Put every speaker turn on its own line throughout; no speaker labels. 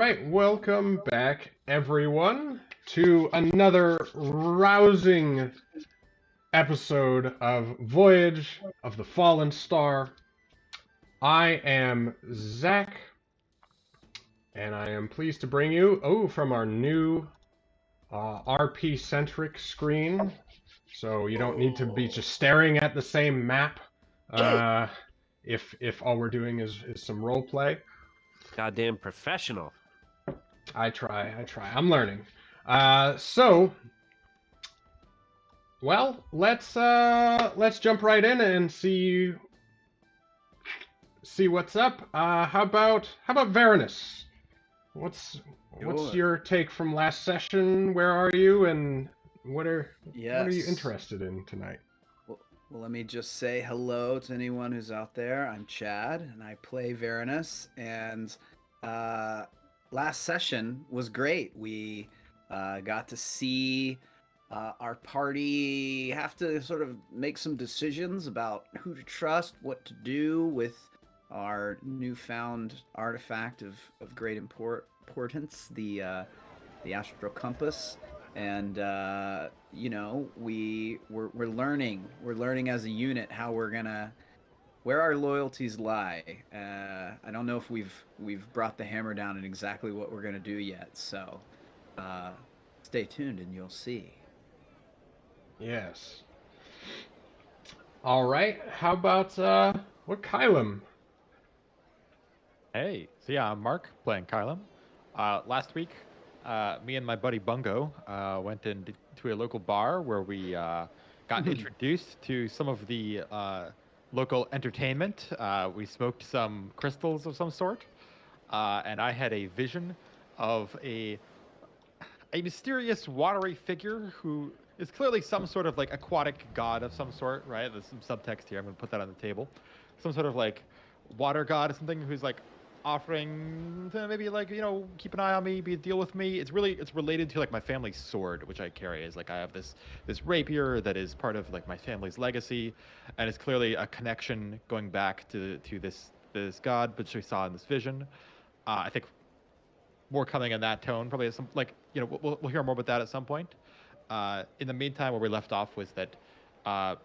Right, welcome back, everyone, to another rousing episode of Voyage of the Fallen Star. I am Zach, and I am pleased to bring you, from our new RP-centric screen, so you don't need to be just staring at the same map uh, if all we're doing is some role play.
Goddamn professional.
I try. I'm learning. So, well, let's jump right in and see what's up. How about Varanus? What's
Sure.
your take from last session? Where are you, and what are you
Yes.
interested in tonight?
Well, let me just say hello to anyone who's out there. I'm Chad, and I play Varanus. And uh, last session was great. We got to see our party have to sort of make some decisions about who to trust, what to do with our newfound artifact of great importance, the astral compass. And we're learning as a unit how we're gonna where our loyalties lie. I don't know if we've brought the hammer down on exactly what we're gonna do yet, so uh, stay tuned and you'll see.
Yes. All right. How about what Kylum?
Hey, so yeah, I'm Mark playing Kylum. Last week, me and my buddy Bungo went into a local bar where we got introduced to some of the local entertainment. We smoked some crystals of some sort, and I had a vision of a mysterious watery figure who is clearly some sort of like aquatic god of some sort, right? There's some subtext here. I'm going to put that on the table. Some sort of like water god or something who's like offering to maybe like, keep an eye on me, deal with me. It's related to like my family's sword, which I carry. Is like I have this rapier that is part of like my family's legacy, and it's clearly a connection going back to this god, which we saw in this vision. I think more coming in that tone, probably some like we'll hear more about that at some point. In the meantime, where we left off was that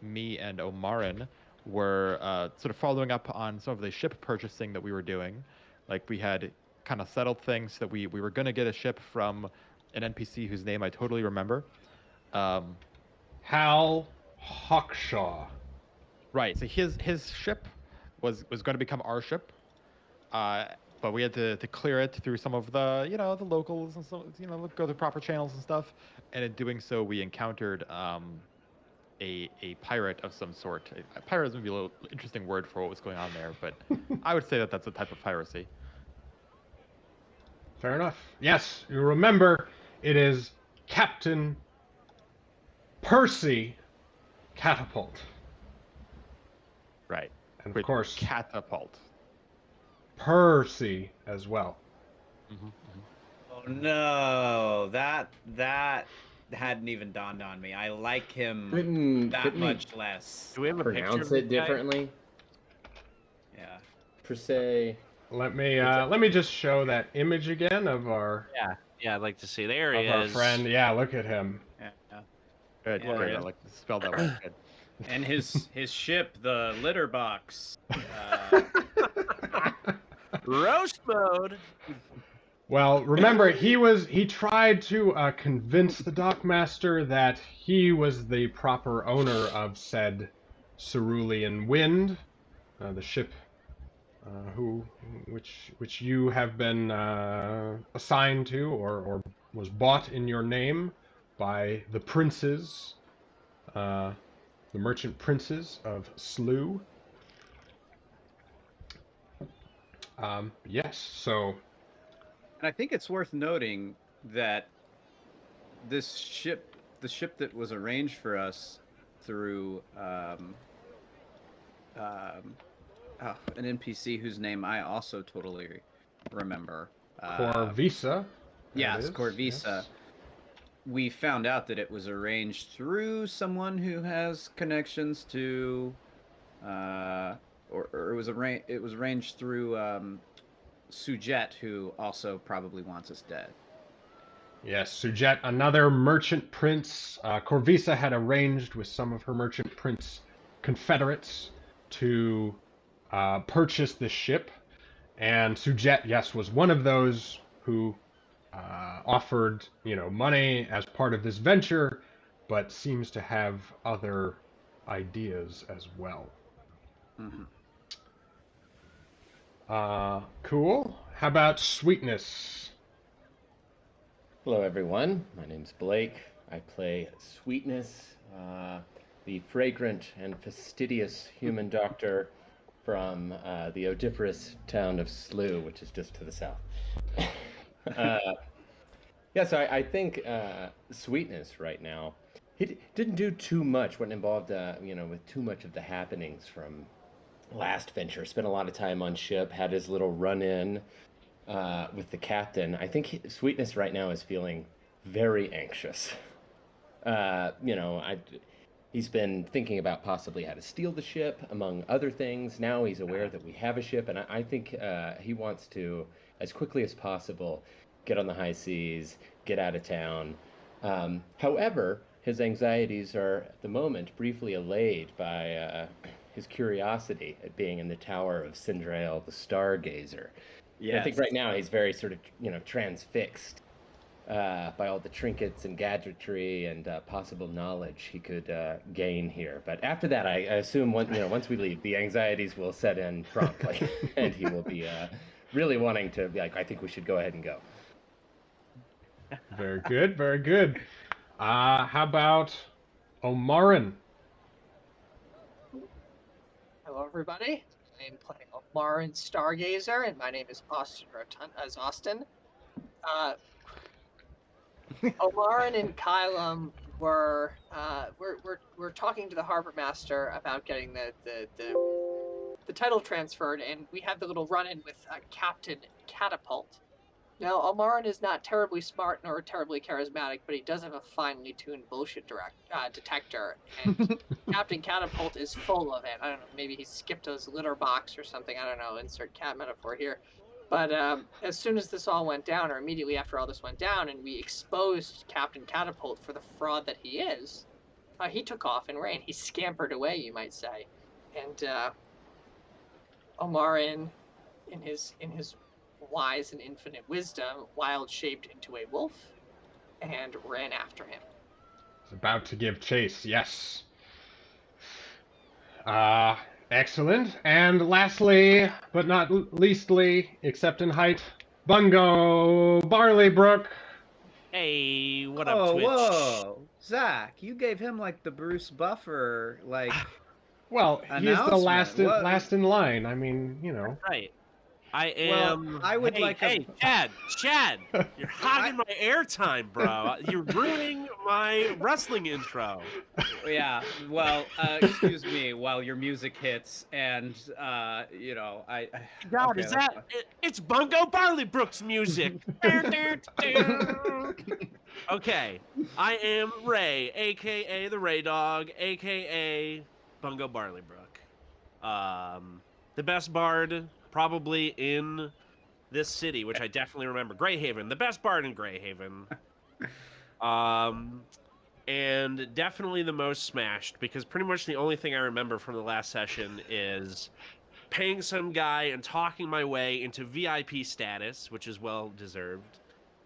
me and Omarin were sort of following up on some of the ship purchasing that we were doing. Like we had kind of settled things that we were going to get a ship from an NPC whose name I totally remember.
Hal Hawkshaw.
Right. So his ship was going to become our ship. But we had to clear it through some of the the locals and so go the proper channels and stuff. And in doing so, we encountered a pirate of some sort. A pirate is maybe a little interesting word for what was going on there, but I would say that that's a type of piracy.
Fair enough. Yes, you remember it is Captain Percy Catapult.
Right.
And of course,
catapult.
Percy as well.
Mm-hmm, mm-hmm.
Oh no, that hadn't even dawned on me. I like him
couldn't
much less.
Do we have a picture
pronounce
of
it
this guy?
differently?
Yeah.
Per se.
Let me just show that image again of our
Yeah, I'd like to see. There he
our
is.
friend. Yeah, look at him.
Yeah.
Good.
Yeah.
Good. I like to spell that one. Good.
And his ship, the litter box.
Roast mode.
Well, remember he tried to convince the dockmaster that he was the proper owner of said cerulean wind, the ship which you have been assigned to or was bought in your name by the princes, the merchant princes of Slew. Yes, so.
And I think it's worth noting that the ship that was arranged for us through an NPC whose name I also totally remember.
Corvisa.
Yes, Corvisa. Yes. We found out that it was arranged through someone who has connections to, or it was arranged through Sujet, who also probably wants us dead.
Yes, Sujet, another merchant prince. Corvisa had arranged with some of her merchant prince confederates to purchase this ship, and Sujet, yes, was one of those who offered, money as part of this venture, but seems to have other ideas as well.
Mm-hmm.
Cool. How about Sweetness?
Hello, everyone. My name's Blake. I play Sweetness, the fragrant and fastidious human doctor from the odoriferous town of Slough, which is just to the south. Yeah, so I think Sweetness right now, didn't do too much when involved, with too much of the happenings from last venture. Spent a lot of time on ship, had his little run-in with the captain. I think Sweetness right now is feeling very anxious. He's been thinking about possibly how to steal the ship, among other things. Now he's aware that we have a ship, and I think he wants to, as quickly as possible, get on the high seas, get out of town. However, his anxieties are at the moment briefly allayed by his curiosity at being in the tower of Sindrael the Stargazer. I think right now he's very sort of, transfixed by all the trinkets and gadgetry and possible knowledge he could gain here. But after that, I assume once we leave, the anxieties will set in promptly, and he will be really wanting to be like, I think we should go ahead and go.
Very good, very good. How about Omarin?
Hello, everybody. I am playing Omarin Stargazer, and my name is Austin. Omarin and Kylum were talking to the harbor master about getting the title transferred, and we had the little run-in with Captain Catapult. Now, Omarin is not terribly smart nor terribly charismatic, but he does have a finely tuned bullshit detector, and Captain Catapult is full of it. I don't know, maybe he skipped his litter box or something. I don't know, insert cat metaphor here. But as soon as this all went down, or immediately after all this went down, and we exposed Captain Catapult for the fraud that he is, he took off and ran. He scampered away, you might say. And Omarin, in his wise and infinite wisdom, wild shaped into a wolf and ran after him.
He's about to give chase, yes. Excellent. And lastly, but not leastly, except in height, Bungo Barleybrook.
Hey, what up, Twitch?
Whoa, Zach, you gave him like the Bruce Buffer, like.
Well, he is the last in line. I mean,
Right. I am.
Well, I would
hey, Chad, you're hogging my airtime, bro. You're ruining my wrestling intro.
Yeah. Well, excuse me while your music hits, and
God,
okay,
is that? It's Bungo Barleybrook's music. Okay, I am Ray, aka the Ray Dog, aka Bungo Barleybrook. The best bard probably in this city, which I definitely remember. Greyhaven, the best bard in Greyhaven. And definitely the most smashed, because pretty much the only thing I remember from the last session is paying some guy and talking my way into VIP status, which is well deserved,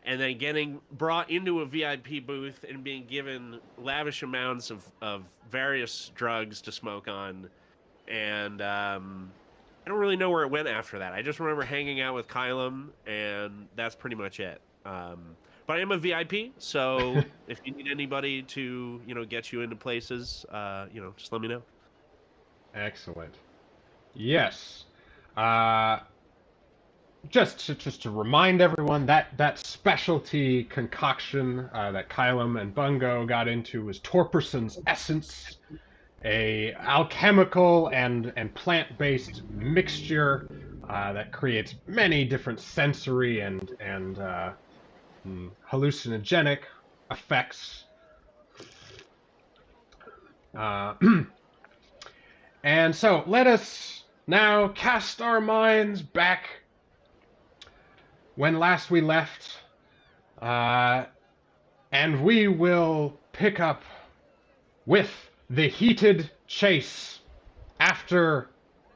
and then getting brought into a VIP booth and being given lavish amounts of various drugs to smoke on, and I don't really know where it went after that. I just remember hanging out with Kylum, and that's pretty much it. But I am a VIP, so if you need anybody to, get you into places, just let me know.
Excellent. Yes. Just to remind everyone, that specialty concoction that Kylum and Bungo got into was Torperson's Essence, a alchemical and plant-based mixture that creates many different sensory and hallucinogenic effects. And so let us now cast our minds back when last we left, and we will pick up with the heated chase after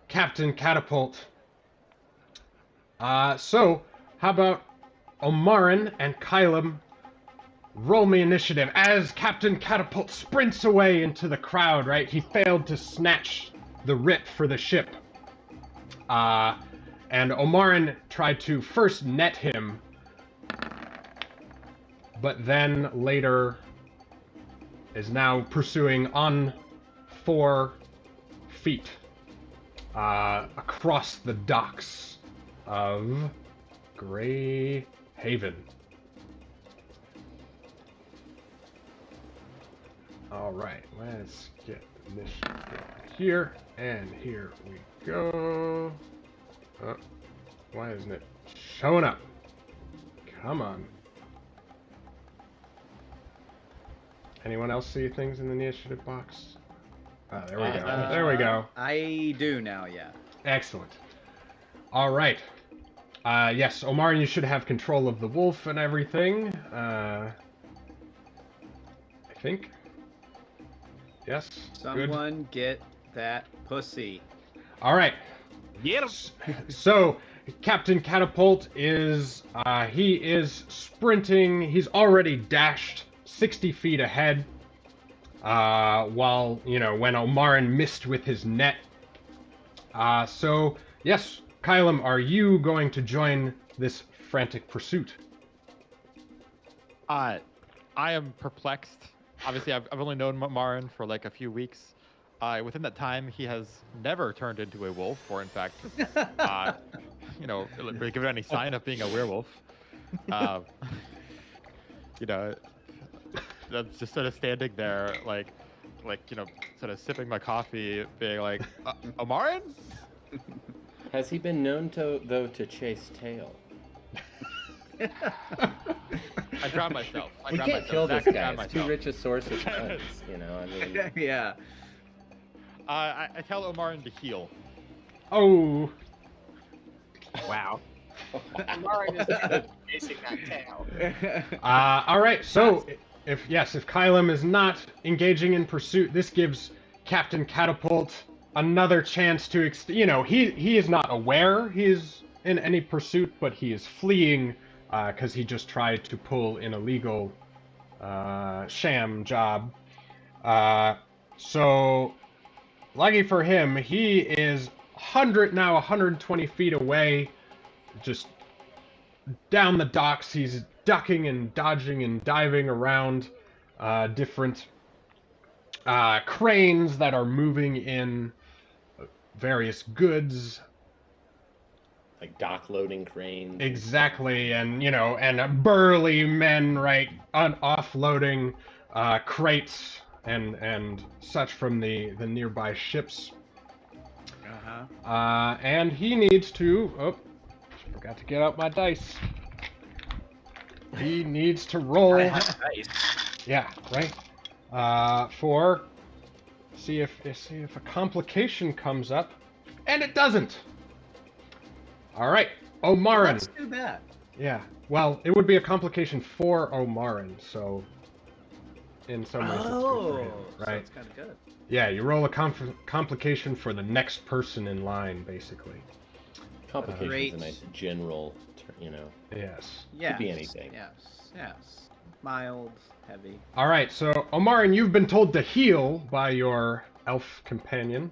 Captain Catapult. So, how about Omarin and Kylum roll me initiative as Captain Catapult sprints away into the crowd, right? He failed to snatch the rip for the ship. And Omarin tried to first net him, but then later is now pursuing on 4 feet across the docks of Grey Haven. Alright, let's get initiative going here, and here we go. Oh, why isn't it showing up? Come on. Anyone else see things in the initiative box? Oh, there we go. There we go.
I do now, yeah.
Excellent. All right. Yes, Omar, you should have control of the wolf and everything. I think. Yes.
Someone get that pussy.
All right.
Get him.
So, Captain Catapult is he is sprinting. He's already dashed 60 feet ahead. While when Omarin missed with his net. So yes, Kylum, are you going to join this frantic pursuit?
I am perplexed. Obviously, I've only known Marin for like a few weeks. Within that time, he has never turned into a wolf, or in fact, given any sign of being a werewolf. That's just sort of standing there, like, sort of sipping my coffee, being like, Omarin?
Has he been known to chase tail?
I drown myself.
We can't kill this guy. It's too rich a source of funds, I mean...
Yeah.
I tell Omarin to heal.
Oh.
Wow.
Omarin is chasing that tail.
All right. So if Kylum is not engaging in pursuit, this gives Captain Catapult another chance to he is not aware he is in any pursuit, but he is fleeing because he just tried to pull an illegal sham job. So lucky for him, he is 120 feet away, just down the docks. He's ducking and dodging and diving around different cranes that are moving in various goods.
Like dock loading cranes.
Exactly, and burly men, right, offloading crates and such from the nearby ships. And he needs to... forgot to get out my dice. He needs to roll... Yeah, right. See if a complication comes up, and it doesn't. All right, Omarin.
Let's do that.
Yeah. Well, it would be a complication for Omarin, so in some ways it's good for him, right?
So it's kind of good.
Yeah, you roll a complication for the next person in line, basically.
Complication is a nice general,
Yes.
Yes.
Could be anything.
Yes. Mild, heavy.
All right, so Omarin, you've been told to heal by your elf companion.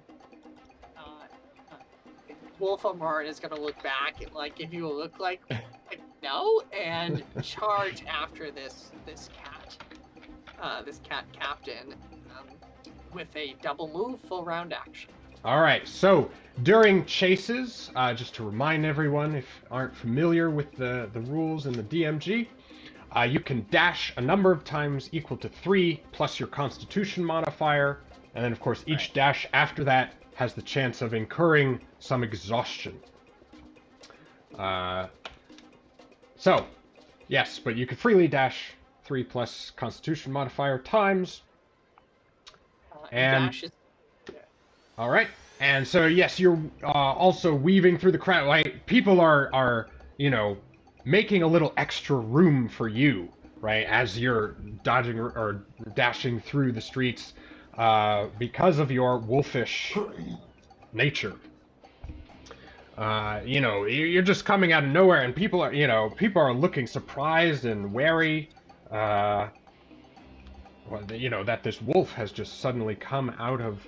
Wolf Omarin is gonna look back and give you a look like no, and charge after this cat captain with a double move, full round action.
All right, so during chases, just to remind everyone if aren't familiar with the rules in the DMG, you can dash a number of times equal to 3 plus your Constitution modifier, and then of course each dash after that has the chance of incurring some exhaustion. So, yes, but you can freely dash 3 plus Constitution modifier times. And all right, and so yes, you're also weaving through the crowd. Like people are making a little extra room for you, right, as you're dodging or dashing through the streets because of your wolfish nature. You're just coming out of nowhere, and people are looking surprised and wary. That this wolf has just suddenly come out of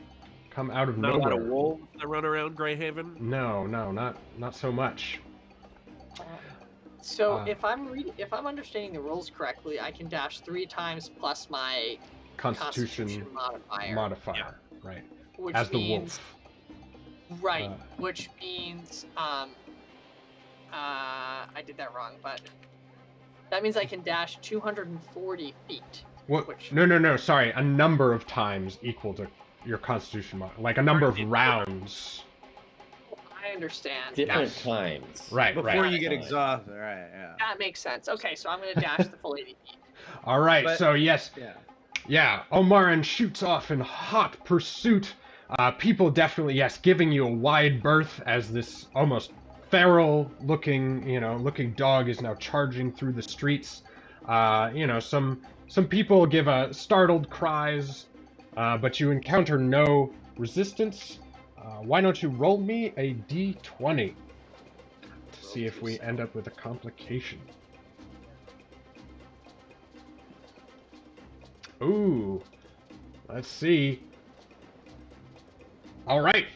Not
nowhere.
a lot of wolves that run around Greyhaven.
No, not so much.
So if I'm understanding the rules correctly, I can dash 3 times plus my
Constitution modifier, right?
Which
As
means,
the wolf.
Right, which means I did that wrong, but that means I can dash 240 feet.
What? No, sorry. A number of times equal to your Constitution like a number of rounds.
I understand.
Different times.
Right,
Before
right.
you get exhausted, right, yeah.
That makes sense. Okay, so I'm going to dash the full 80 feet.
All right,
But-
so yes.
Yeah.
Omarin shoots off in hot pursuit. People definitely, yes, giving you a wide berth as this almost feral-looking dog is now charging through the streets. Some people give startled cries, but you encounter no resistance. Why don't you roll me a d20 to see if we end up with a complication? Ooh, let's see. All right.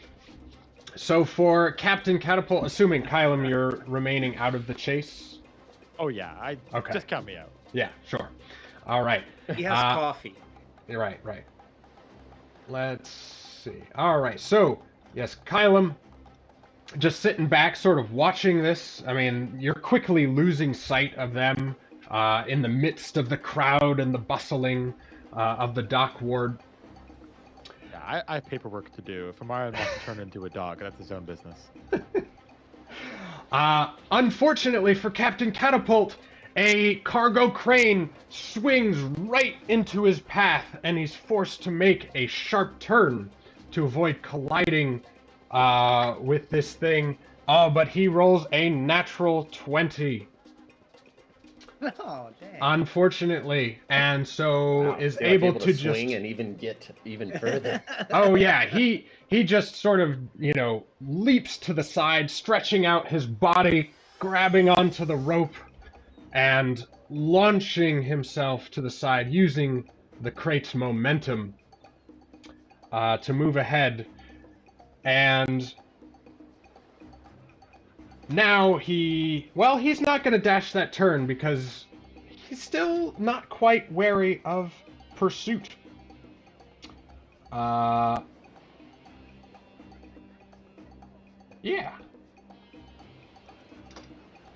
So for Captain Catapult, assuming Kylum, you're remaining out of the chase.
Oh yeah,
Okay.
Just count me out.
Yeah, sure. All right.
He has coffee.
Right. Let's see. All right. So yes, Kylum, just sitting back, sort of watching this. I mean, you're quickly losing sight of them in the midst of the crowd and the bustling of the dock ward.
Yeah, I have paperwork to do. If Amara wants to turn into a dog, that's his own business.
Unfortunately for Captain Catapult, a cargo crane swings right into his path, and he's forced to make a sharp turn to avoid colliding with this thing. But he rolls a natural 20.
Oh, dang.
Unfortunately, and so is
You're
able
to
to just
swing and even get even further.
Oh yeah, he just sort of, leaps to the side, stretching out his body, grabbing onto the rope, and launching himself to the side, using the crate's momentum to move ahead. And now he's not going to dash that turn because he's still not quite wary of pursuit. Yeah.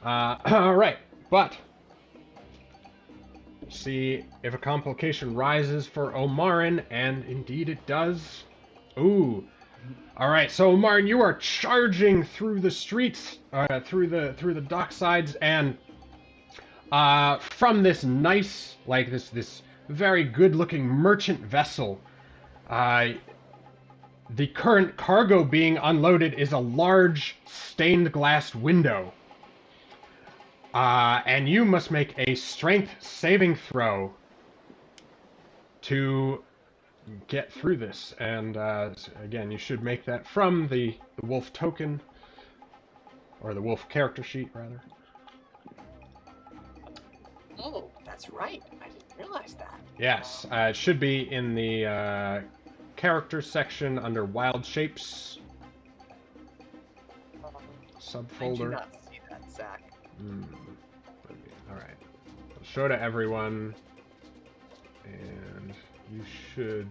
All right, but see if a complication rises for Omarin, and indeed it does. Ooh. All right, so Omarin, you are charging through the streets, through the dock sides, and from this nice, like this very good-looking merchant vessel, the current cargo being unloaded is a large stained glass window. And you must make a strength saving throw to get through this. And again, you should make that from the wolf token, or the wolf character sheet, rather.
Oh, that's right. I didn't realize that.
Yes, it should be in the character section under Wild Shapes
I do
subfolder.
not see that, Zach.
All right. I'll show to everyone, and you should.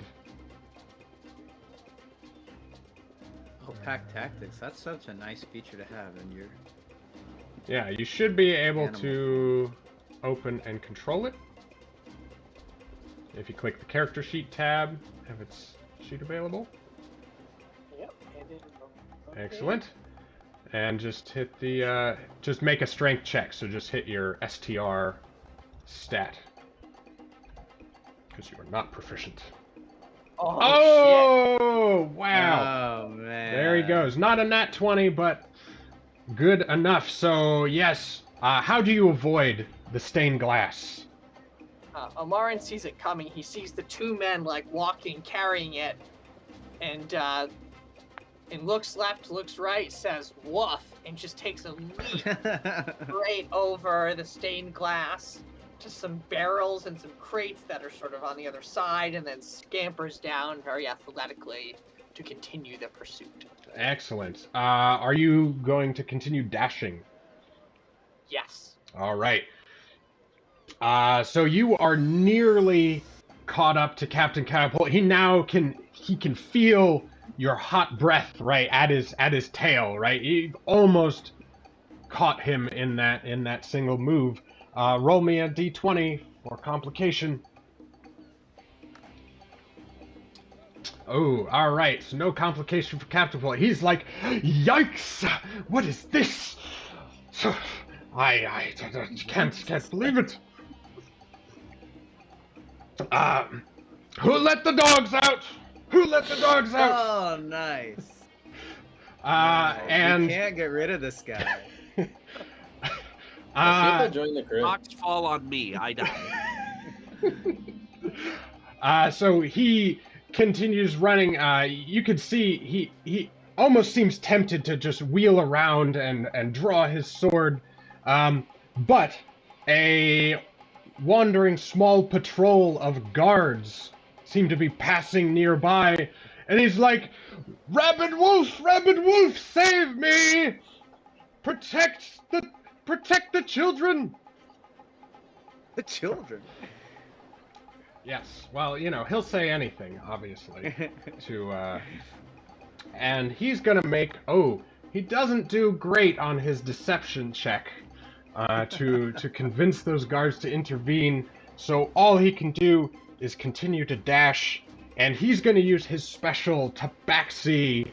Oh, pack tactics. That's such a nice feature to have in your...
Yeah, you should be able
Animal.
to open and control it. If you click the character sheet tab, have its sheet available.
Yep, and it is okay.
Excellent. And just hit the, just make a strength check. So just hit your STR stat. Because you are not proficient.
Oh,
Wow!
Oh, man.
There he goes. Not a nat 20, but good enough. So, yes, How do you avoid the stained glass?
Omarin sees it coming. He sees the two men like walking, carrying it, and looks left, looks right, says "woof," and just takes a leap right over the stained glass to some barrels and some crates that are sort of on the other side, and then scampers down very athletically to continue the pursuit.
Excellent. Are you going to continue dashing?
Yes.
All right. So you are nearly caught up to Captain Catapult. He can feel your hot breath right at his tail, right? You almost caught him in that single move. Roll me a d20 for complication. Oh, all right. So no complication for Captain Catapult. He's like, yikes! What is this? I can't believe it. Who let the dogs out? Who let the dogs out?
Oh, nice.
And
we can't get rid of this guy.
See if he'll join the crew.
Rocks fall on me. I die.
So he continues running. You could see he almost seems tempted to just wheel around and draw his sword, but a wandering small patrol of guards seem to be passing nearby, and he's like, Rabid Wolf, save me! Protect the children!"
The children.
Yes, well, he'll say anything, obviously, and he's gonna make, he doesn't do great on his deception check, to convince those guards to intervene, so all he can do is continue to dash, and he's gonna use his special Tabaxi,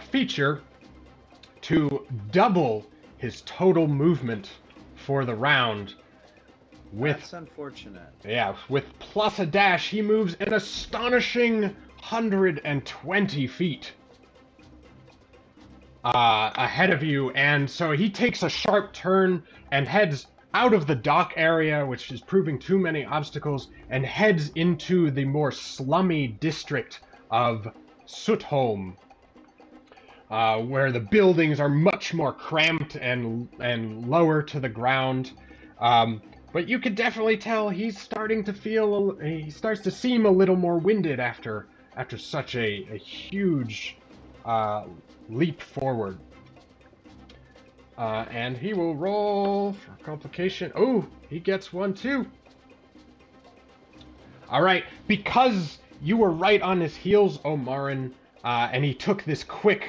feature to double his total movement for the round.
That's unfortunate.
Yeah, with plus a dash, he moves an astonishing 120 feet ahead of you, and so he takes a sharp turn and heads out of the dock area, which is proving too many obstacles, and heads into the more slummy district of Sootholm, where the buildings are much more cramped and lower to the ground. But you can definitely tell he starts to seem a little more winded after such a huge leap forward. And he will roll for complication. Oh, he gets one too. All right, because you were right on his heels, Omarin, and he took this quick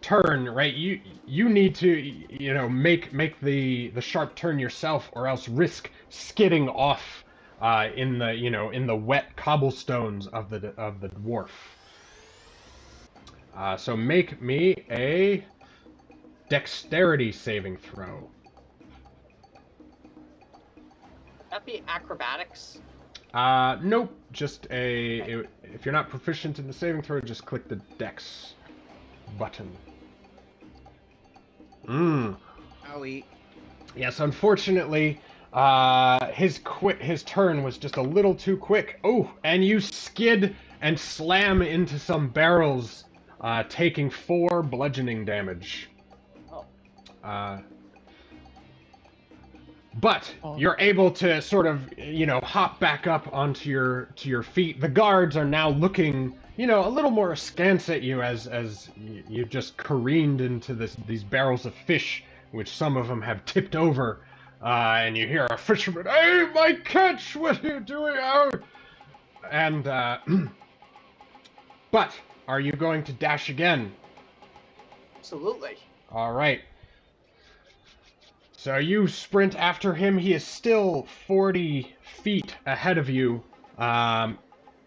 turn, right? You need to make the sharp turn yourself, or else risk skidding off in the wet cobblestones of the dwarf. So make me a dexterity saving throw.
That'd be acrobatics.
Nope. Just if you're not proficient in the saving throw, just click the dex button.
Owie.
Yes, unfortunately, his turn was just a little too quick. Oh, and you skid and slam into some barrels, taking 4 bludgeoning damage. But you're able to sort of, hop back up onto your feet. The guards are now looking, a little more askance at you as you just careened into these barrels of fish, which some of them have tipped over. And you hear a fisherman, "Hey, my catch! What are you doing out?" And, but are you going to dash again?
Absolutely.
All right. So you sprint after him. He is still 40 feet ahead of you,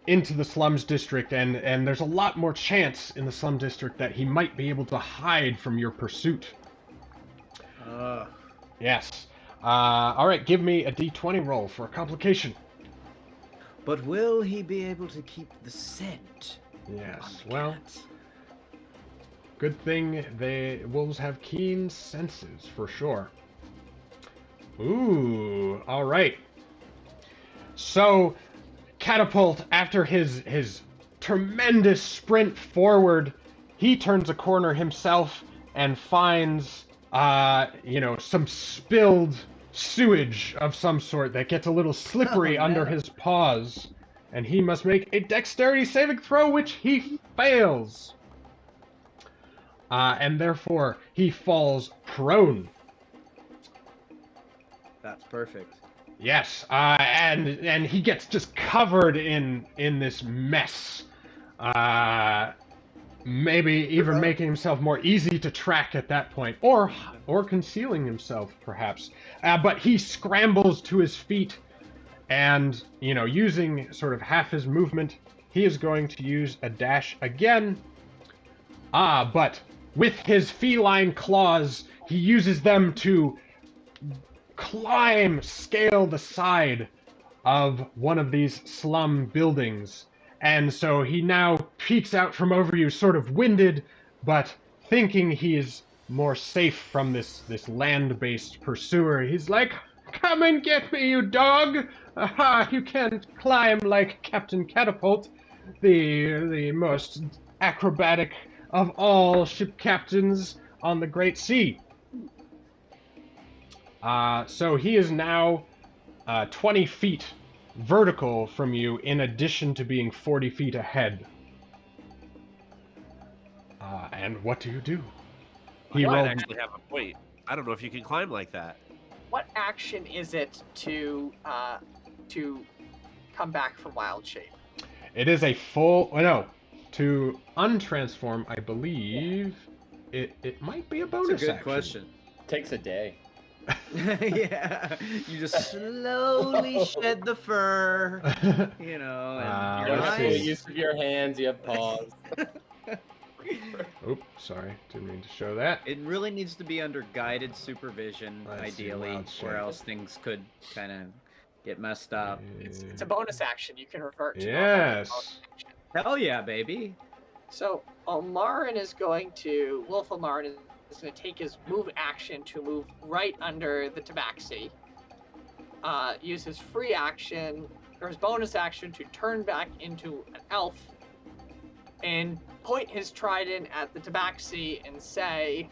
into the slums district, and there's a lot more chance in the slum district that he might be able to hide from your pursuit. Yes. All right, give me a d20 roll for a complication.
But will he be able to keep the scent?
Yes, well, good thing wolves have keen senses, for sure. Ooh, all right. So, Catapult, after his tremendous sprint forward, he turns a corner himself and finds, some spilled sewage of some sort that gets a little slippery under
no.
his paws, and he must make a dexterity saving throw, which he fails. And therefore, he falls prone.
That's perfect.
Yes, and he gets just covered in this mess. Maybe even making himself more easy to track at that point, or concealing himself, perhaps. But he scrambles to his feet, and using sort of half his movement, he is going to use a dash again. But with his feline claws, he uses them to scale the side of one of these slum buildings. And so he now peeks out from over you, sort of winded, but thinking he is more safe from this land-based pursuer. He's like, "Come and get me, you dog! Aha, you can't climb like Captain Catapult, the most acrobatic of all ship captains on the Great Sea." So he is now 20 feet vertical from you, in addition to being 40 feet ahead. And what do you do?
He might actually have a point. I don't know if you can climb like that.
What action is it to come back from wild shape?
It is a to untransform, I believe it might be a bonus
That's a good
action.
question.
Takes a day.
Yeah, you just slowly shed the fur, and
You
your
don't have full
see.
use of your hands. You have paws.
Oops, sorry, didn't mean to show that.
It really needs to be under guided supervision,
Let's see,
ideally,
wild
or
shape.
else things could kind of get messed up.
It's a bonus action. You can revert to normal
Yes.
Hell yeah, baby!
So Ulmarin is going to Wolf Ulmarin is going to take his move action to move right under the tabaxi. Use his free action or his bonus action to turn back into an elf and point his trident at the tabaxi and say,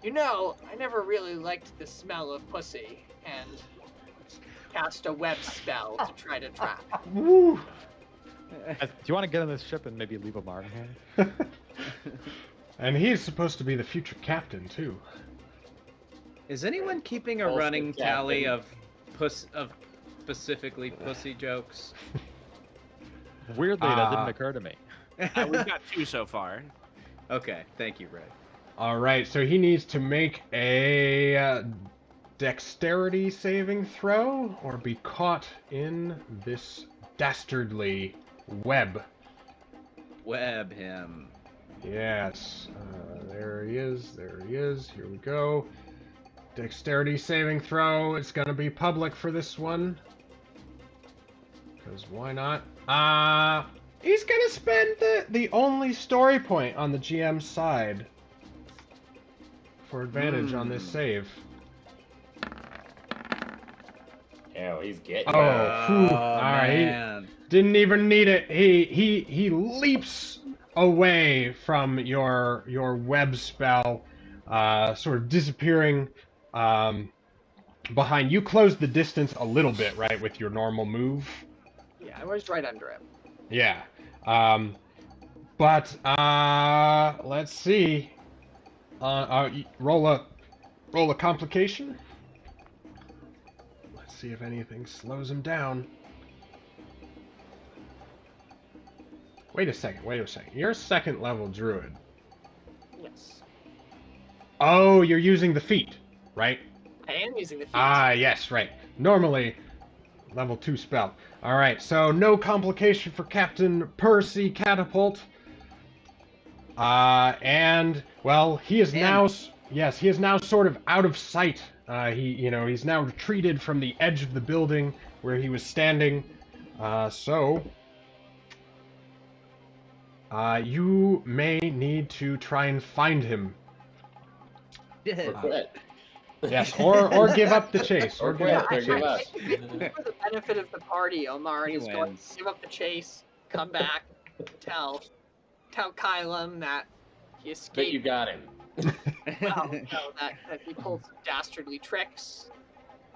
I never really liked the smell of pussy, and cast a web spell to try to trap.
Woo!
Do you want to get on this ship and maybe leave a mark here?
And he's supposed to be the future captain too.
Is anyone keeping a
Also
running tally
captain.
of specifically pussy jokes?
Weirdly, that didn't occur to me.
We've got 2 so far.
Okay, thank you, Ray.
All right, so he needs to make a dexterity saving throw or be caught in this dastardly web.
Web him.
Yes, there he is. Here we go. Dexterity saving throw. It's gonna be public for this one. Because why not? He's gonna spend the only story point on the GM's side for advantage on this save.
Oh, he's getting.
Oh, all right.
Man.
He didn't even need it. He leaps away from your web spell, sort of disappearing behind. You closed the distance a little bit, right, with your normal move.
Yeah, I was right under him.
Yeah. But let's see. Roll a complication. Let's see if anything slows him down. Wait a second. You're a 2nd level druid.
Yes.
Oh, you're using the feat, right?
I am using the feat.
Yes, right. Normally, level 2 spell. All right, so no complication for Captain Percy Catapult. And well, he is now sort of out of sight. He's now retreated from the edge of the building where he was standing. So you may need to try and find him.
For what?
Yes, or give up the chase, or give
quit,
up the
or give
chase.
up.
I think for the benefit of the party, Omar
He
is going
wins.
to give up the chase, come back, tell Kylam that he
But
escaped.
you got him.
Well, that he pulled some dastardly tricks,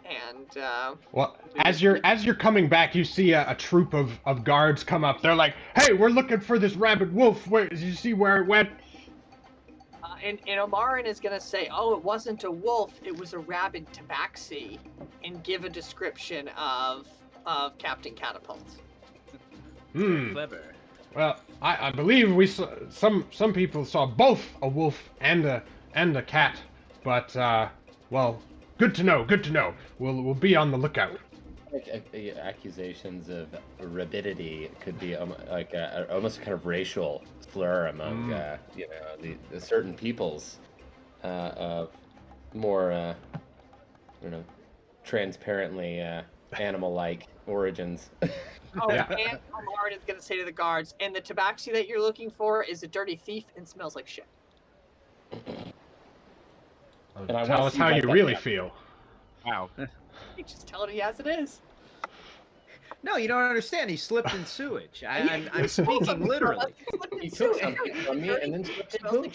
and
Well, as you're coming back, you see a troop of guards come up. They're like, "Hey, we're looking for this rabid wolf. Where did you see where it went?"
and Omarin is gonna say, "Oh, it wasn't a wolf; it was a rabid tabaxi," and give a description of Captain Catapult.
Hmm.
Clever.
Well, I believe we saw, some people saw both a wolf and a cat, but well, good to know. Good to know. We'll be on the lookout.
Accusations of rabidity could be like almost a kind of racial slur among the certain peoples of more I don't know, transparently animal-like origins.
Oh,
Yeah.
and Omarin is gonna say to the guards, "And the tabaxi that you're looking for is a dirty thief and smells like shit."
And I
Tell
wanna
us
see
how
what
you
that
really
cat-
feel.
Wow.
You just tell it as it is.
No, you don't understand. He slipped in sewage. I'm speaking literally.
He took something from me and then slipped in
Smells
poop.
like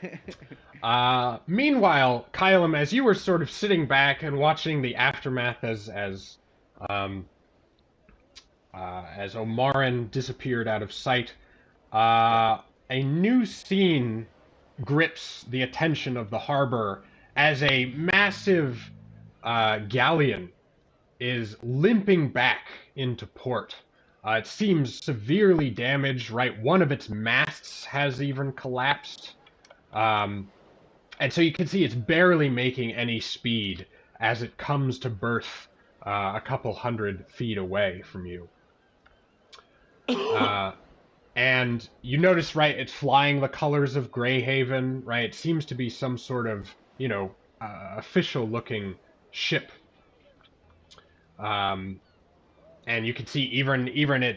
shit.
Meanwhile, Kylam, as you were sort of sitting back and watching the aftermath as Omarin disappeared out of sight, a new scene grips the attention of the harbor as a massive galleon is limping back into port. It seems severely damaged, right? One of its masts has even collapsed. And so you can see it's barely making any speed as it comes to berth a couple 100 feet away from you. And you notice, right, it's flying the colors of Greyhaven, right? It seems to be some sort of, official-looking ship. And you can see even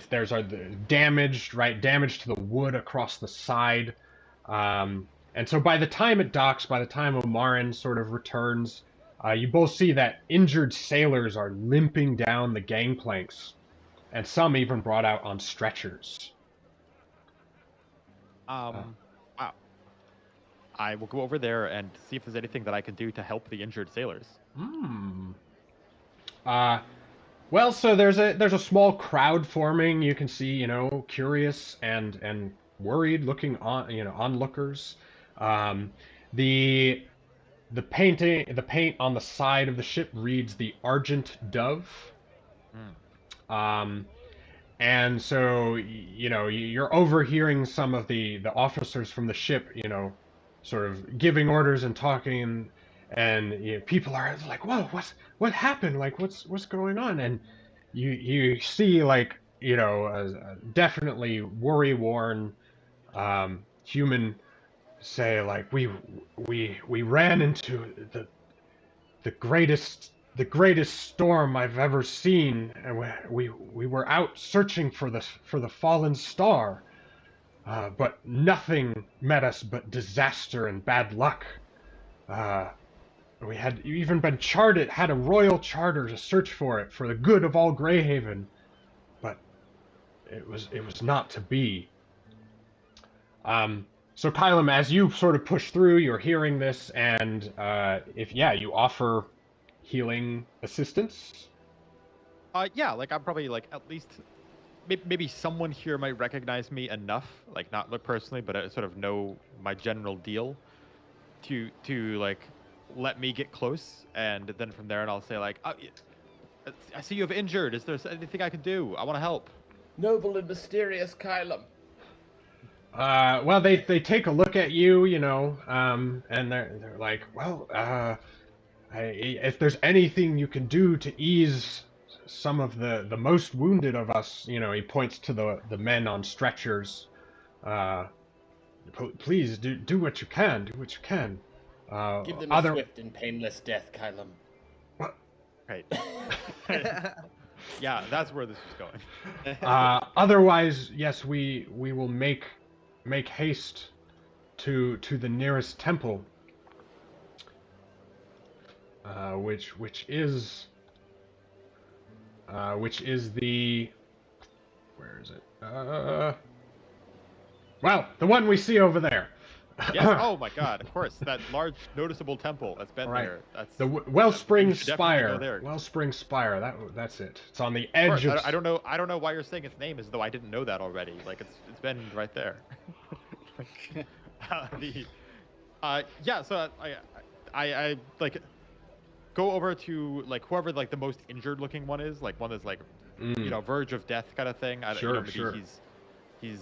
there's the damaged, right, damage to the wood across the side. And so by the time it docks, by the time Omarin sort of returns, you both see that injured sailors are limping down the gangplanks, and some even brought out on stretchers.
Wow. I will go over there and see if there's anything that I can do to help the injured sailors.
Well, so there's a small crowd forming. You can see, curious and worried looking onlookers. The paint on the side of the ship reads the Argent Dove. And so, you're overhearing some of the officers from the ship, sort of giving orders and talking, and people are like, "Whoa, what happened? Like, what's going on?" And you see, like, definitely worry-worn human say, like, we ran into the greatest storm I've ever seen, and we were out searching for the fallen star, but nothing met us but disaster and bad luck. We had even been had a royal charter to search for it for the good of all Greyhaven, but it was not to be. So Kylam, as you sort of push through, you're hearing this, and you offer healing assistance.
Yeah, like I'm probably like at least maybe someone here might recognize me enough, like not look personally, but I sort of know my general deal to like let me get close, and then from there, and I'll say like, I see you have injured. Is there anything I can do? I want to help.
Noble and mysterious Kylam.
Well, they take a look at you, and they're like, well, if there's anything you can do to ease some of the most wounded of us, he points to the men on stretchers. Please do what you can. Do what you can.
Give them a swift and painless death, Kylam.
What?
Right. Yeah, that's where this is going.
Otherwise, yes, we will make haste to the nearest temple. which is the, where is it? Well, the one we see over there.
Yes. Oh my God! Of course, that large, noticeable temple that's been
Right.
there. That's
The Wellspring
you should definitely go
Spire.
there.
Wellspring Spire. That's it. It's on the
Of
edge
course,
of.
I don't know. I don't know why you're saying its name as though I didn't know that already. Like it's been right there. the yeah. So I like go over to like whoever like the most injured looking one is, like one that's like verge of death kind of thing.
Sure,
Maybe
sure.
he's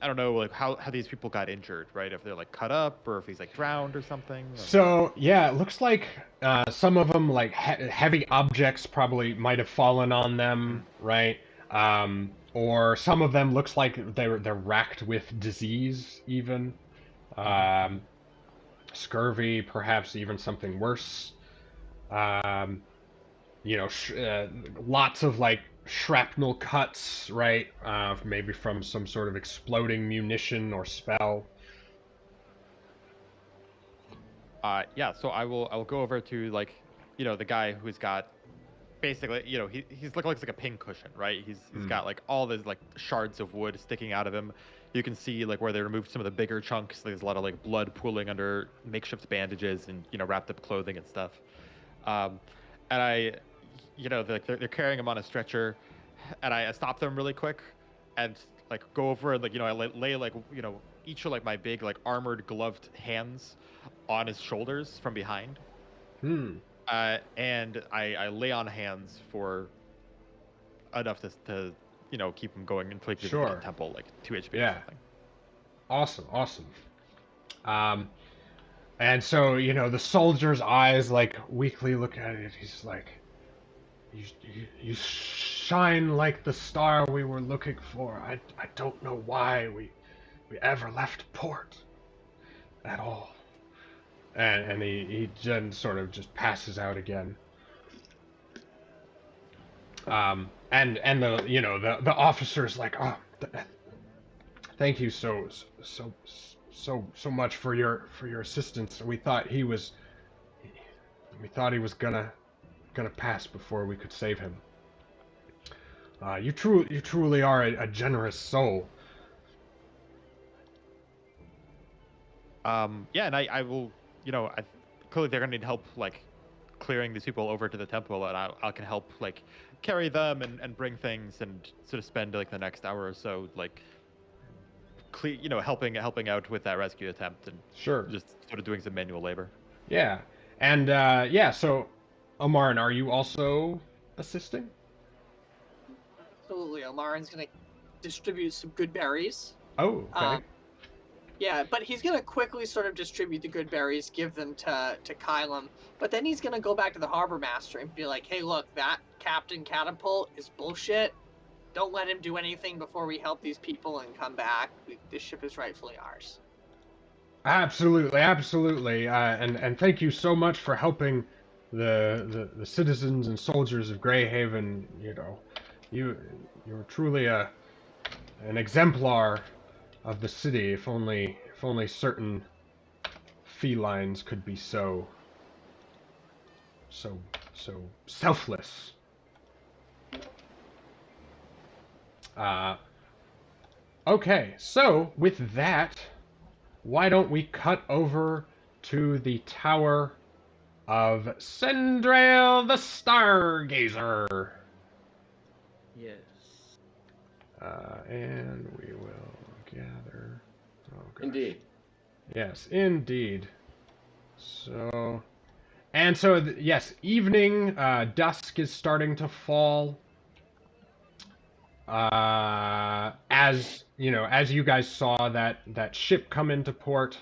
I don't know like how these people got injured, right? If they're like cut up or if he's like drowned or something.
So yeah, it looks like some of them, like heavy objects, probably might have fallen on them, right? Or some of them looks like they're racked with disease, even scurvy, perhaps even something worse. Um, lots of like shrapnel cuts, right? Maybe from some sort of exploding munition or spell.
Yeah, so I'll go over to like the guy who's got basically he's looks like a pincushion, right? He's got like all these like shards of wood sticking out of him. You can see like where they removed some of the bigger chunks. There's a lot of like blood pooling under makeshift bandages and wrapped up clothing and stuff. And they're carrying him on a stretcher, and I stop them really quick, and like go over and like I lay like each of like my big like armored gloved hands on his shoulders from behind. And I lay on hands for enough to keep him going until he can
Sure.
the temple, like 2 HP
Yeah.
or something.
Awesome. And so the soldier's eyes like weakly look at it. He's like, you shine like the star we were looking for. I don't know why we ever left port at all. And he then sort of just passes out again. And the the officer's like, oh, thank you so much for your assistance. We thought he was gonna pass before we could save him. You truly are a generous soul.
Yeah, and I will, clearly they're gonna need help like clearing these people over to the temple, and I can help like carry them and bring things and sort of spend like the next hour or so like helping out with that rescue attempt and
Sure.
just sort of doing some manual labor.
Yeah, and so Omarin, are you also assisting?
Absolutely. Omarin's going to distribute some good berries.
Oh, okay.
Yeah, but he's going to quickly sort of distribute the good berries, give them to Kylam, but then he's going to go back to the harbor master and be like, hey, look, that Captain Catapult is bullshit. Don't let him do anything before we help these people and come back. This ship is rightfully ours.
Absolutely. And thank you so much for helping the citizens and soldiers of Greyhaven. You're truly an exemplar of the city. If only certain felines could be so selfless. Okay, so with that, why don't we cut over to the Tower of Sendrail the Stargazer?
Yes.
And we will gather. Oh, gosh.
Indeed.
Yes, indeed. So, yes, evening, dusk is starting to fall. As you guys saw that ship come into port,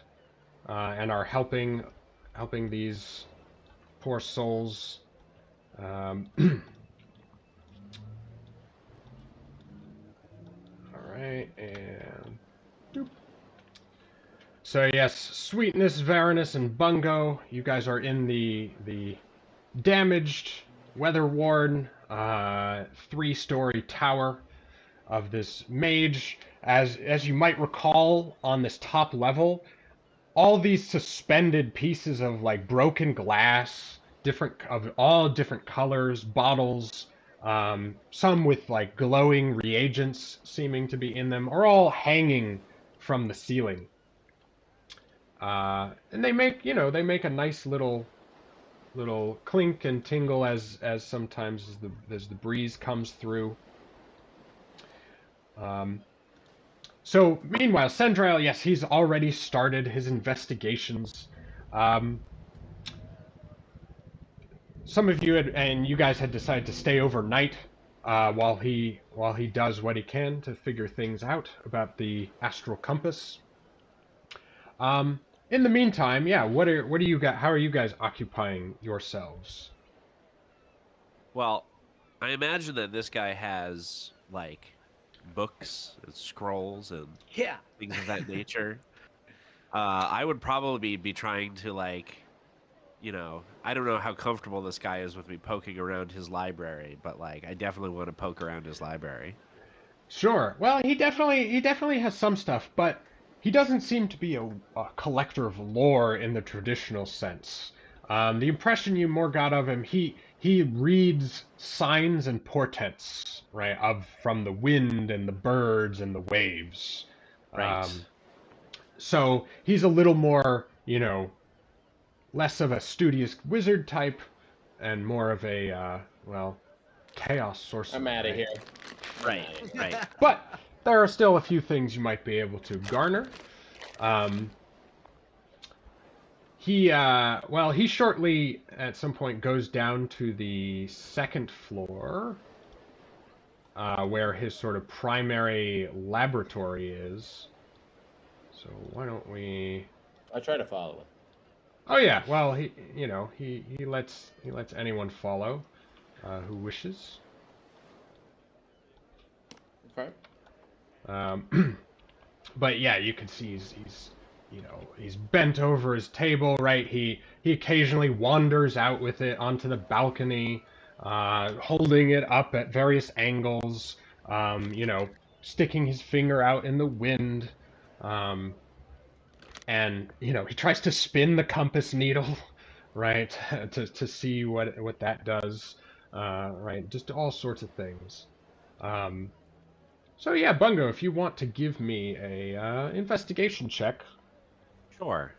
and are helping these poor souls. All right, and doop. So yes, Sweetness, Varanus, and Bungo, you guys are in the damaged, weather-worn, 3-story tower of this mage. As you might recall, on this top level, all these suspended pieces of like broken glass, of all different colors, bottles, some with like glowing reagents seeming to be in them, are all hanging from the ceiling. And they make, they make a nice little clink and tingle as sometimes as the breeze comes through. So meanwhile, Sendrail, yes, he's already started his investigations. Some of you and you guys had decided to stay overnight while he does what he can to figure things out about the astral compass. In the meantime, yeah, what are you guys? How are you guys occupying yourselves?
Well, I imagine that this guy has like books and scrolls and
Yeah.
things of that nature. I would probably be trying to like, I don't know how comfortable this guy is with me poking around his library, but like, I definitely want to poke around his library.
Sure. Well, he definitely has some stuff, but he doesn't seem to be a collector of lore in the traditional sense. The impression you more got of him, he reads signs and portents, right, from the wind and the birds and the waves.
Right.
So he's a little more, less of a studious wizard type, and more of a chaos sorcerer.
I'm out of
right?
here.
Right.
But there are still a few things you might be able to garner. He shortly at some point goes down to the second floor, where his sort of primary laboratory is. So why don't we?
I try to follow him.
Oh yeah, well he lets anyone follow who wishes.
Okay.
But yeah, you can see he's bent over his table, right? He occasionally wanders out with it onto the balcony, holding it up at various angles, sticking his finger out in the wind, and he tries to spin the compass needle, right, to see what that does, right? Just all sorts of things. So yeah, Bungo, if you want to give me a investigation check.
Sure.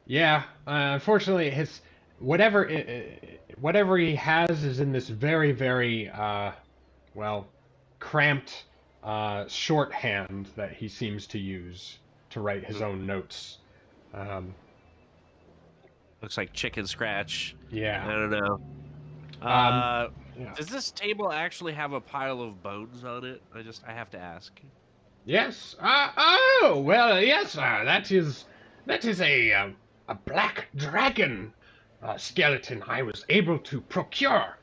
Yeah, unfortunately, his whatever he has is in this very very cramped shorthand that he seems to use to write his own notes.
Looks like chicken scratch.
Yeah.
I don't know.
Yeah.
Does this table actually have a pile of bones on it? I have to ask.
Yes. Oh, well, yes, sir. That is a black dragon skeleton I was able to procure.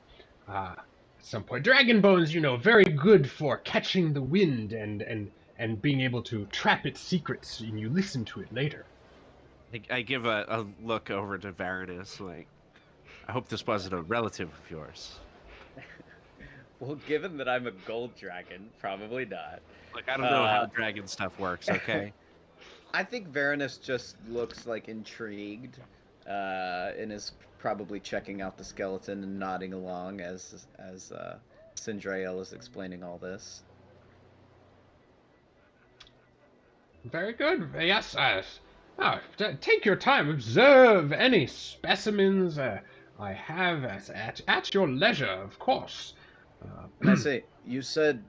At some point, dragon bones, very good for catching the wind and being able to trap its secrets, and you listen to it later.
I give a look over to Varanus, like, I hope this wasn't a relative of yours.
Well, given that I'm a gold dragon, probably not.
Like, I don't know how dragon stuff works, okay?
I think Varanus just looks like intrigued, and is probably checking out the skeleton and nodding along as Sindrael is explaining all this.
Very good. Yes. Take your time. Observe any specimens I have at your leisure, of course.
I say, you said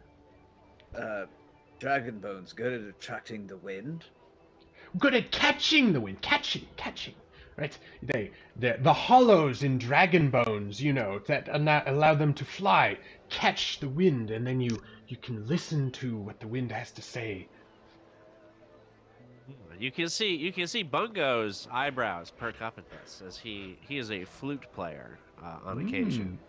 dragon bones good at attracting the wind?
Good at catching the wind. Catching. Right? The hollows in dragon bones, that allow them to fly, catch the wind, and then you can listen to what the wind has to say.
You can see Bungo's eyebrows perk up at this, as he is a flute player on occasion,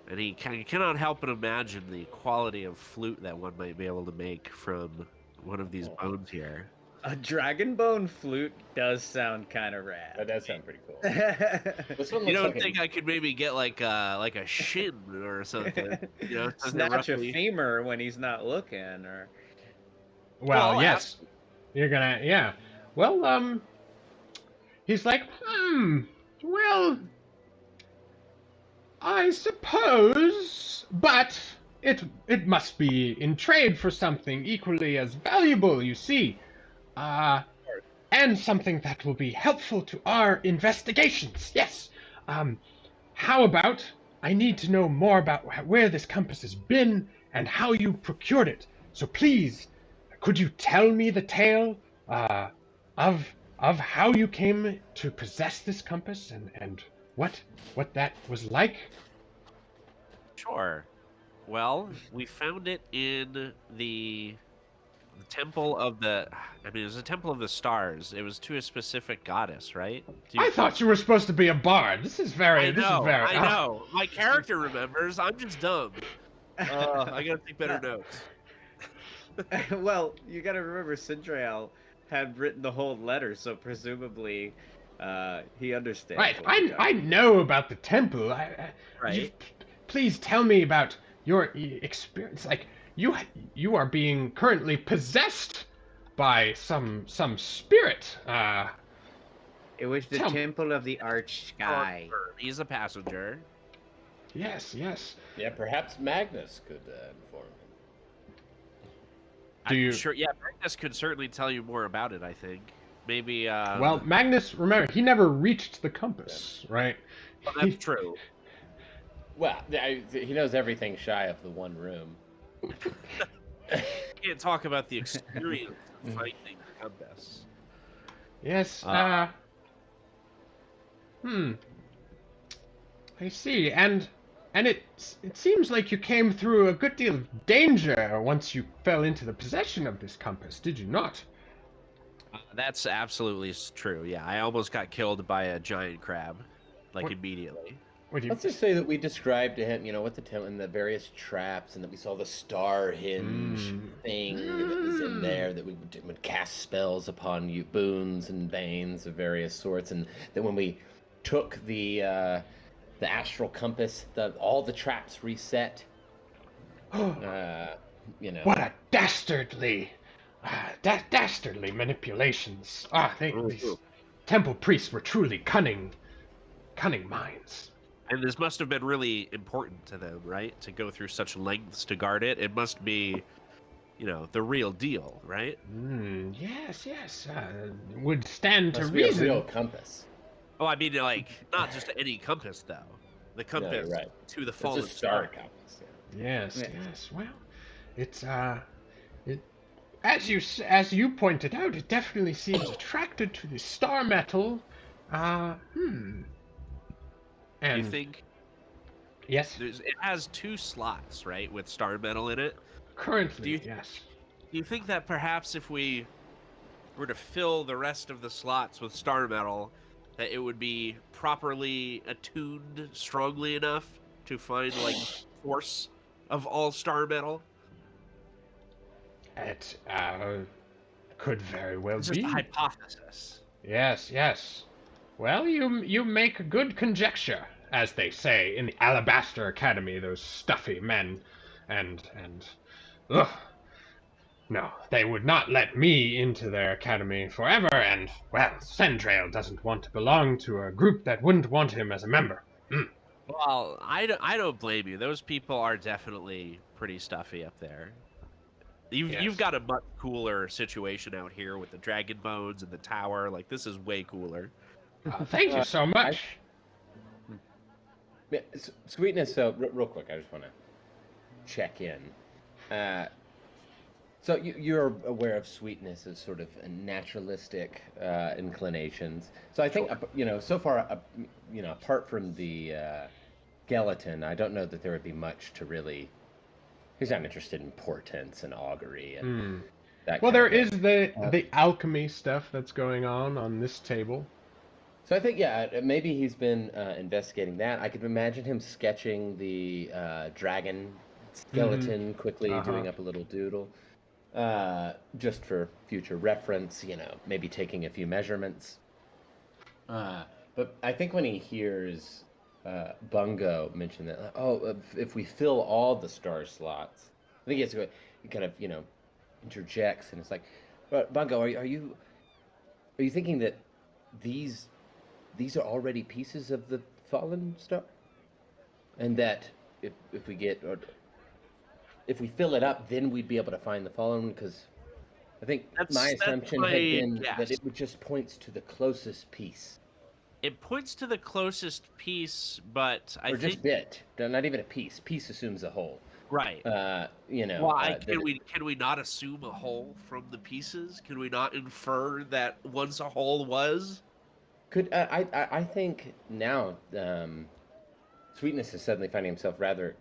and he cannot help but imagine the quality of flute that one might be able to make from one of these bones here.
A dragon bone flute does sound kind of
That
rad.
does sound pretty cool.
Snatch
This one
You
looks
don't
like
think I could maybe get like a shin or something? You know, something
a
roughly-
femur when he's not looking, or
Well,
I'll
yes.
ask.
You're gonna, yeah. Well, he's like, well, I suppose, but it must be in trade for something equally as valuable, you see. And something that will be helpful to our investigations. Yes. How about I need to know more about where this compass has been and how you procured it. So please, could you tell me the tale of how you came to possess this compass and what that was like?
Sure. Well, we found it in the temple of the. I mean, it was a temple of the stars. It was to a specific goddess, right?
I thought you were supposed to be a bard. This is very.
I know. My character remembers. I'm just dumb. I gotta take better notes.
well, you got to remember, Sindrael had written the whole letter, so presumably he understands.
Right.
what we're
I
talking
know about the temple.
Right.
Please tell me about your experience. Like you are being currently possessed by some spirit.
It was the
Tell me.
Temple of the Arch Sky.
He's a passenger.
Yes.
Yeah, perhaps Magnus could inform him.
Do you?
Sure. Yeah, Magnus could certainly tell you more about it. I think. Maybe.
Well, Magnus, remember, he never reached the compass, right?
Well, that's true.
Well, he knows everything shy of the one room.
Can't talk about the experience of finding the compass.
Yes. I see. And it seems like you came through a good deal of danger once you fell into the possession of this compass, did you not?
That's absolutely true. Yeah, I almost got killed by a giant crab, like
What?
immediately.
Would you?
Let's just say that we described to him, what the and the various traps, and that we saw the star hinge thing that was in there, that we would cast spells upon you, boons and banes of various sorts, and that when we took the astral compass, all the traps reset.
What a dastardly manipulations. These temple priests were truly cunning minds.
And this must have been really important to them, right? To go through such lengths to guard it. It must be, the real deal, right?
Yes. Would stand to
Must be a
reason.
real compass.
Oh, I mean, not just any compass, though. The compass
right.
to the
It's
fallen
a star
star.
compass.
Yes. Well, it's as you pointed out, it definitely seems attracted to the star metal. And
You think
yes,
it has 2 slots, right, with star metal in it?
currently yes.
Do you think that perhaps if we were to fill the rest of the slots with star metal, that it would be properly attuned strongly enough to find force of all star metal?
It could very well
It's
be.
just a hypothesis.
Yes. Well, you make a good conjecture, as they say in the Alabaster Academy, those stuffy men. And no, they would not let me into their academy forever, and, well, Sendrail doesn't want to belong to a group that wouldn't want him as a member.
Well, I don't blame you. Those people are definitely pretty stuffy up there. You've got a much cooler situation out here with the dragon bones and the tower. Like, this is way cooler.
Thank you so much.
Yeah, Sweetness, so real quick, I just want to check in. So you're aware of Sweetness as sort of a naturalistic inclinations. So I think, so far, apart from the skeleton, I don't know that there would be much to really... He's not interested in portents and augury and that
Well,
kind
there
of
is
thing.
the alchemy stuff that's going on this table.
So I think, maybe he's been investigating that. I could imagine him sketching the dragon skeleton quickly, doing up a little doodle. just for future reference, maybe taking a few measurements. But I think when he hears Bungo mention that, if we fill all the star slots, I think he kind of, interjects, and it's like, but Bungo, are you thinking that these are already pieces of the fallen star, and that if we fill it up, then we'd be able to find the fallen one? Because I think my assumption had been that it just points to the closest piece.
It points to the closest piece, but I think
just bit, not even a piece. Piece assumes a whole.
Right.
Why
can we not assume a whole from the pieces? Can we not infer that once a whole was?
I think now Sweetness is suddenly finding himself rather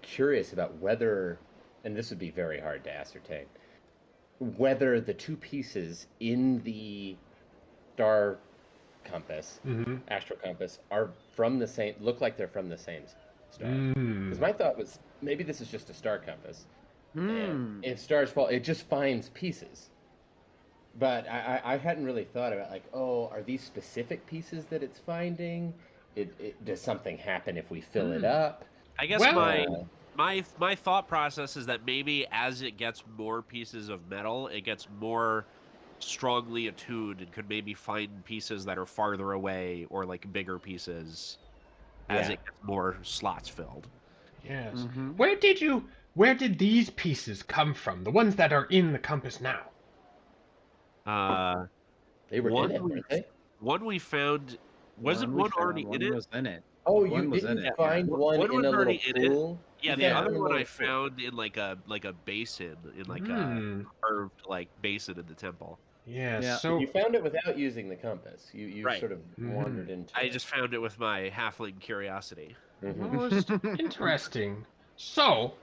curious about whether, and this would be very hard to ascertain, whether the two pieces in the star compass, astral compass, are from the same, look like they're from the same star. Because my thought was, maybe this is just a star compass. And if stars fall, it just finds pieces. But I hadn't really thought about, like, are these specific pieces that it's finding? Does something happen if we fill it up?
I guess my thought process is that maybe as it gets more pieces of metal, it gets more strongly attuned and could maybe find pieces that are farther away or like bigger pieces as it gets more slots filled.
Yes. Where did these pieces come from? The ones that are in the compass now?
They were in it, weren't they?
One we found. Wasn't one already in it?
Was in it.
Oh, you didn't find one in a little pool?
Yeah, the other one I found in like a basin, in like a carved like basin in the temple.
Yeah. So
you found it without using the compass. You
right.
sort of wandered into
I just found it with my halfling curiosity.
Most interesting. So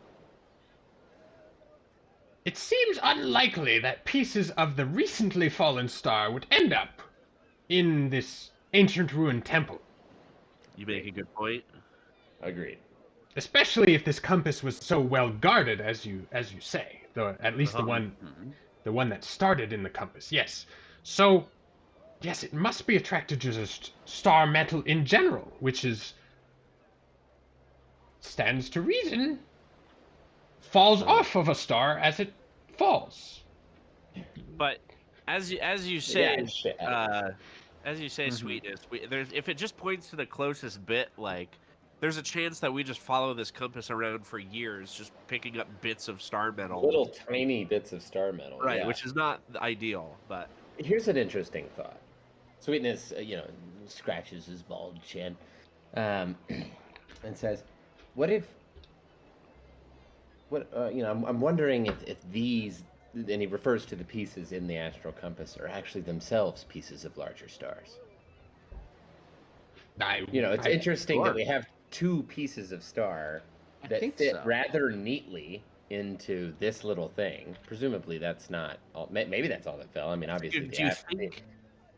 it seems unlikely that pieces of the recently fallen star would end up in this ancient ruined temple.
You make a good point.
Agreed.
Especially if this compass was so well guarded as you say. At least the one that started in the compass. Yes. So yes, it must be attracted to just star metal in general, which stands to reason falls off of a star as it falls.
But as you say, Sweetness, if it just points to the closest bit, like there's a chance that we just follow this compass around for years, just picking up bits of star metal,
little tiny bits of star metal,
right? Which is not ideal. But
here's an interesting thought. Sweetness, scratches his bald chin, and says, I'm wondering if these, and he refers to the pieces in the astral compass, are actually themselves pieces of larger stars. It's interesting that we have two pieces of star that fit rather neatly into this little thing. Presumably that's not all, maybe that's all that fell. I mean, obviously the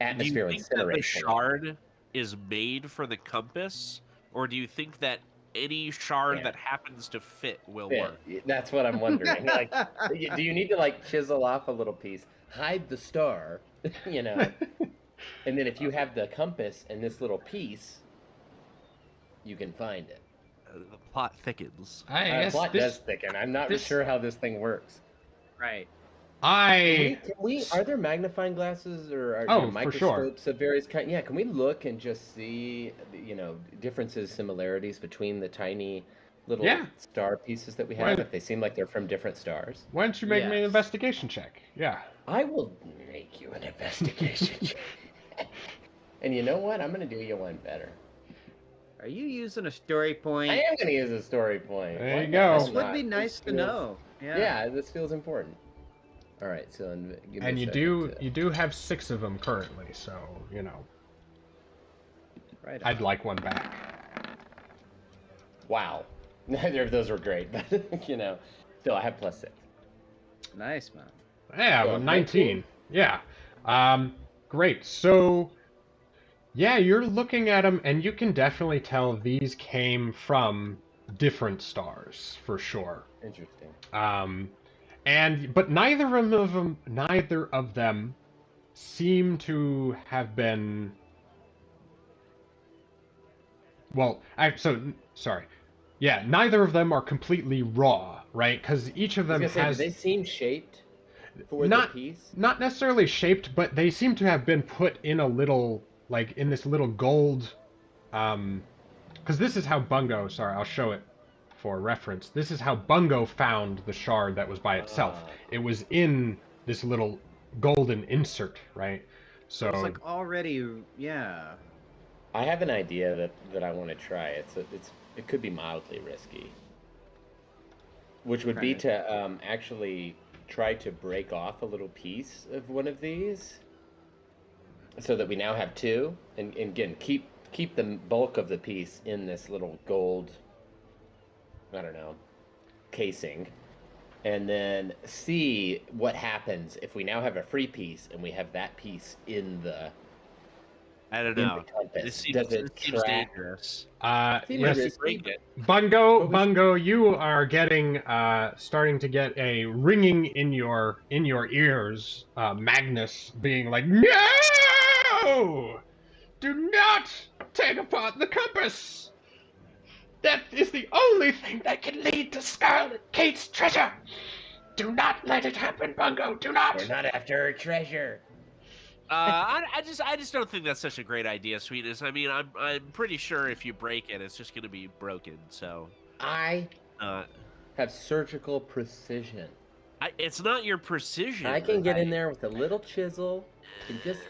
atmosphere
do you think that the shard is made for the compass, or do you think that any shard that happens to fit will work?
That's what I'm wondering. Like, do you need to like chisel off a little piece, hide the star, and then if you have the compass and this little piece, you can find it.
The plot thickens.
The plot does thicken. I'm not sure how this thing works.
Right.
Can we? Are there magnifying glasses or microscopes of various kinds? Yeah, can we look and just see, differences, similarities between the tiny little star pieces that we have, if they seem like they're from different stars?
Why don't you make me an investigation check? Yeah.
I will make you an investigation check. And you know what? I'm going to do you one better.
Are you using a story point?
I am going to use a story point.
There you go.
This would be nice to know.
Yeah, this feels important. All right, so
and you do have 6 of them currently, so
Right.
I'd like one back.
Wow, neither of those were great, but still I have +6.
Nice, man.
Yeah, well, 19. Yeah, great. So yeah, you're looking at them, and you can definitely tell these came from different stars for sure.
Interesting.
but neither of them seem to have been. Well, sorry. Yeah, neither of them are completely raw, right? Because each of
I was
them
gonna say,
has
do they seem shaped for
not
the piece?
not necessarily shaped, but they seem to have been put in a little, like in this little gold. Because this is how Bungo. Sorry, I'll show it for reference. This is how Bungo found the shard that was by itself.
Ah.
It was in this little golden insert, right? So
It's like already, yeah.
I have an idea that I want to try. It could be mildly risky, which would be to actually try to break off a little piece of one of these, so that we now have two, and again keep the bulk of the piece in this little gold, I don't know, casing, and then see what happens if we now have a free piece and we have that piece in the.
I don't
In
know.
the compass.
It
Does it
seems
track?
dangerous.
Seems
yes,
risky.
Break it.
Bungo, you are getting starting to get a ringing in your ears. Magnus being like, "No! Do not take apart the compass. That is the only thing that can lead to Scarlet Kate's treasure. Do not let it happen, Bungo. Do not."
We're not after her treasure.
I just don't think that's such a great idea, Sweetness. I mean, I'm pretty sure if you break it, it's just gonna be broken. So
I
uh,
have surgical precision.
it's not your precision.
I can get in there with a little chisel and just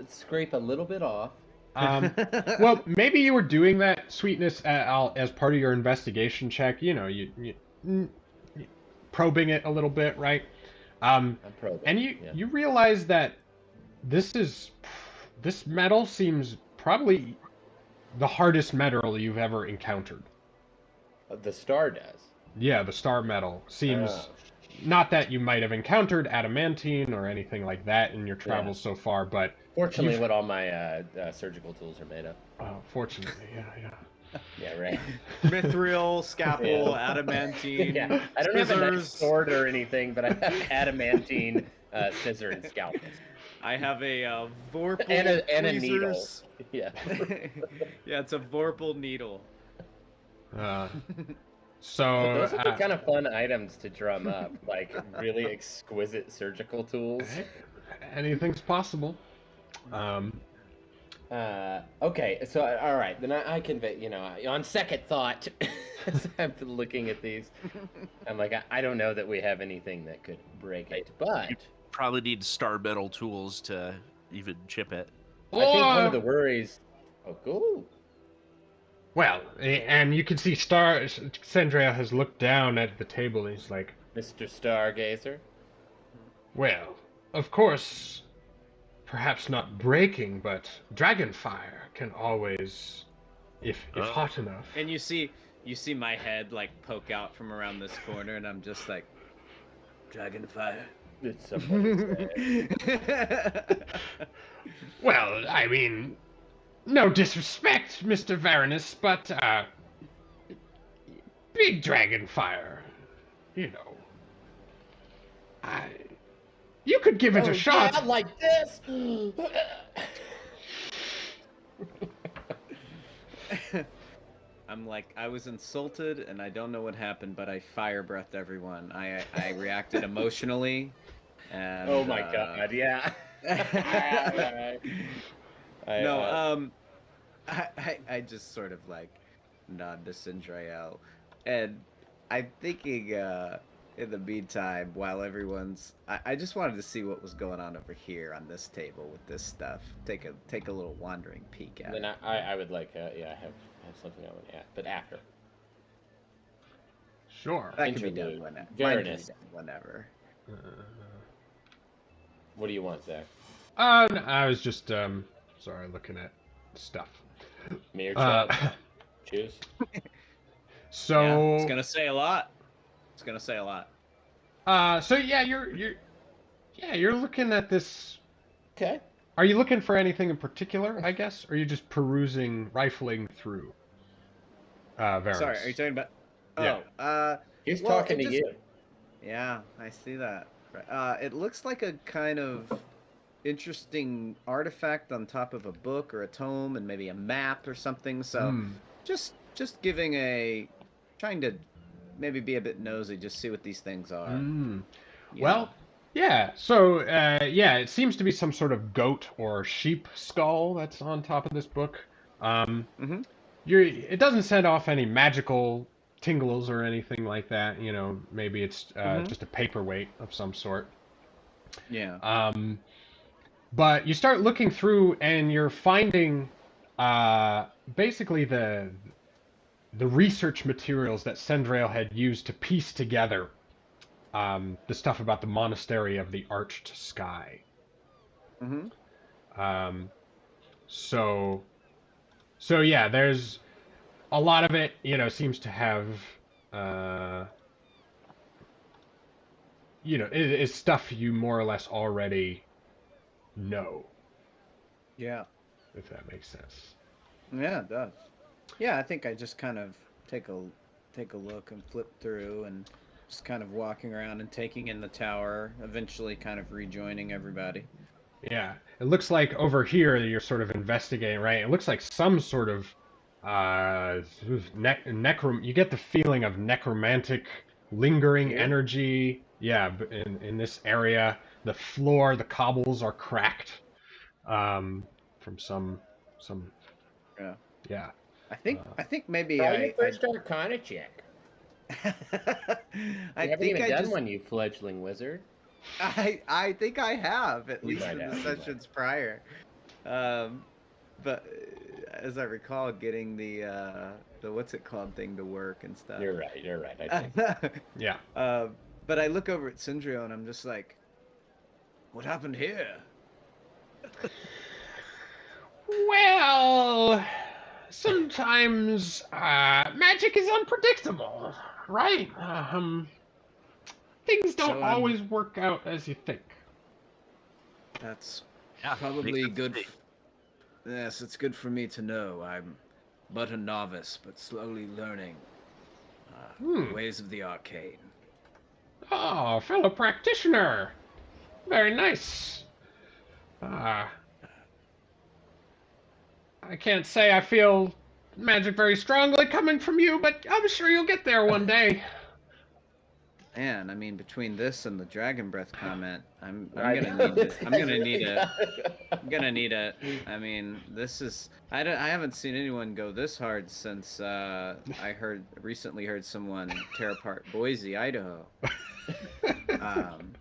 scrape a little bit off.
Well, maybe you were doing that, Sweetness, as part of your investigation check. You know, you probing it a little bit, right?
I'm probing.
And you realize that this metal seems probably the hardest metal you've ever encountered.
The star does.
Yeah, the star metal seems.
Oh.
Not that you might have encountered adamantine or anything like that in your travels so far, but
fortunately, what all my surgical tools are made of.
Oh, fortunately, yeah.
Yeah, right.
Mithril, scalpel, adamantine.
Yeah, I don't have a nice
scissors.
sword or anything, but I have adamantine scissor and scalpel.
I have a Vorpal
and a needle.
tweezers.
Yeah.
Yeah, it's a Vorpal needle.
So
Those would be kind of fun items to drum up, like really exquisite surgical tools.
Anything's possible.
Okay, so all right, then I convey. On second thought, as I'm looking at these, I'm like, I don't know that we have anything that could break it, but
You probably need star metal tools to even chip it.
I think one of the worries. Oh, cool.
Well, and you can see Sandria has looked down at the table and he's like,
Mr. Stargazer.
well, of course, perhaps not breaking, but dragonfire can always, if hot enough.
And you see my head like poke out from around this corner, and I'm just like, Dragonfire.
Did somebody say?
Well, I mean, no disrespect, Mr. Varanus, but, big dragonfire, you know. You could give it a shot.
Yeah, like this.
I'm like, I was insulted, and I don't know what happened, but I fire breathed everyone. I reacted emotionally, and
Oh my god, yeah.
I just sort of like nod to Sindrael, and I'm thinking in the meantime, while everyone's, I just wanted to see what was going on over here on this table with this stuff. Take a little wandering peek at
Then
it.
I would like, I have something I want to add, but after.
Sure.
That can be done
Interlude.
whenever.
Very
Mine can be
nice.
done whenever.
What do you want, Zach?
I was just, sorry, looking at stuff.
Me or Chad? Choose.
So
Yeah, it's gonna say a lot. It's gonna say a lot.
So yeah, you're looking at this.
Okay.
Are you looking for anything in particular, I guess? Or are you just rifling through? Varanus?
Sorry, are you talking about?
Yeah.
Oh,
He's
well,
talking to you.
Yeah, I see that. It looks like a kind of interesting artifact on top of a book or a tome, and maybe a map or something. So,
Hmm.
just giving a trying to maybe be a bit nosy, just see what these things are.
Hmm.
You know.
Well, yeah. So, yeah, it seems to be some sort of goat or sheep skull that's on top of this book. Um,
Mm-hmm.
it doesn't set off any magical tingles or anything like that. You know, maybe it's
Mm-hmm.
just a paperweight of some sort.
Yeah.
Um, but you start looking through and you're finding basically the research materials that Sendrail had used to piece together the stuff about the monastery of the arched sky.
Mm-hmm.
Um, so so yeah, there's a lot of it. You know, seems to have uh, is stuff you more or less already know,
Yeah.
if that makes sense.
Yeah, it does. Yeah, I think I just kind of take a look and flip through and just kind of walking around and taking in the tower, eventually kind of rejoining everybody.
Yeah, it looks like over here you're sort of investigating, right? It looks like some sort of necrom. You get the feeling of necromantic, lingering
Here?
energy. Yeah, in this area, the floor, the cobbles are cracked from some.
Yeah.
Yeah.
I think
Uh,
I think maybe
Try your
I
first Arcana check.
I
You haven't
think
even
I
done
just
one, you fledgling wizard.
I think I have, at
You
least
might
in the
have. You might
sessions prior. Um but as I recall, getting the what's it called thing to work and stuff.
You're right. You're right. I think.
yeah.
uh, but I look over at Sindrio and I'm just like, what happened here?
Well, sometimes magic is unpredictable, right? Things don't
So I'm
always work out as you think.
that's
Yeah, makes
probably
sense to
good.
me.
Yes, it's good for me to know. I'm but a novice, but slowly learning the
Hmm.
ways of the arcane.
Oh, fellow practitioner. Very nice. Ah, I can't say I feel magic very strongly coming from you, but I'm sure you'll get there one day.
And I mean, between this and the dragon breath comment, I'm
I
gonna
know
need to.
this
I'm
guy's
gonna need
really
a.
got.
I'm gonna need a. I mean, this is. I haven't seen anyone go this hard since recently heard someone tear apart Boise, Idaho. Um,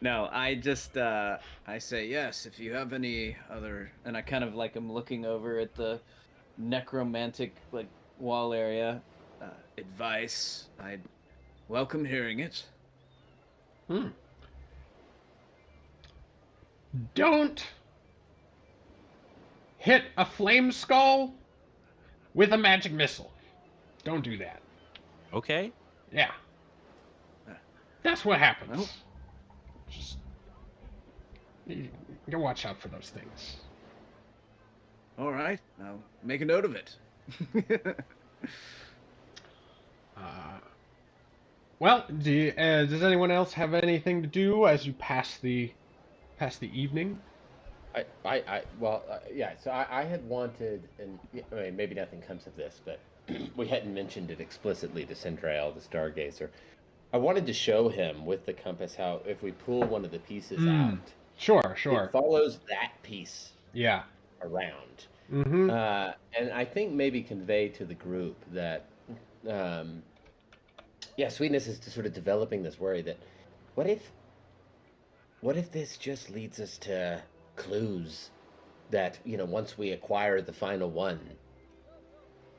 no, I just I say yes if you have any other, and I kind of like I'm looking over at the necromantic like wall area. Advice, I'd welcome hearing it.
Hmm. Don't hit a flame skull with a magic missile. Don't do that.
Okay.
Yeah,
Uh,
that's what
well,
happens. Just you watch out for those things.
all right, I'll make a note of it.
Uh, well, does anyone else have anything to do as you pass the evening?
Well, yeah. So I had wanted, and I mean, maybe nothing comes of this, but we hadn't mentioned it explicitly to Sindrael, the Stargazer. I wanted to show him with the compass how if we pull one of the pieces
Hmm.
out,
Sure,
it
sure.
follows that piece
Yeah.
around.
Mm-hmm.
And I think maybe convey to the group that, um, yeah, sweetness is to sort of developing this worry that what if, what if this just leads us to clues that, once we acquire the final one,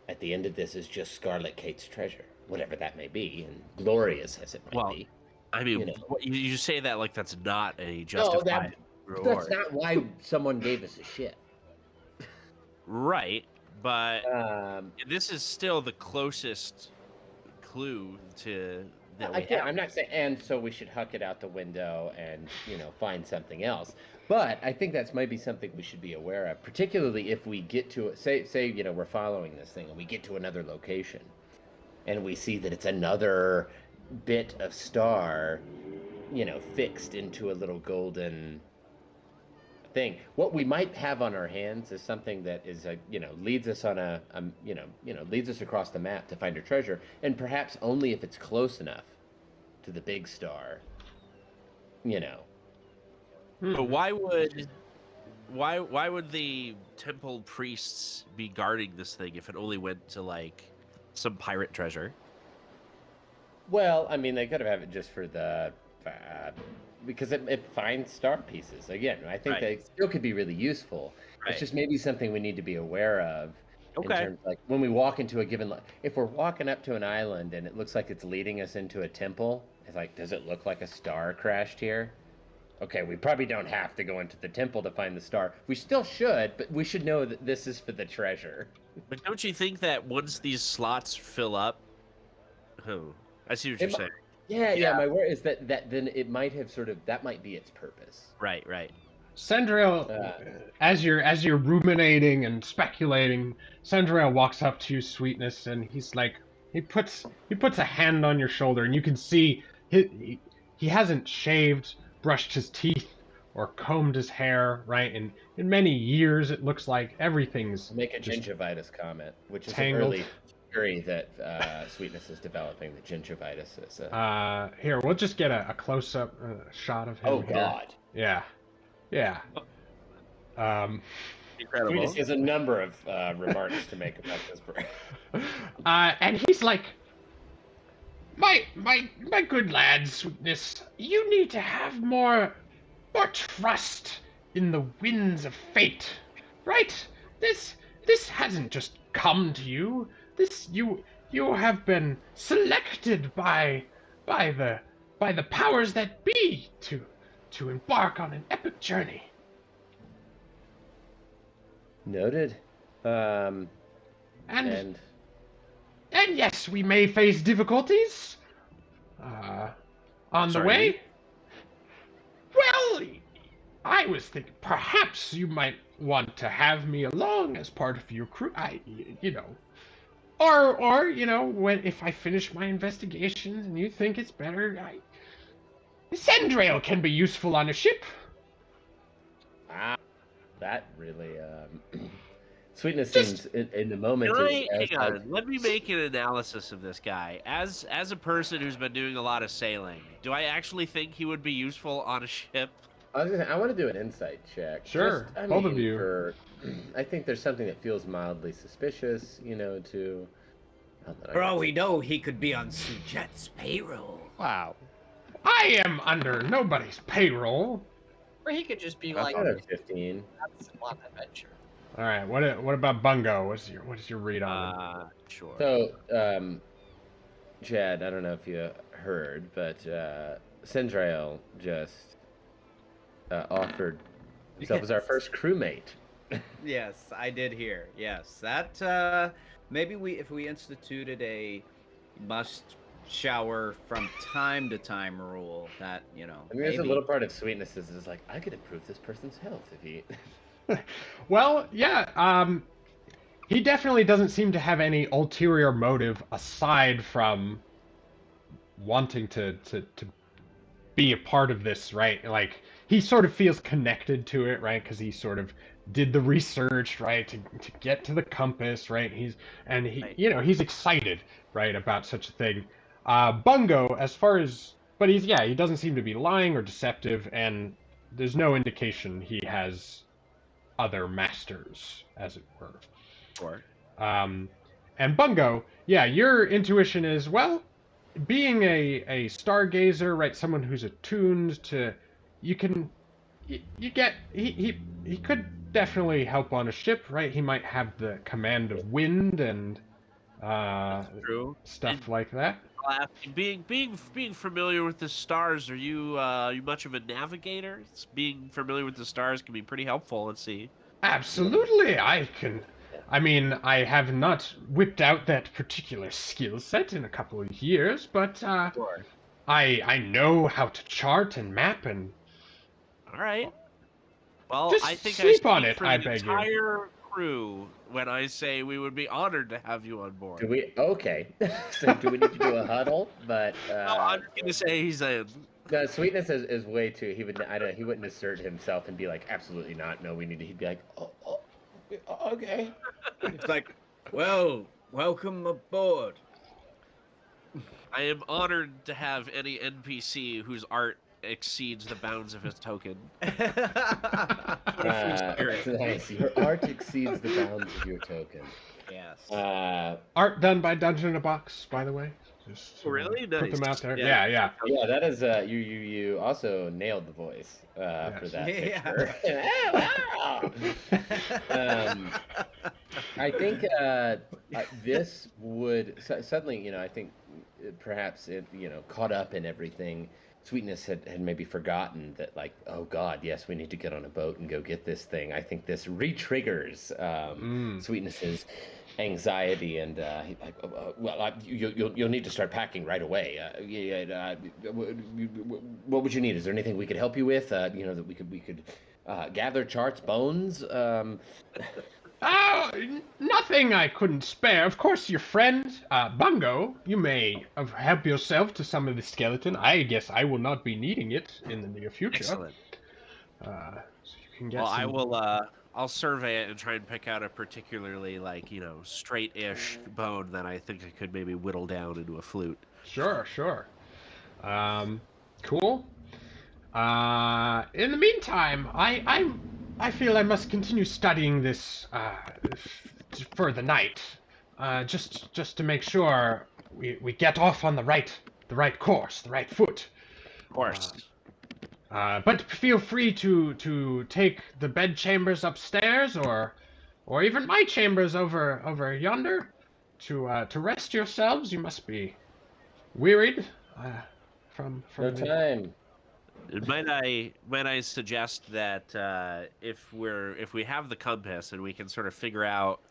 at the end of this is just Scarlet Kate's treasure, whatever that may be, and glorious as it might
Well,
be.
I
You
mean,
know,
you say that like that's not a
no,
justified
that's
reward.
not why someone gave us a ship.
Right, but
Um,
this is still the closest clue to that we
Again,
have.
I'm not saying, and so we should huck it out the window and find something else. But I think that's maybe something we should be aware of, particularly if we get to say we're following this thing and we get to another location and we see that it's another bit of star, fixed into a little golden thing. What we might have on our hands is something that is leads us on leads us across the map to find a treasure, and perhaps only if it's close enough to the big star.
But why would the temple priests be guarding this thing if it only went to like some pirate treasure?
Well, I mean, they could have it just for the because it finds star pieces. Again, I think they still could be really useful.
Right.
It's just maybe something we need to be aware of. In terms of, like, when we walk into a given, if we're walking up to an island and it looks like it's leading us into a temple, it's like, does it look like a star crashed here? Okay, we probably don't have to go into the temple to find the star. We still should, but we should know that this is for the treasure.
But don't you think that once these slots fill up, I see what you're saying.
Yeah. My word is that then it might have that might be its purpose.
Right.
Sandriel, as you're ruminating and speculating, Sandriel walks up to you, Sweetness, and he's like, he puts a hand on your shoulder, and you can see he hasn't shaved, brushed his teeth, or combed his hair, right? And in many years, it looks like everything's
make a gingivitis comment, which is
tangled.
an early theory that Sweetness is developing. The gingivitis is.
Here, we'll just get a close-up shot of him.
Oh
here.
God.
Yeah.
Incredible.
Sweetness has a number of remarks to make about this bird.
And he's like, my good lad, Sweetness, you need to have more trust in the winds of fate, right? This hasn't just come to you. You have been selected by the powers that be to embark on an epic journey.
Noted.
And yes, we may face difficulties on the way. Well, I was thinking perhaps you might want to have me along as part of your crew. Or if I finish my investigations and you think it's better, Sendrail can be useful on a ship.
That really Sweetness seems in the moment.
Hang on. Let me make an analysis of this guy. As a person who's been doing a lot of sailing, do I actually think he would be useful on a ship?
I want to do an insight check.
Sure, both of you.
I think there's something that feels mildly suspicious, to.
For all we know, he could be on Sujet's payroll.
Wow.
I am under nobody's payroll.
Or he could just be
I
like,
thought of 15.
that's a lot of adventure.
All right. What about Bungo? What is your read on him?
Sure.
So, Chad, I don't know if you heard, but Sendrail just offered himself as our first crewmate.
Yes, I did hear. Yes, that maybe if we instituted a must shower from time to time rule, that
I mean, there's a little part of Sweetness is like, I could improve this person's health if he.
Well, yeah. He definitely doesn't seem to have any ulterior motive aside from wanting to be a part of this, right? Like, he sort of feels connected to it, right? Because he sort of did the research, right, to get to the compass, right? He's excited, right, about such a thing. Bungo, he doesn't seem to be lying or deceptive, and there's no indication he has other masters, as it were.
Sure.
And Bungo, yeah, your intuition is, well, being a stargazer, right, someone who's attuned to, he could definitely help on a ship, right? He might have the command of wind and stuff like that.
Being familiar with the stars, are you much of a navigator? Being familiar with the stars can be pretty helpful. Let's see.
Absolutely, I have not whipped out that particular skill set in a couple of years, but
Sure.
I know how to chart and map and.
All right. Well,
Just
I think
sleep
I
on
speak
it,
for
I
the
beg you.
entire crew when I say we would be honored to have you on board.
Do we? Okay. So do we need to do a huddle? But
No, I'm just gonna say he's in.
no, Sweetness is way too. He would. I don't. He wouldn't assert himself and be like, absolutely not. No, we need to. He'd be like, oh, okay.
It's like, well, welcome aboard.
I am honored to have any NPC whose art exceeds the bounds of his token.
Nice. Your art exceeds the bounds of your token.
Yes.
Art done by Dungeon in a Box, by the way. Just
Really?
put them
Nice.
out there.
Yeah.
Yeah.
Yeah, that is you also nailed the voice for
Yes.
that
Yeah.
picture. I think this would suddenly, I think perhaps it, caught up in everything. Sweetness had maybe forgotten that, like, oh God, yes, we need to get on a boat and go get this thing. I think this re-triggers Sweetness's anxiety, and you'll need to start packing right away. What would you need? Is there anything we could help you with? That we could gather charts, bones.
Oh, nothing I couldn't spare. Of course, your friend, Bungo, you may help yourself to some of the skeleton. I guess I will not be needing it in the near future.
Excellent.
So you can get
Well,
some...
I will. I'll survey it and try and pick out a particularly straight-ish bone that I think I could maybe whittle down into a flute.
Sure. Cool. In the meantime, I feel I must continue studying this for the night, just to make sure we get off on the right course, the right foot.
Of course.
But feel free to take the bed chambers upstairs, or even my chambers over yonder, to rest yourselves. You must be wearied from
No
the...
time.
Might I suggest that if we have the compass and we can sort of figure out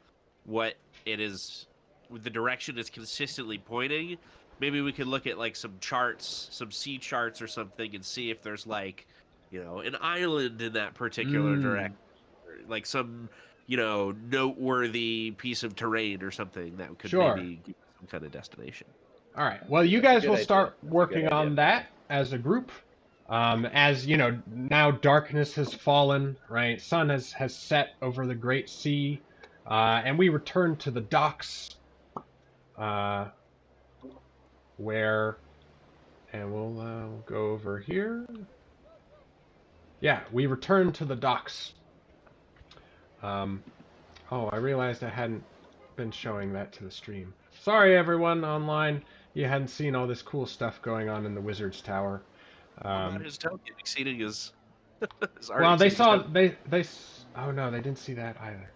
what it is, the direction is consistently pointing, maybe we could look at some charts, some sea charts or something, and see if there's an island in that particular direction, like some noteworthy piece of terrain or something that could maybe give us some kind of destination.
All right. Well, you guys will start working on that as a group. As now darkness has fallen, right? Sun has set over the great sea, and we return to the docks, where, and we'll go over here. Yeah, we return to the docks. Oh, I realized I hadn't been showing that to the stream. Sorry, everyone online, you hadn't seen all this cool stuff going on in the Wizard's Tower.
About his token exceeding his.
Well, they saw they. Oh no, they didn't see that either.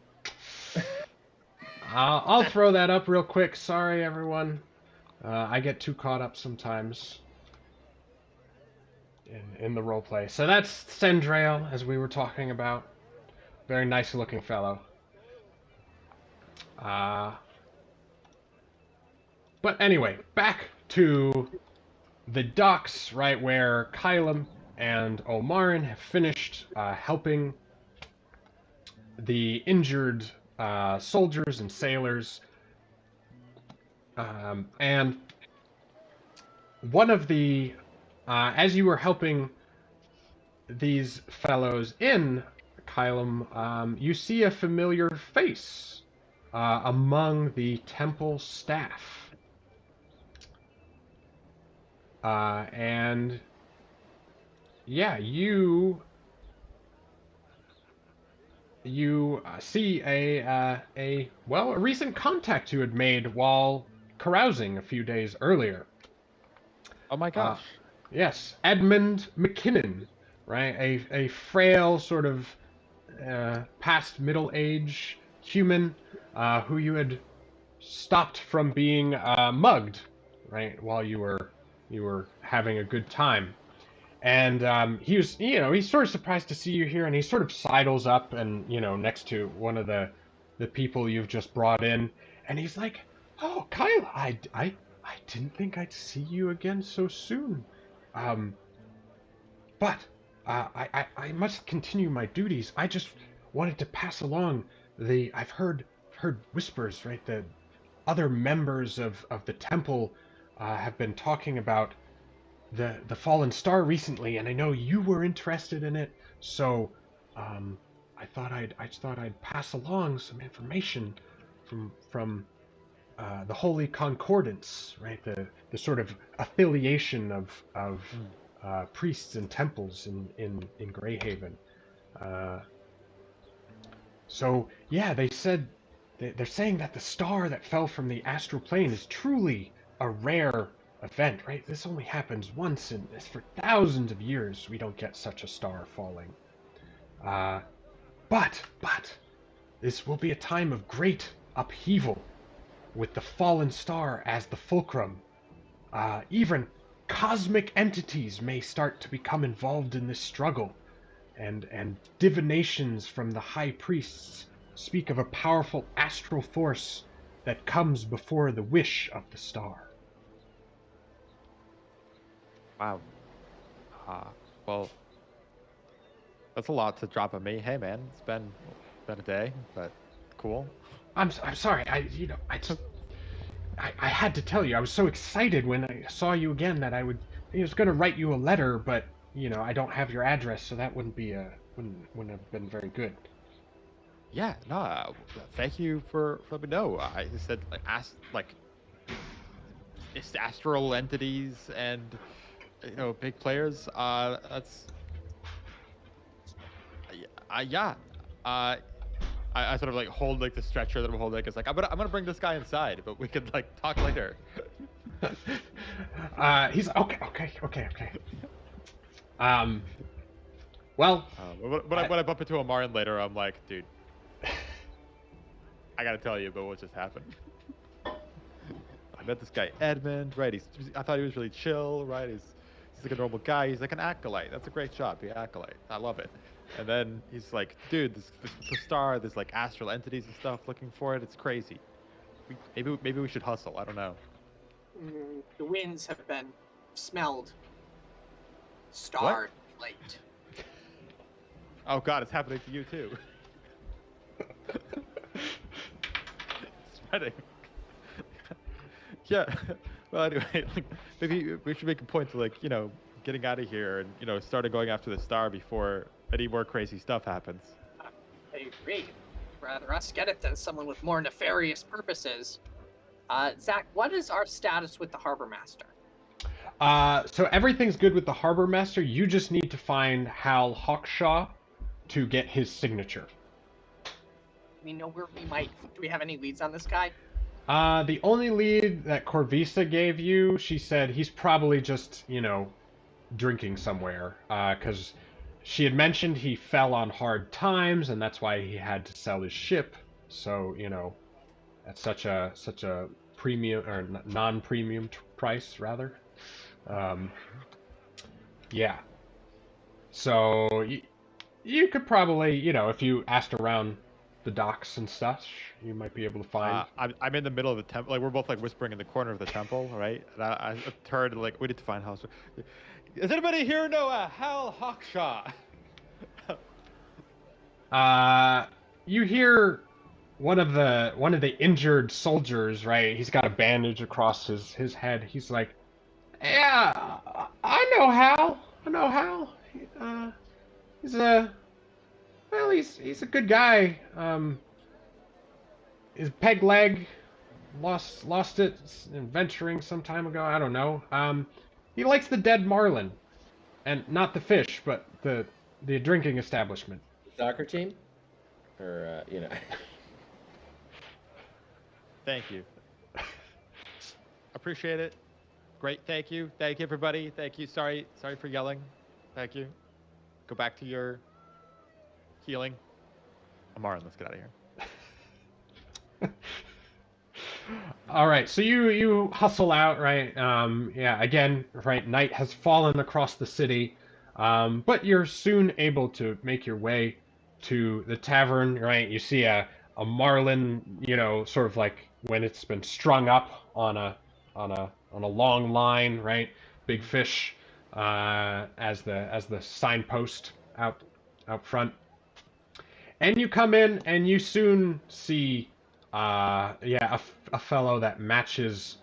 I'll throw that up real quick. Sorry, everyone. I get too caught up sometimes in the roleplay. So that's Sendrail, as we were talking about. Very nice looking fellow. But anyway, back to the docks, right, where Kylam and Olmarin have finished helping the injured soldiers and sailors. And one of the, as you were helping these fellows in, Kylam, you see a familiar face among the temple staff. And yeah, you see a recent contact you had made while carousing a few days earlier.
Oh my gosh.
Yes, Edmund McKinnon, right? A frail sort of past middle age human who you had stopped from being mugged, right, while you were having a good time. And he was, he's sort of surprised to see you here, and he sort of sidles up and, next to one of the people you've just brought in, and he's like, "Oh, Kyle, I didn't think I'd see you again so soon. But I must continue my duties. I just wanted to pass along I've heard whispers, right? The other members of the temple have been talking about the fallen star recently, and I know you were interested in it, so I just thought I'd pass along some information from the Holy Concordance, right? The sort of affiliation of priests and temples in Greyhaven. So yeah, they're saying that the star that fell from the astral plane is truly a rare event, right? This only happens once, and for thousands of years we don't get such a star falling. But this will be a time of great upheaval, with the fallen star as the fulcrum. Even cosmic entities may start to become involved in this struggle, and divinations from the high priests speak of a powerful astral force that comes before the wish of the star.
Wow. Well, that's a lot to drop on me. Hey, man, it's been a day, but cool.
I'm sorry. I had to tell you. I was so excited when I saw you again that I was going to write you a letter, but I don't have your address, so that wouldn't have been very good.
Yeah, no, thank you for letting me know. I said it's astral entities and big players. That's yeah. I sort of like hold like the stretcher that I'm holding. It's like I'm gonna bring this guy inside, but we could like talk later.
He's okay. Well,
when I bump into Amarin later, I'm like, dude, I gotta tell you about what just happened. I met this guy Edmund, right? I thought he was really chill, right? He's like a normal guy. He's like an acolyte. That's a great job, be an acolyte. I love it. And then he's like, dude, this star, there's like astral entities and stuff looking for it. It's crazy. Maybe we should hustle. I don't know.
The winds have been smelled. Star light.
Oh god, it's happening to you too. Spreading. Yeah. Well, anyway, like, maybe we should make a point to getting out of here and starting going after the star before any more crazy stuff happens.
I agree. Rather us get it than someone with more nefarious purposes. Zach, what is our status with the harbor master?
So everything's good with the harbor master. You just need to find Hal Hawkshaw to get his signature.
We know where we might. Do we have any leads on this guy?
The only lead that Corvisa gave you, she said he's probably just, drinking somewhere. Because she had mentioned he fell on hard times, and that's why he had to sell his ship. So, at such a premium or non-premium price, rather. Yeah. So you could probably, if you asked around the docks and such, you might be able to find.
I'm in the middle of the temple. Like we're both like whispering in the corner of the temple, right? And I turned like we need to find Hal. Does anybody here know Hal Hawkshaw?
You hear one of the injured soldiers, right? He's got a bandage across his head. He's like, "Yeah, I know Hal. He's a good guy. His peg leg lost it in venturing some time ago. I don't know. He likes the dead marlin, and not the fish, but the drinking establishment.
Soccer team, or
Thank you. Appreciate it. Great. Thank you, everybody. Thank you. Sorry for yelling. Thank you. Go back to your healing. Amarin, let's get out of here.
All right, so you hustle out, right? Yeah, again, right, night has fallen across the city, but you're soon able to make your way to the tavern, right? You see a marlin, sort of like when it's been strung up on a long line, right? Big fish as the signpost out front. And you come in, and you soon see, a fellow that matches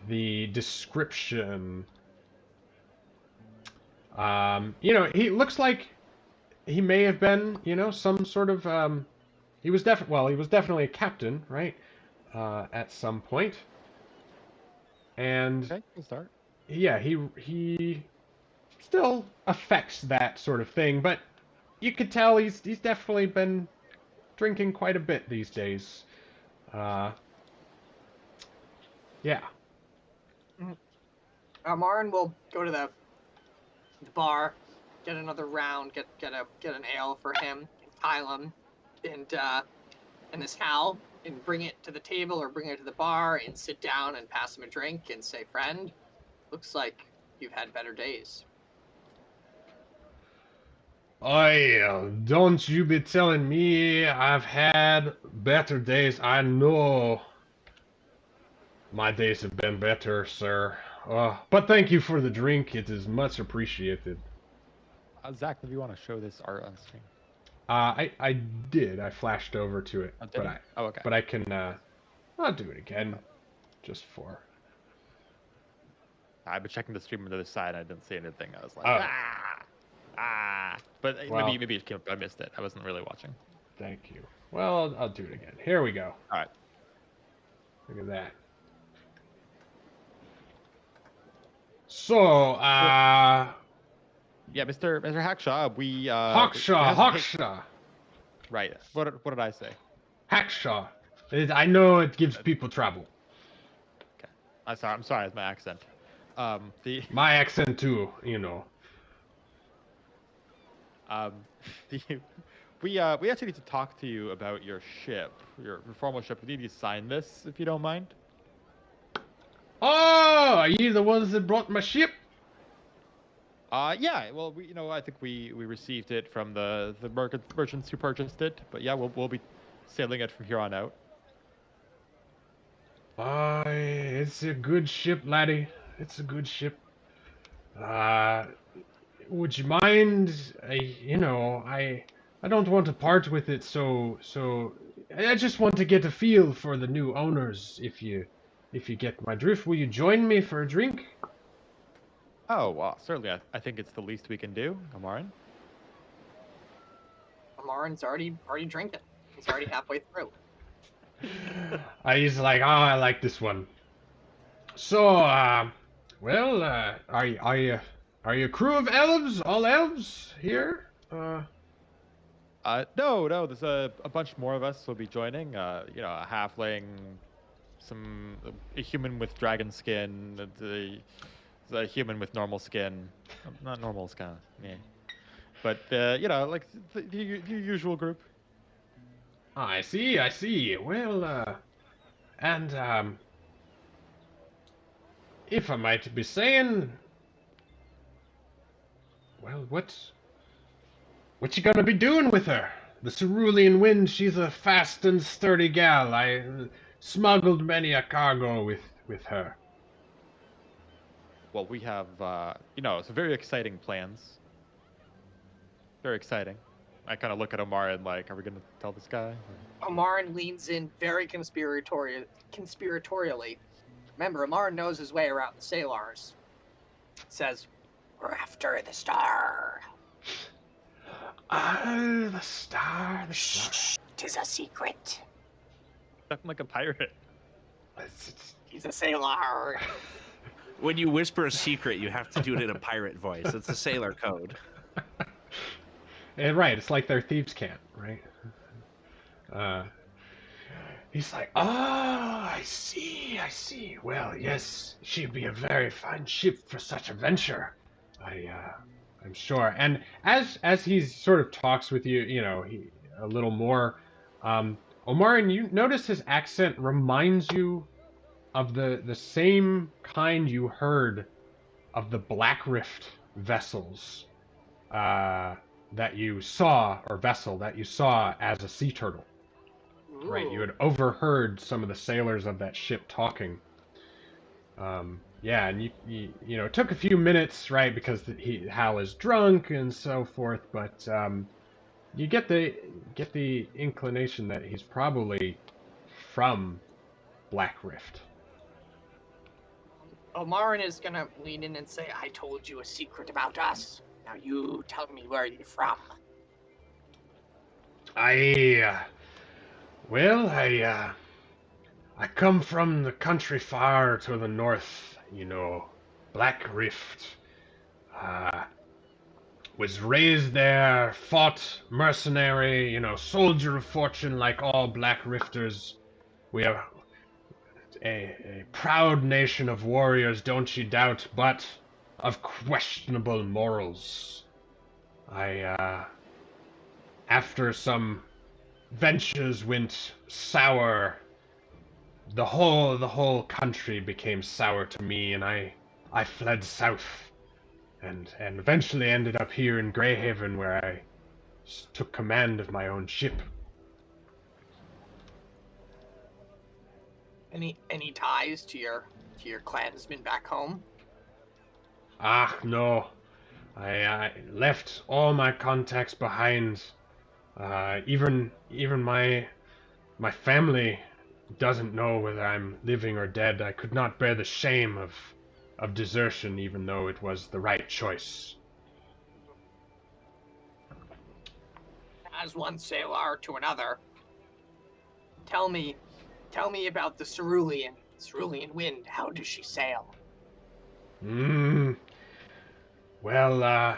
the description. He looks like he may have been, some sort of, he was definitely a captain, right? At some point. And
Okay, we'll start.
yeah, he still affects that sort of thing, but you could tell he's definitely been drinking quite a bit these days. Yeah.
Marin will go to the bar, get another round, get an ale for him, and Kylam, and this Hal, and bring it to the table or bring it to the bar and sit down and pass him a drink and say, "Friend, looks like you've had better days."
Don't you be telling me I've had better days. I know my days have been better, sir. But thank you for the drink. It is much appreciated.
Zach, if you want to show this art on screen.
I did. I flashed over to it,
Oh, did you? Okay.
But I can. I'll do it again, just for.
I've been checking the stream on the other side. And I didn't see anything. I was like,
Oh.
But
Well,
maybe it came up. I missed it. I wasn't really watching.
Thank you. Well, I'll do it again. Here we go.
All right.
Look at that. So,
Yeah, Mr. Hackshaw, we
Hawkshaw.
Right. What did I say?
Hackshaw. I know it gives people trouble.
Okay. I'm sorry. It's my accent.
My accent too,
We actually need to talk to you about your ship, your formal ship. We need you to sign this, if you don't mind.
Oh, are you the ones that brought my ship?
Yeah. Well, I think we received it from the merchants who purchased it. But yeah, we'll be sailing it from here on out.
It's a good ship, laddie. It's a good ship. Would you mind? I don't want to part with it, so I just want to get a feel for the new owners. If you get my drift, will you join me for a drink?
Oh, well, certainly. I think it's the least we can do, Amarin.
Marin's already drinking. He's already halfway through.
He's like, I like this one. So, are you a crew of elves? All elves here?
No. There's a bunch more of us will be joining. A halfling, a human with dragon skin, a human with normal skin. Not normal skin, yeah. But like the usual group.
I see. Well, and if I might be saying, well, what you gonna be doing with her? The Cerulean Wind, she's a fast and sturdy gal. I smuggled many a cargo with her.
Well, we have, some very exciting plans. Very exciting. I kind of look at Omar and like, are we going to tell this guy?
Amarin leans in very conspiratorially. Remember, Amarin knows his way around the Sailors. Says, "We're after the star."
The star.
Shh, 'tis a secret.
Something like a pirate.
He's a sailor.
When you whisper a secret, you have to do it in a pirate voice. It's a sailor code.
Right, it's like their thieves' cant, right? He's like, I see. Well, yes, she'd be a very fine ship for such a venture. I'm sure. And as he sort of talks with you, a little more, Omarin, you notice his accent reminds you of the same kind you heard of the Black Rift vessels that you saw as a sea turtle.
Ooh.
Right, you had overheard some of the sailors of that ship talking. Yeah, and you it took a few minutes, right, because Hal is drunk and so forth, but you get the inclination that he's probably from Black Rift.
Omarin is gonna lean in and say, I told you a secret about us. Now you tell me where you're from.
Well, I come from the country far to the north, Black Rift. Was raised there, fought mercenary, soldier of fortune like all Black Rifters. We are a proud nation of warriors, don't you doubt, but of questionable morals. After some ventures went sour, the whole country became sour to me, and I fled south, and eventually ended up here in Greyhaven, where I took command of my own ship.
Any ties to your clansmen back home?
Ah, no. I left all my contacts behind. Even my family doesn't know whether I'm living or dead. I could not bear the shame of desertion, even though it was the right choice.
As one sailor to another. Tell me about the cerulean wind. How does she sail?
Well,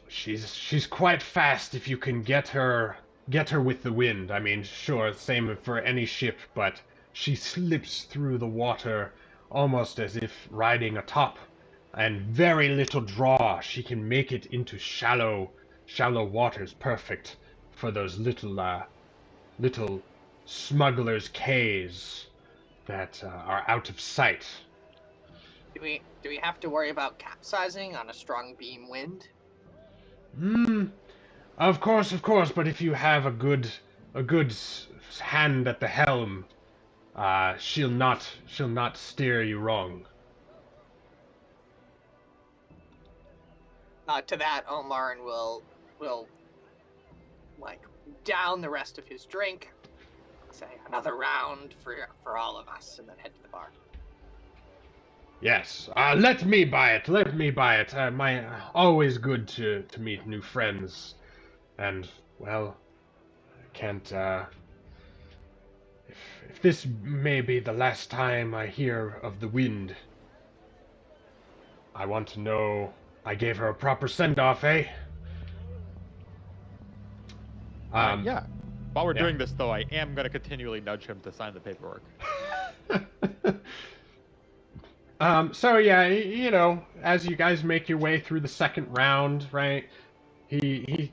she's quite fast if you can get her with the wind. I mean, sure, same for any ship, but she slips through the water almost as if riding atop, and very little draw. She can make it into shallow waters, perfect for those little smugglers' cays that are out of sight.
Do we have to worry about capsizing on a strong beam wind?
Of course, but if you have a good hand at the helm, she'll not steer you wrong.
To that, Omarin will like down the rest of his drink, say another round for all of us, and then head to the bar.
Yes. Let me buy it. Always good to meet new friends, and well, I can't. If this may be the last time I hear of the wind, I want to know I gave her a proper send-off, eh?
Yeah. While we're doing this, though, I am going to continually nudge him to sign the paperwork.
So yeah, as you guys make your way through the second round, right? He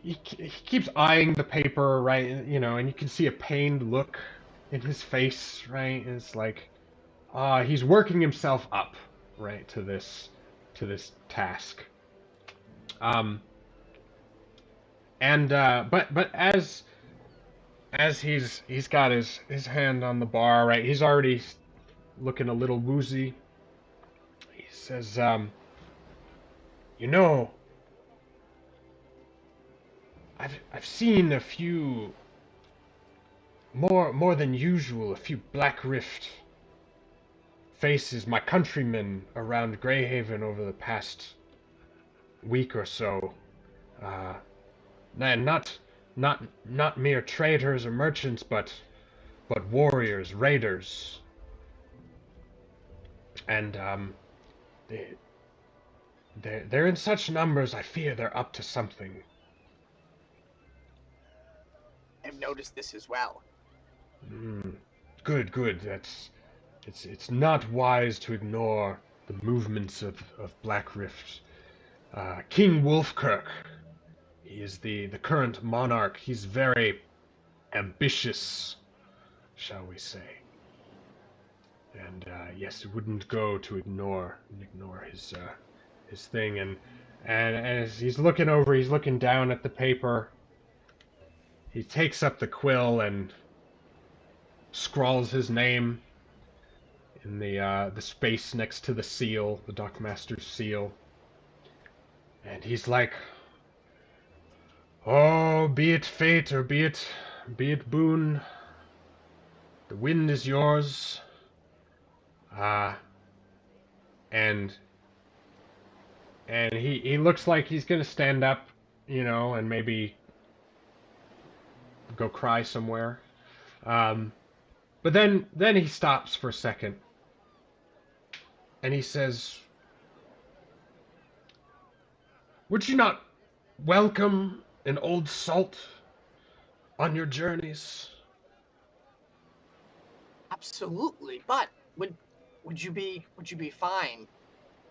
keeps eyeing the paper, right? And you can see a pained look in his face, right? And it's like, he's working himself up, right, to this task. But as he's got his hand on the bar, right? He's already looking a little woozy. He says, I've seen a few more than usual, a few Black Rift faces, my countrymen around Greyhaven over the past week or so. Not mere traders or merchants, but warriors, raiders, and they're in such numbers. I fear they're up to something.
I've noticed this as well.
Good. It's not wise to ignore the movements of Black Rift. King Wolfkirk, he is the current monarch. He's very ambitious, shall we say. And yes, it wouldn't go to ignore his thing. And as he's looking down at the paper, he takes up the quill and scrawls his name in the space next to the seal, the Dockmaster's seal. And he's like, Oh, be it fate or be it boon, the wind is yours. And he looks like he's gonna stand up, and maybe go cry somewhere. But then he stops for a second, and he says, "Would you not welcome an old salt on your journeys?"
Absolutely, but would you be fine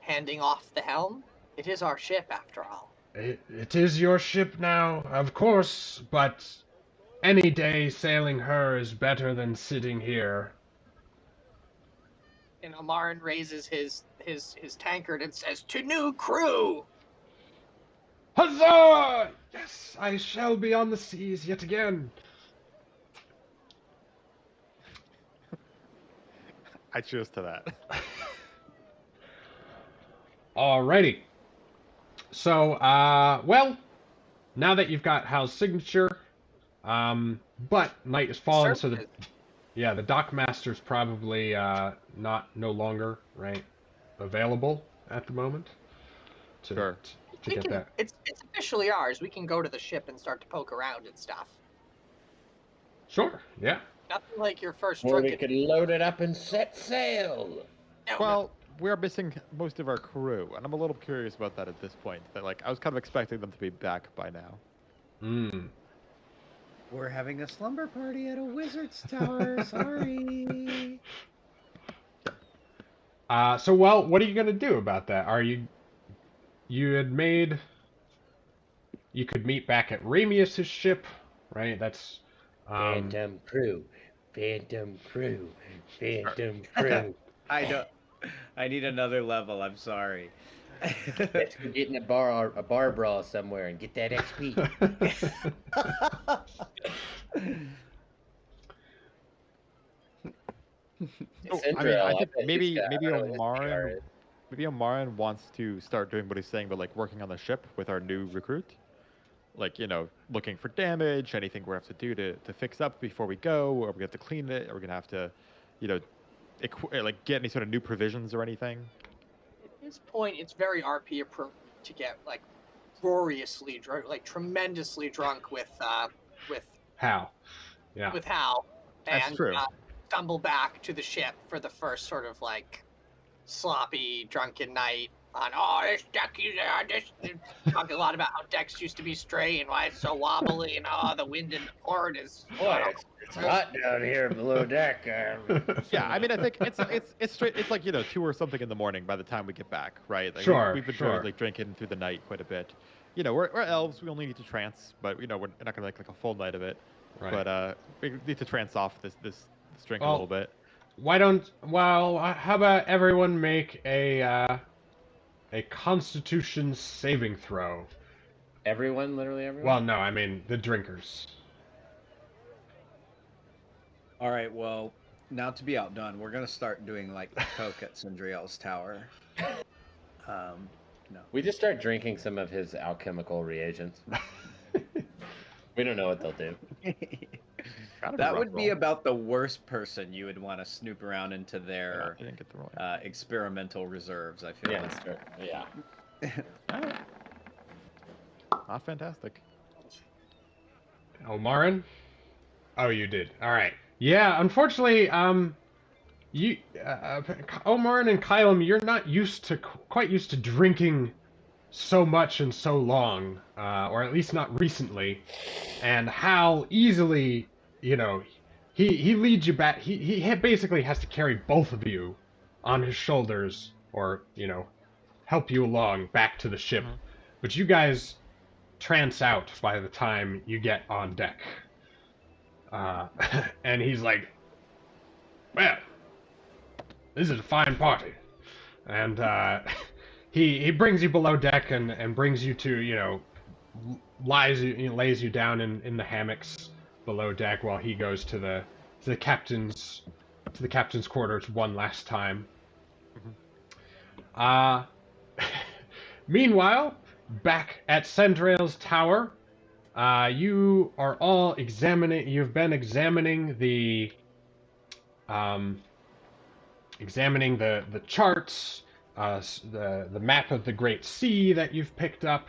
handing off the helm? It is our ship, after all.
It is your ship now, of course, but any day sailing her is better than sitting here.
And Amaran raises his tankard and says, "To new crew!"
Huzzah! Yes, I shall be on the seas yet again.
I cheers to that.
Alrighty. So, well, now that you've got Hal's signature, but night is fallen, so the dockmaster's probably no longer available at the moment to
Sure.
to get that.
It's officially ours. We can go to the ship and start to poke around and stuff.
Sure. Yeah.
Nothing like your first
Or we
drunken.
could load it up and set sail.
No,
Well, we're missing most of our crew, and I'm a little curious about that at this point. That I was kind of expecting them to be back by now.
Mm.
We're having a slumber party at a wizard's tower. Sorry.
So, well, what are you gonna do about that? You had made. You could meet back at Ramius's ship, right? That's.
Phantom crew. Phantom crew. Phantom crew.
I need another level. I'm sorry.
Let's go get in a bar brawl somewhere and get that XP.
I think maybe Omaran wants to start doing what he's saying, but working on the ship with our new recruit. Looking for damage, anything we have to do to fix up before we go, or we have to clean it, or we're gonna have to, get any sort of new provisions or anything.
At this point, it's very RP appropriate to get gloriously drunk, tremendously drunk with
Hal. Yeah.
with Hal,
That's
and
true.
stumble back to the ship for the first sort of sloppy drunken night on this deck talk a lot about how decks used to be stray and why it's so wobbly and the wind in the port is
Boy, it's hot down here below deck.
Yeah, I mean, I think it's straight. It's 2 or something in the morning by the time we get back, right?
Sure,
We've been
sure.
drinking through the night quite a bit. We're elves. We only need to trance, but we're not gonna make a full night of it.
Right.
But we need to trance off this drink a little bit.
How about everyone make a Constitution saving throw?
Everyone, literally everyone?
Well, no, I mean the drinkers.
All right, well, now to be outdone, we're gonna start doing coke at Sindriel's tower. No.
We just start drinking some of his alchemical reagents. We don't know what they'll do.
That would be about the worst person you would want to snoop around into their
I didn't get the roll.
experimental reserves. I feel.
Yeah.
Fantastic.
Omaran? Oh, you did. All right. Yeah, unfortunately, Omaran and Kylum, you're not quite used to drinking so much and so long, or at least not recently. And Hal easily, he leads you back. He basically has to carry both of you on his shoulders, or help you along back to the ship.
Mm-hmm.
But you guys trance out by the time you get on deck. And he's like, "Well, this is a fine party," and he brings you below deck and brings you to lays you down in the hammocks below deck while he goes to the captain's quarters one last time.
Mm-hmm.
Meanwhile, back at Sendrail's tower, You are all examining. You've been examining the charts, the map of the Great Sea that you've picked up,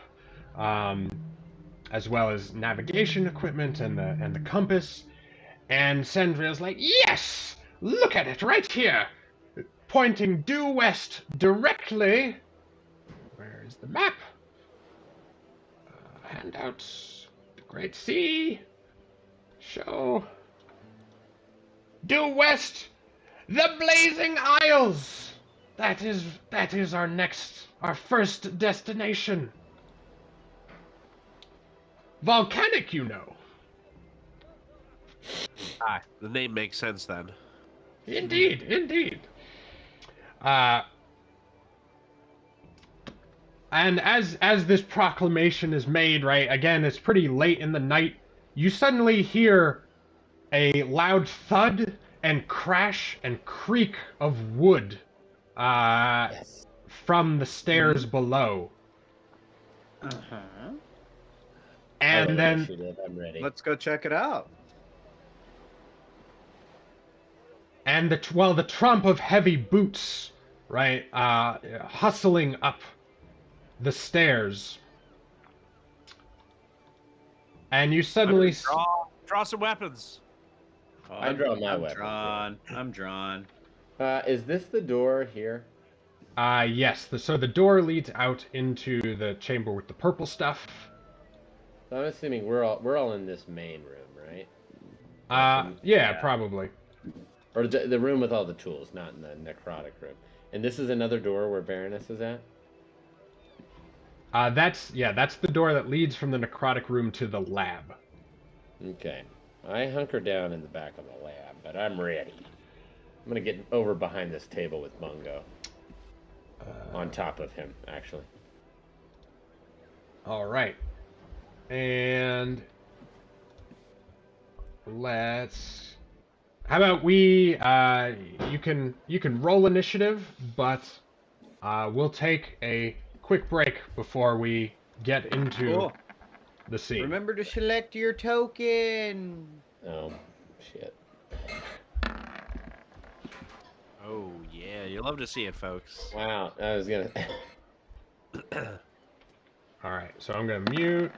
as well as navigation equipment and the compass. And Sandria's like, yes, look at it right here, pointing due west directly. Where is the map? Handouts. The Great Sea. Show. Due west. The Blazing Isles. That is our first destination. Volcanic, you know.
Ah, the name makes sense then.
Indeed, indeed. And as this proclamation is made, right, again, it's pretty late in the night, you suddenly hear a loud thud and crash and creak of wood
Yes.
from the stairs below.
Uh-huh.
And then
Initiative, I'm ready.
Let's go check it out.
and the trump of heavy boots, right, hustling up the stairs. And you suddenly
Draw some weapons.
Oh,
I draw my
I'm
weapon.
drawn. I'm drawn.
Is this the door here?
yes, so the door leads out into the chamber with the purple stuff.
So I'm assuming we're all in this main room, right?
Yeah, probably.
Or the room with all the tools, not in the necrotic room. And this is another door where Baroness is at?
That's the door that leads from the necrotic room to the lab.
Okay. I hunker down in the back of the lab, but I'm ready. I'm gonna get over behind this table with Bungo. On top of him, actually.
All right. And let's. How about we? You can roll initiative, but we'll take a quick break before we get into
Cool.
the scene.
Remember to select your token.
Oh, shit.
Oh yeah, you love to see it, folks.
Wow, I was gonna.
All right, so I'm gonna mute.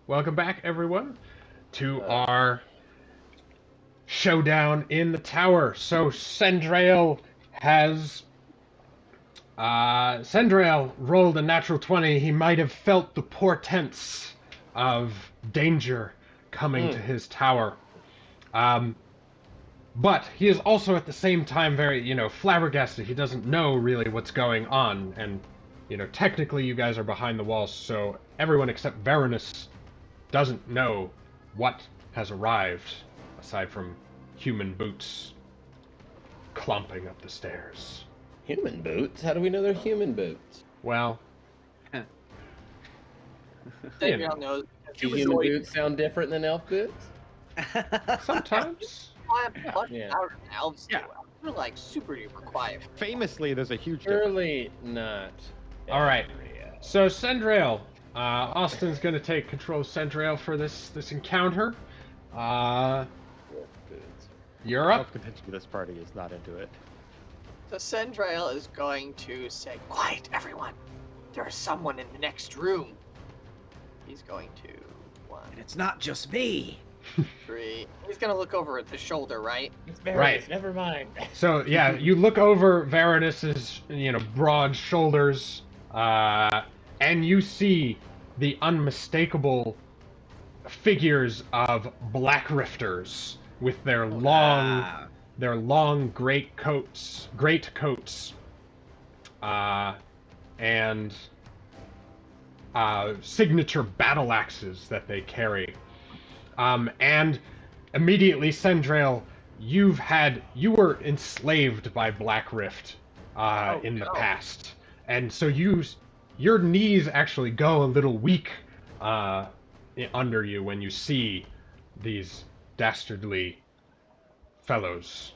welcome back, everyone, to our showdown in the tower. So Sendrail has... Sendrail rolled a natural 20. He might have felt the portents of danger coming to his tower. But he is also at the same time very, flabbergasted. He doesn't know really what's going on. And, technically you guys are behind the walls, so everyone except Varanus doesn't know what has arrived, aside from human boots clomping up the stairs.
Human boots? How do we know they're human boots?
Well,
Sendrail knows.
Do human boots sound different than elf boots?
sometimes.
I'm much
Yeah.
louder than elves do.
Yeah.
We're like super duper quiet.
Famously, there's a huge difference.
Surely not.
All right. So Sendrail, Austin's going to take control of Sendrail for this encounter. You're up.
Elf contingent of this party is not into it.
So Sendrail is going to say, "Quiet, everyone. There is someone in the next room." He's going to
And it's not just me.
3. He's gonna look over at the shoulder, right?
It's Varanus,
Right.
never mind.
So yeah, you look over Varanus's, broad shoulders, and you see the unmistakable figures of Black Rifters with their long great coats, and signature battle axes that they carry. And immediately, Sendrail, you were enslaved by Black Rift in the past, and so your knees actually go a little weak under you when you see these dastardly fellows,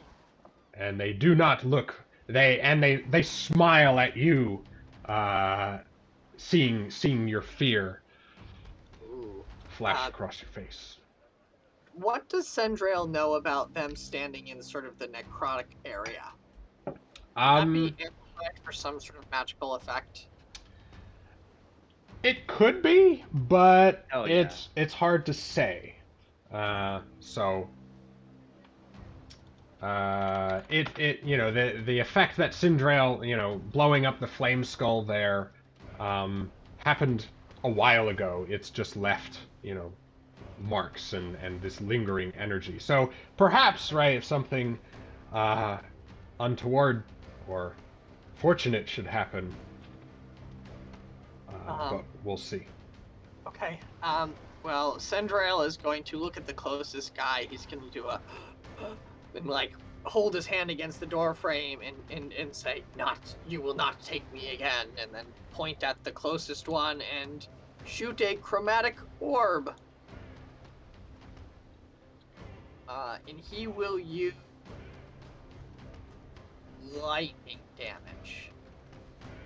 and they do not look. They smile at you, seeing your fear
Ooh.
flash across your face.
What does Sendrail know about them standing in sort of the necrotic area? Would that be amplified for some sort of magical effect?
It could be, but
Oh, yeah.
it's hard to say. The effect that Sendrail, blowing up the flame skull there, happened a while ago. It's just left, marks and this lingering energy. So perhaps, right, if something untoward or fortunate should happen, but we'll see.
Okay. Well, Sendrail is going to look at the closest guy. He's going to do and like hold his hand against the door frame and say, "You will not take me again," and then point at the closest one and shoot a chromatic orb. And he will use lightning damage.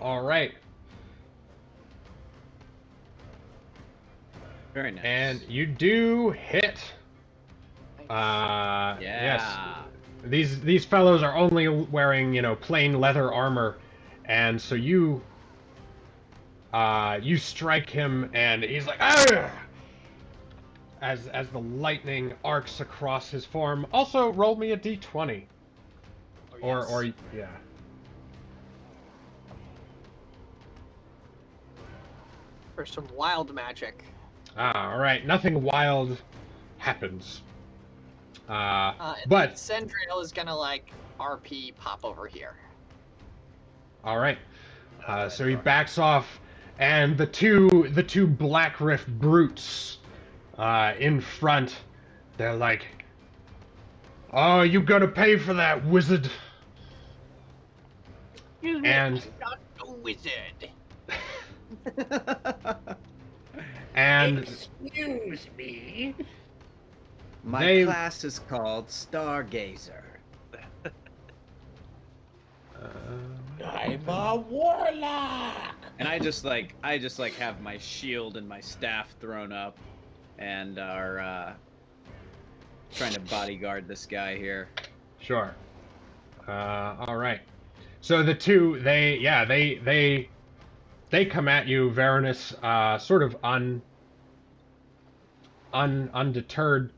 All right.
Very nice.
And you do hit.
yeah.
Yes. These fellows are only wearing, plain leather armor, and so you strike him, and he's like, "Argh!" as the lightning arcs across his form. Also, roll me a d20. Or yeah.
For some wild magic.
All right. Nothing wild happens.
And
But
Sendrail is gonna RP pop over here.
all right. So he backs off, and the two Black Rift brutes in front, they're like, "Oh, you gotta pay for that, wizard." And
Not a wizard.
and
Excuse me.
My class is called Stargazer.
I'm a warlock.
And I just have my shield and my staff thrown up, and are trying to bodyguard this guy here.
sure. All right. So the two, they come at you, Varanus, sort of undeterred.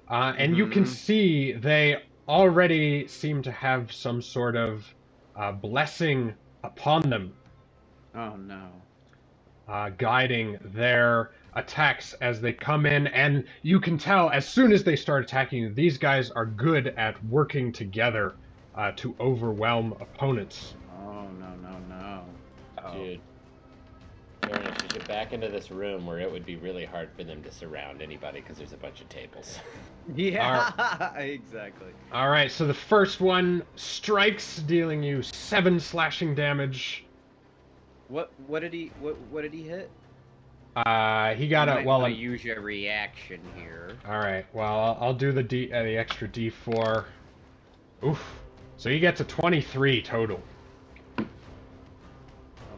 And you can see they already seem to have some sort of blessing upon them,
Oh no.
guiding their attacks as they come in. And you can tell as soon as they start attacking you, these guys are good at working together to overwhelm opponents.
Oh no.
Dude. Aaron, you should back into this room where it would be really hard for them to surround anybody because there's a bunch of tables.
Yeah, exactly.
All right, so the first one strikes, dealing you 7 slashing damage.
What did he hit?
He got a well.
Use your reaction here.
All right, well I'll do the extra D4. Oof. So he gets a 23 total.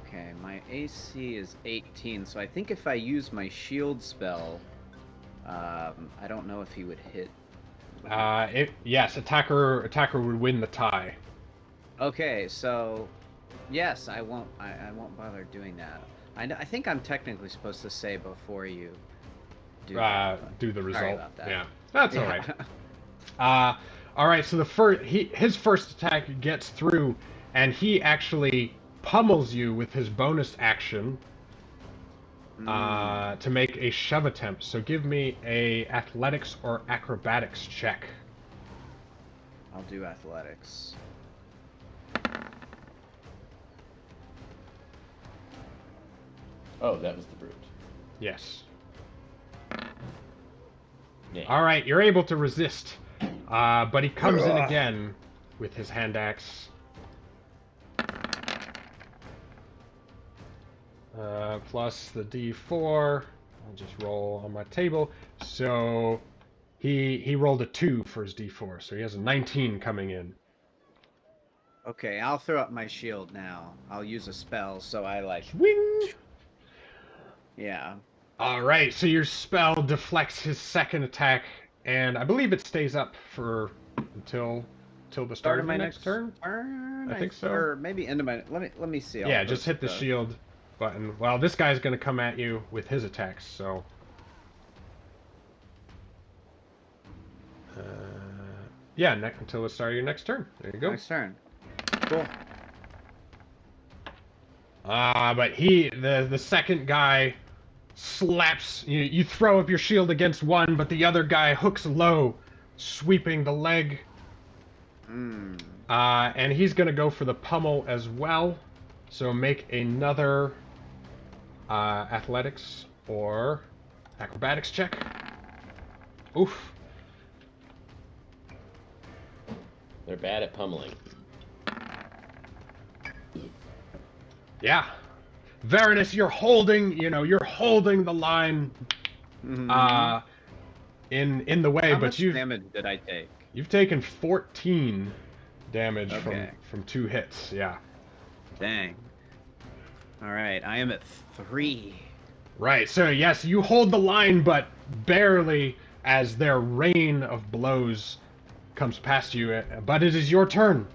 Okay, my AC is 18, so I think if I use my shield spell, I don't know if he would hit.
Yes, attacker would win the tie.
Okay, so yes, I won't bother doing that. I think I'm technically supposed to say before you do that,
do the result.
Sorry about that.
Yeah, that's all right. All right, so his first attack gets through, and he actually pummels you with his bonus action to make a shove attempt. So give me a athletics or acrobatics check.
I'll do athletics.
Oh, that was the brute.
Yes.
Yeah.
All right, you're able to resist, but he comes in again with his hand axe. Plus the D4. I'll just roll on my table. So he rolled a 2 for his D4, so he has a 19 coming in.
Okay, I'll throw up my shield now. I'll use a spell, so I like...
Swing!
Yeah.
Alright, so your spell deflects his second attack, and I believe it stays up for until the start of my next turn? I think so.
Or maybe end of my... Let me see.
Yeah, just hit the shield button. Well, this guy's going to come at you with his attacks, so... yeah, until the start of your next turn. There you go.
Next turn. Cool.
But the second guy slaps, you throw up your shield against one, but the other guy hooks low, sweeping the leg. And he's going to go for the pummel as well. So make another athletics or acrobatics check. Oof.
They're bad at pummeling.
Yeah. Varanus, you're holding the line in the way,
How
but
much damage did I take?
You've taken 14 damage
Okay.
from 2 hits. Yeah.
Dang. All right, I am at 3.
Right. So yes, you hold the line, but barely, as their rain of blows comes past you. But it is your turn.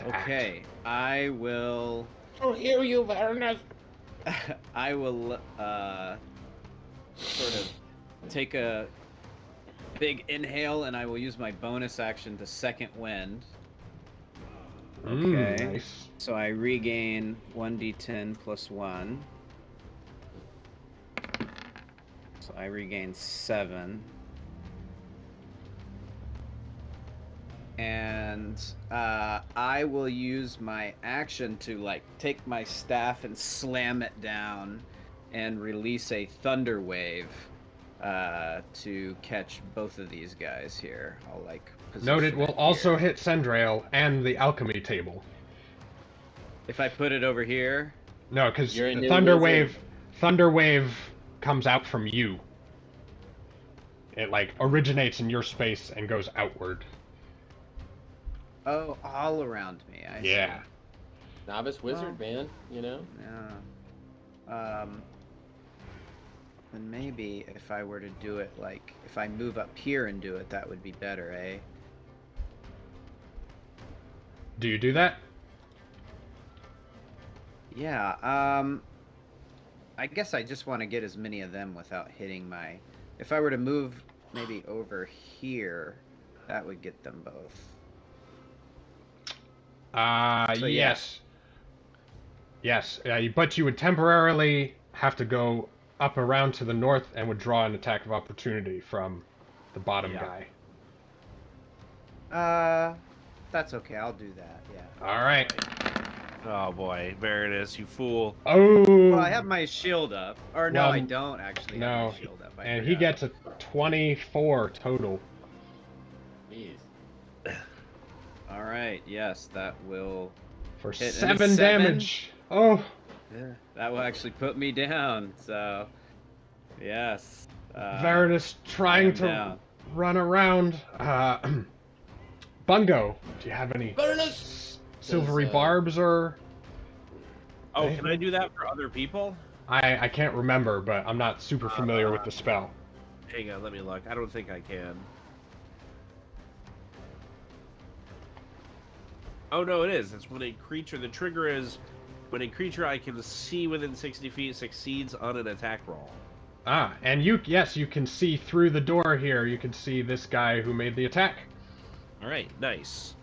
Okay, I will.
Oh, hear you, Varanus.
I will sort of take a big inhale, and I will use my bonus action to second wind. Okay.
Nice.
So I regain 1d10 plus 1. So I regain 7. And I will use my action to take my staff and slam it down and release a thunder wave to catch both of these guys here. I'll position
Noted will
it
also
here.
hit Sendrail and the alchemy table.
If I put it over here.
No, because
You're a
the
new
thunder wave comes out from you. It originates in your space and goes outward.
Oh, all around me. I see.
Yeah.
Novice wizard, man, you know?
Yeah. Then maybe if I were to do it if I move up here and do it, that would be better, eh?
Do you do that?
Yeah. I guess I just want to get as many of them without hitting my. If I were to move maybe over here, that would get them both. So,
yes. Yes, but you would temporarily have to go up around to the north and would draw an attack of opportunity from the bottom guy.
That's okay. I'll do that. Yeah.
All right.
Oh boy, Varanus, you fool.
Oh.
Well, I have my shield up. Or no,
Well,
I don't actually have my shield up.
And he gets a 24 total.
Jeez.
All right. Yes, that will
For
hit.
7 damage. Oh.
Yeah, that will actually put me down. So, yes.
Varanus trying to run around. Bungo, do you have any silvery barbs or?
Oh, can I do that for other people?
I can't remember, but I'm not super familiar with the spell.
Hang on, let me look. I don't think I can. Oh no, it is. It's when a creature. The trigger is when a creature I can see within 60 feet succeeds on an attack roll.
Ah, and you can see through the door here. You can see this guy who made the attack.
All right, nice.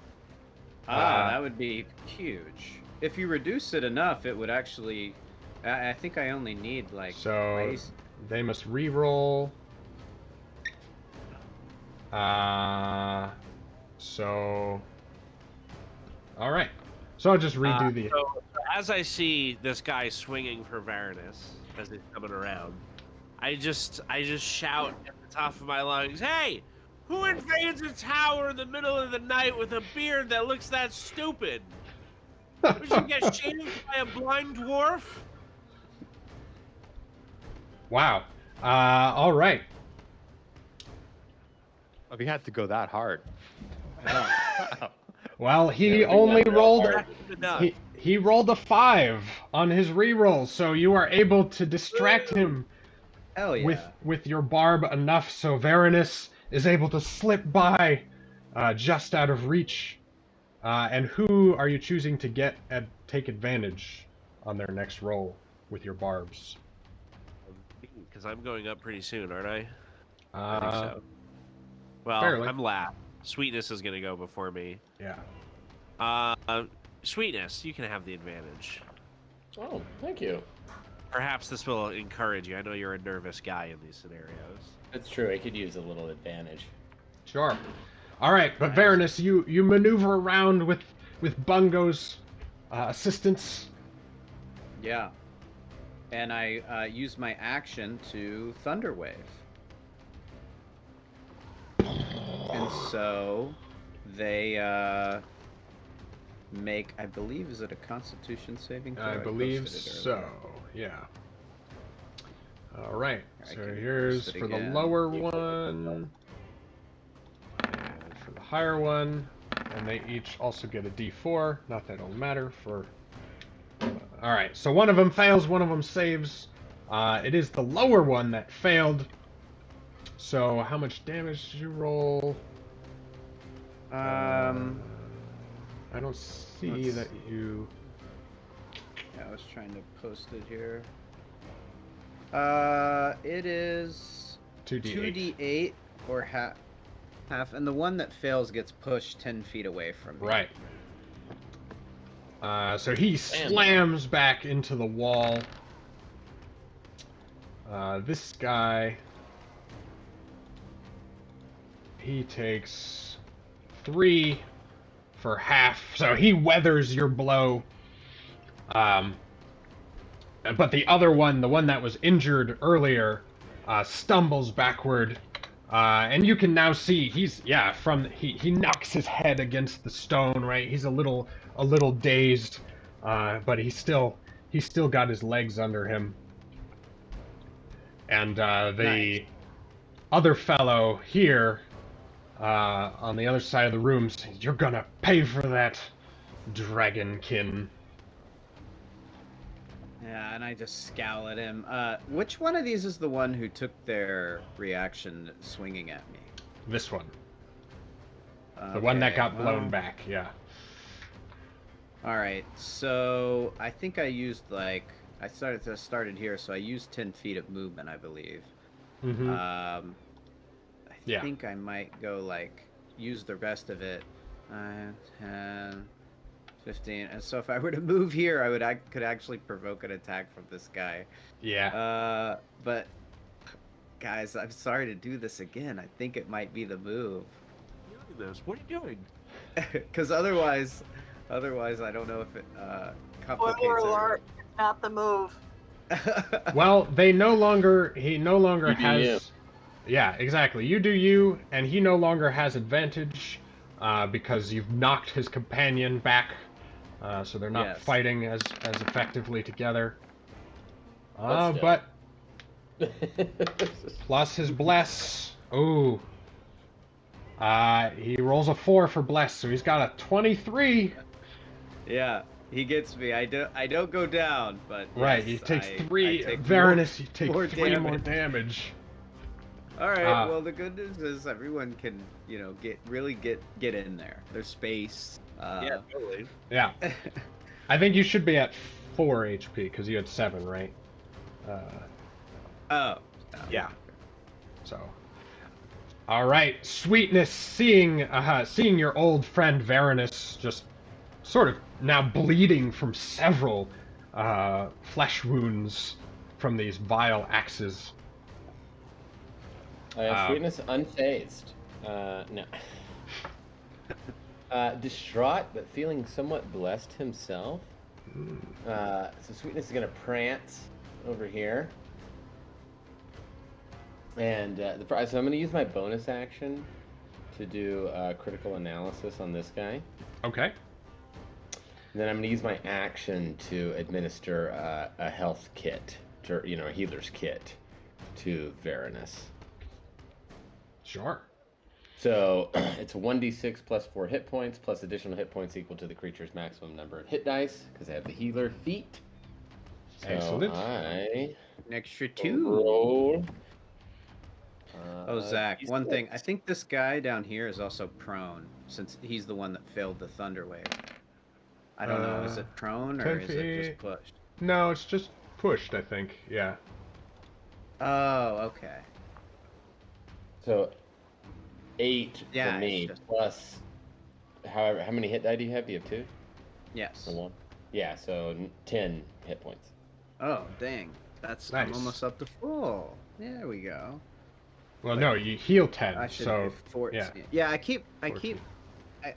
That would be huge. If you reduce it enough, it would actually. I think I only need like.
So they must re-roll. So. All right. So I'll just redo the.
So as I see this guy swinging for Varanus as he's coming around, I just shout at the top of my lungs, "Hey! Who invades a tower in the middle of the night with a beard that looks that stupid? We should get shaved by a blind dwarf?"
Wow. All right.
If he had to go that hard.
Well, he only rolled.
Enough.
He rolled a 5 on his reroll, so you are able to distract him
Hell yeah.
with your barb enough, so Varanus is able to slip by, just out of reach. And who are you choosing to take advantage on their next roll with your barbs?
Because I'm going up pretty soon, aren't I?
I think so.
Well,
fairly.
I'm last. Sweetness is going to go before me.
Yeah.
Sweetness, you can have the advantage.
Oh, thank you.
Perhaps this will encourage you. I know you're a nervous guy in these scenarios.
That's true. I could use a little advantage.
Sure. All right, but Varanus, you maneuver around with Bungo's assistance.
Yeah. And I use my action to Thunder Wave. And so they make, I believe, is it a Constitution saving throw?
I believe so. Yeah. All right. So here's for the lower one and for the higher one, and they each also get a D4. Not that it'll matter for. All right. So one of them fails, one of them saves. It is the lower one that failed. So how much damage did you roll? I don't see that you.
Yeah, I was trying to post it here. It is 2d8 or half, and the one that fails gets pushed 10 feet away from me.
Right. So he slams back into the wall. This guy, he takes 3 for half, so he weathers your blow. But the other one, the one that was injured earlier, stumbles backward, and you can now see he knocks his head against the stone. Right, he's a little dazed, but he's still got his legs under him. And the other fellow here, on the other side of the room, says, "You're gonna pay for that, dragonkin."
Yeah, and I just scowl at him. Which one of these is the one who took their reaction swinging at me?
This one. The one that got blown back, yeah.
Alright, so I think I used like I started here, so I used 10 feet of movement, I believe.
Mm-hmm.
I
Yeah.
think I might go like use the rest of it. 9, 10, 15. And so if I were to move here, I could actually provoke an attack from this guy.
Yeah.
But guys, I'm sorry to do this again. I think it might be the move.
What are you doing?
Because otherwise I don't know if it complicates
Spoiler
everything.
alert, it's not the move.
Well, he no longer
You do
has.
you.
Yeah, exactly. You do you, and he no longer has advantage because you've knocked his companion back, so they're not
Yes.
fighting as effectively together.
But
But
still.
plus his bless. Ooh. He rolls a 4 for bless, so he's got a 23.
Yeah, he gets me. I don't go down, but
Right,
yes,
he takes
I
3.
take
Varanus, you take
more
3 more
damage.
damage.
All right.
Ah.
Well, the good news is everyone can, get in there. There's space.
Yeah, totally.
Yeah. I think you should be at 4 HP because you had 7, right?
Oh.
Yeah.
So. All right, Sweetness, seeing your old friend Varanus just sort of now bleeding from several flesh wounds from these vile axes.
Sweetness unfazed. No. Distraught, but feeling somewhat blessed himself. So Sweetness is gonna prance over here, and so I'm gonna use my bonus action to do critical analysis on this guy.
Okay.
And then I'm gonna use my action to administer a health kit, a healer's kit, to Varanus.
Sure.
So it's 1d6 plus 4 hit points plus additional hit points equal to the creature's maximum number of hit dice because I have the healer feat. So
Excellent.
I
An extra 2.
roll.
Oh, Zach, one
D6.
thing. I think this guy down here is also prone, since he's the one that failed the thunder wave. I don't know. Is it prone or
10
is it
feet.
just pushed?
No, it's just pushed, I think. Yeah.
Oh, okay.
So 8
Yeah,
for me
it's just-
plus. However, how many hit die do you have? Do you have 2
Yes.
or 1? Yeah, so 10 hit points.
Oh, dang. I'm
Nice.
almost up to full. There we go.
Well, no, you heal 10,
I should
so
do 14.
yeah.
Yeah, I keep.
14.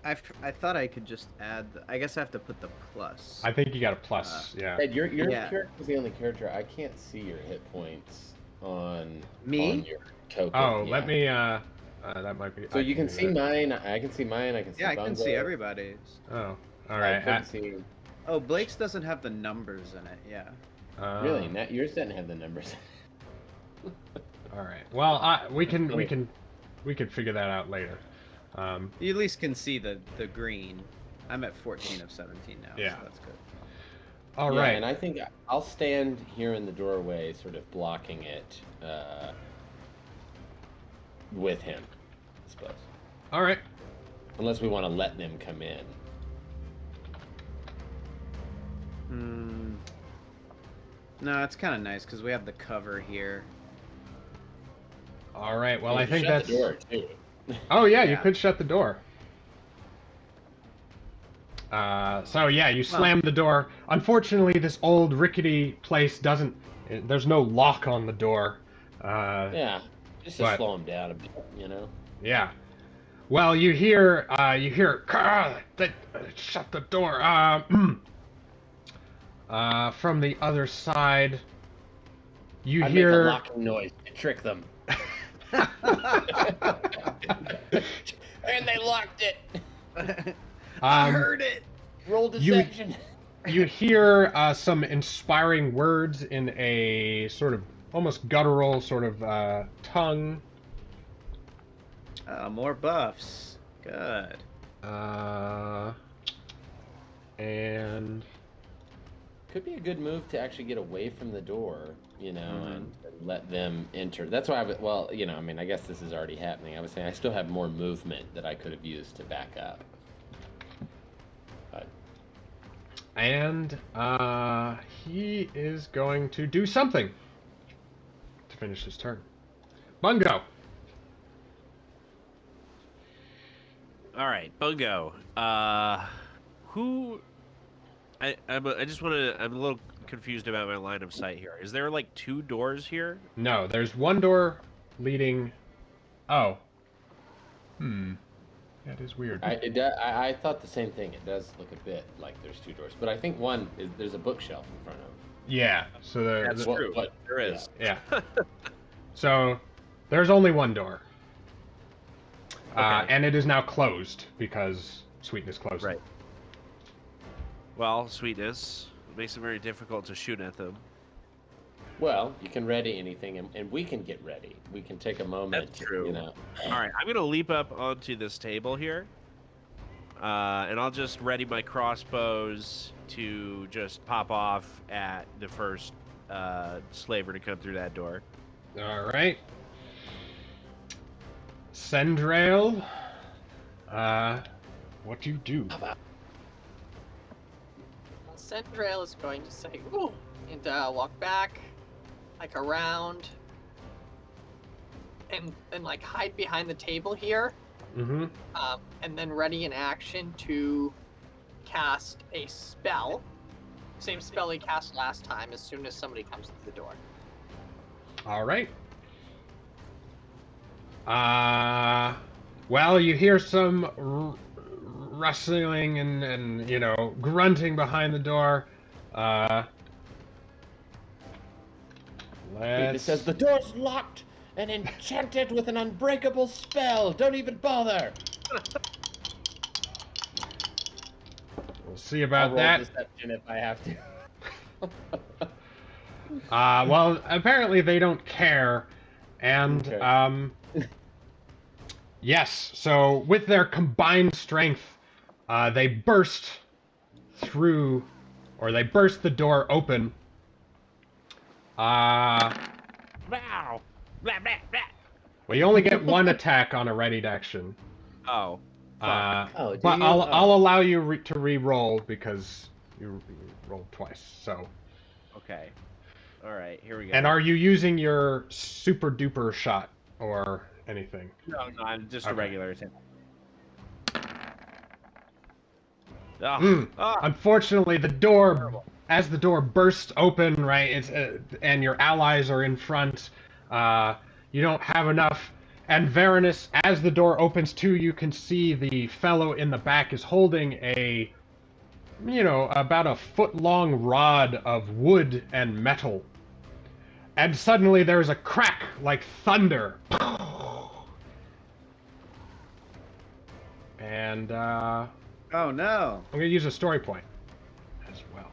I thought I could just add. I guess I have to put the plus.
I think you got a plus. Yeah.
Ed, your
Yeah.
character is the only character I can't see your hit points on.
Me?
On your token.
Oh,
yeah.
let me. That might be.
So
I
you can
do
see
that.
mine. I can see mine. I can see.
Yeah, I can
Bungo.
see everybody's.
Oh, all
I
right.
couldn't see.
Oh, Blake's doesn't have the numbers in it. Yeah.
Really? Not yours doesn't have the numbers.
All right. Well, we can figure that out later.
You at least can see the green. I'm at 14 of 17 now.
Yeah.
So that's good.
All
yeah,
right.
And I think I'll stand here in the doorway, sort of blocking it with him, I suppose.
All right.
Unless we want to let them come in.
No, it's kind of nice because we have the cover here.
All right. Well,
You
I
can
think
shut
that's.
the door too.
Oh yeah, you
Yeah.
could shut the door. So yeah, you slam the door. Unfortunately, this old rickety place doesn't. There's no lock on the door.
Yeah, just to
But-
slow him down a bit, you know.
Yeah. Well, you hear shut the door. From the other side, you
I
hear.
make a locking noise to trick them. And they locked it.
I heard it.
Roll deception.
You hear some inspiring words in a sort of almost guttural sort of tongue.
More buffs. Good.
And
Could be a good move to actually get away from the door, you know,
Mm-hmm.
and let them enter. That's why I guess this is already happening. I was saying I still have more movement that I could have used to back up. But
And he is going to do something to finish his turn. Bungo.
All right, Bungo. Who? I just want to. I'm a little confused about my line of sight here. Is there like 2 doors here?
No, there's one door leading. Oh. That is weird.
I thought the same thing. It does look a bit like there's 2 doors, but I think one is there's a bookshelf in front of.
Yeah. So
That's true. There is.
Yeah. So there's only one door.
Okay.
And it is now closed because Sweetness closed it.
Right. Well, Sweetness makes it very difficult to shoot at them.
Well, you can ready anything, and we can get ready. We can take a moment.
That's true.
You know.
All right, I'm gonna leap up onto this table here, and I'll just ready my crossbows to just pop off at the first slaver to come through that door.
All right. Sendrail. What do you do?
Sendrail is going to say, "Ooh," and walk back, like around, and like hide behind the table here.
Mm-hmm.
And then ready in action to cast a spell. Same spell he cast last time as soon as somebody comes through the door.
All right. Well, you hear some rustling and grunting behind the door.
It says the door's locked and enchanted with an unbreakable spell. Don't even bother.
We'll see about
I'll
that.
roll deception if I have to.
Well, apparently they don't care, and
Okay.
yes. So with their combined strength, they burst through, or they burst the door open.
Wow. Blah, blah, blah.
Well, you only get one attack on a readied action.
Oh.
Do
But
you?
I'll allow you to re-roll because you rolled twice. So.
Okay. All right. Here we go.
And are you using your super duper shot or anything?
No, I'm just a
Okay.
regular attack. Oh,
Unfortunately, as the door bursts open, right, and your allies are in front, you don't have enough. And Varanus, as the door opens too, you can see the fellow in the back is holding about a foot-long rod of wood and metal. And suddenly there's a crack like thunder. And,
Oh no!
I'm going to use a story point as well.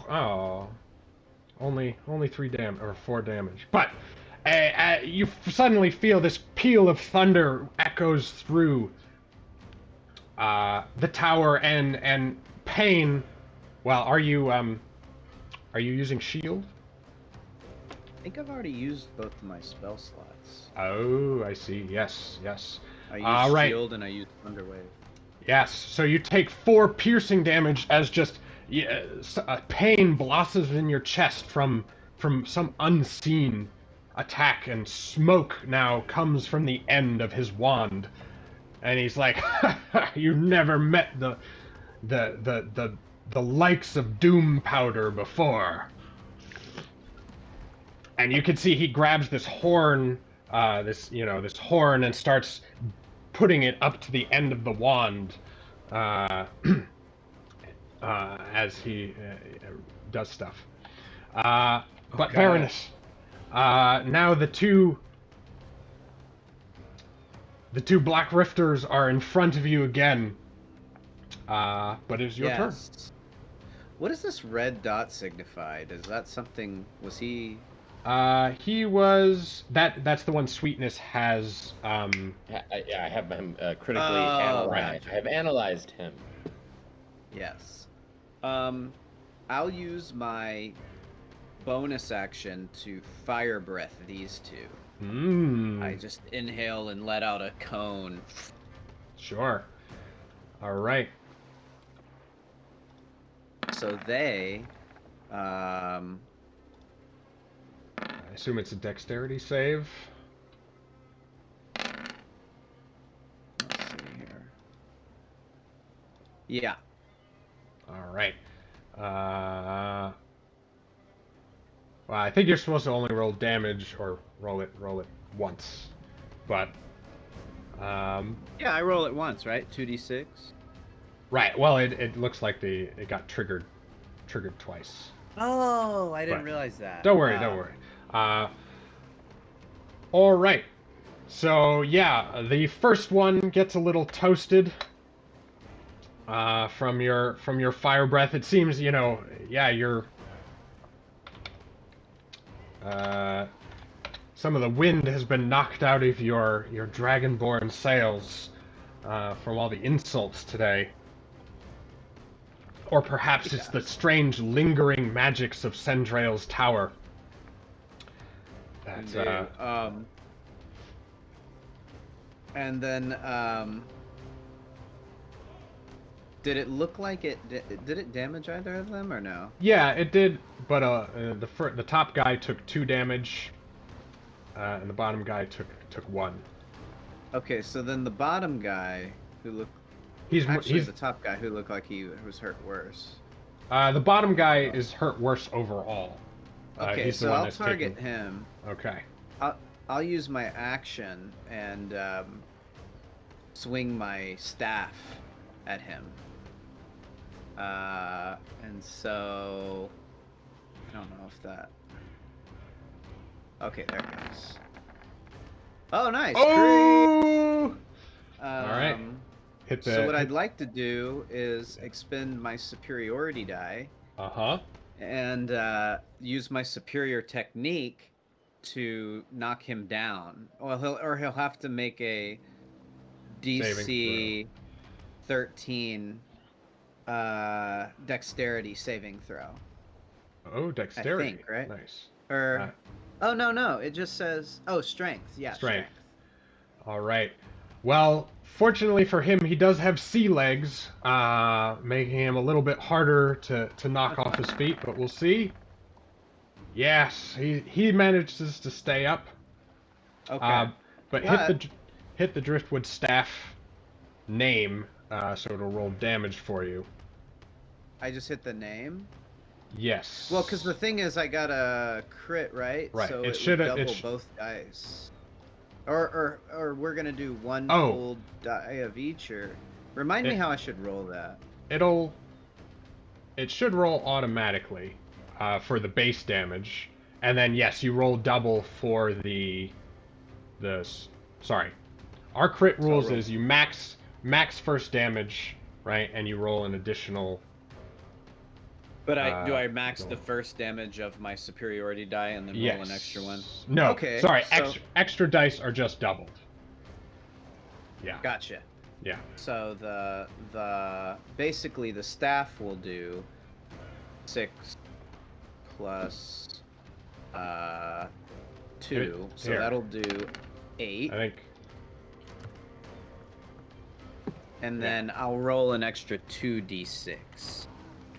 Oh, only 4 damage. But you suddenly feel this peal of thunder echoes through the tower, and pain. Well, are you using shield?
I think I've already used both of my spell slots.
Oh, I see. Yes.
I used
right.
shield and I used Thunderwave.
Yes, so you take 4 piercing damage as just pain blossoms in your chest from some unseen attack, and smoke now comes from the end of his wand, and he's like, "You never met the likes of Doom Powder before." And you can see he grabs this horn, this horn, and starts putting it up to the end of the wand as he does stuff. But
Okay.
Varanus, now the two Black Rifters are in front of you again. But it's your turn.
What does this red dot signify? Is that something? Was he?
He was that's the one Sweetness has.
I have him critically
Oh,
analyzed.
right.
I have analyzed him.
Yes. I'll use my bonus action to fire breath these two. I just inhale and let out a cone.
Sure. All right.
So they,
I assume it's a dexterity save.
let's see here. Yeah.
All right. Well, I think you're supposed to only roll damage or roll it once, but
Yeah, I roll it once, right? 2d6.
right. Well, it looks like it got triggered twice.
Oh, I didn't
But
realize that.
Don't worry, don't worry. All right. So yeah, the first one gets a little toasted from your fire breath. It seems, yeah, you're some of the wind has been knocked out of your dragonborn sails from all the insults today. Or perhaps it's the strange lingering magics of Sendrail's tower. That's
and then did it look like it did it damage either of them or no?
yeah, it did, but the top guy took 2 damage, and the bottom guy took 1.
Okay, so then the bottom guy who looked
He's
the top guy who looked like he was hurt worse.
the bottom guy is hurt worse overall.
Okay,
he's the
so
one
I'll
that's
target
taking...
him.
Okay.
I'll use my action and swing my staff at him. And so I don't know if that. Okay, there it goes. Oh, nice.
Oh! All right. Hit the.
So what I'd like to do is expend my superiority die. And use my superior technique to knock him down. Well, he'll have to make a DC 13 dexterity saving throw.
Oh, dexterity.
I think, right?
Nice.
Oh, no. It just says... Oh, strength. Yeah, strength.
All right. Well, fortunately for him, he does have sea legs, making him a little bit harder to knock off his feet, but we'll see. Yes, he manages to stay up.
Okay.
But hit the driftwood staff name, so it'll roll damage for you.
I just hit the name?
Yes.
Well, because the thing is, I got a crit, right?
Right.
So
it
would double both dice. Or we're gonna do one full die of each, or remind me how I should roll that.
It should roll automatically for the base damage, and then yes, you roll double for the sorry. Our crit rules is you max first damage, right, and you roll an additional.
But do I max the first damage of my superiority die and then roll an extra one?
No.
Okay.
Sorry, extra dice are just doubled. Yeah.
Gotcha.
Yeah.
So the basically the staff will do 6 plus 2, so that'll do 8.
I think.
And then I'll roll an extra 2d6,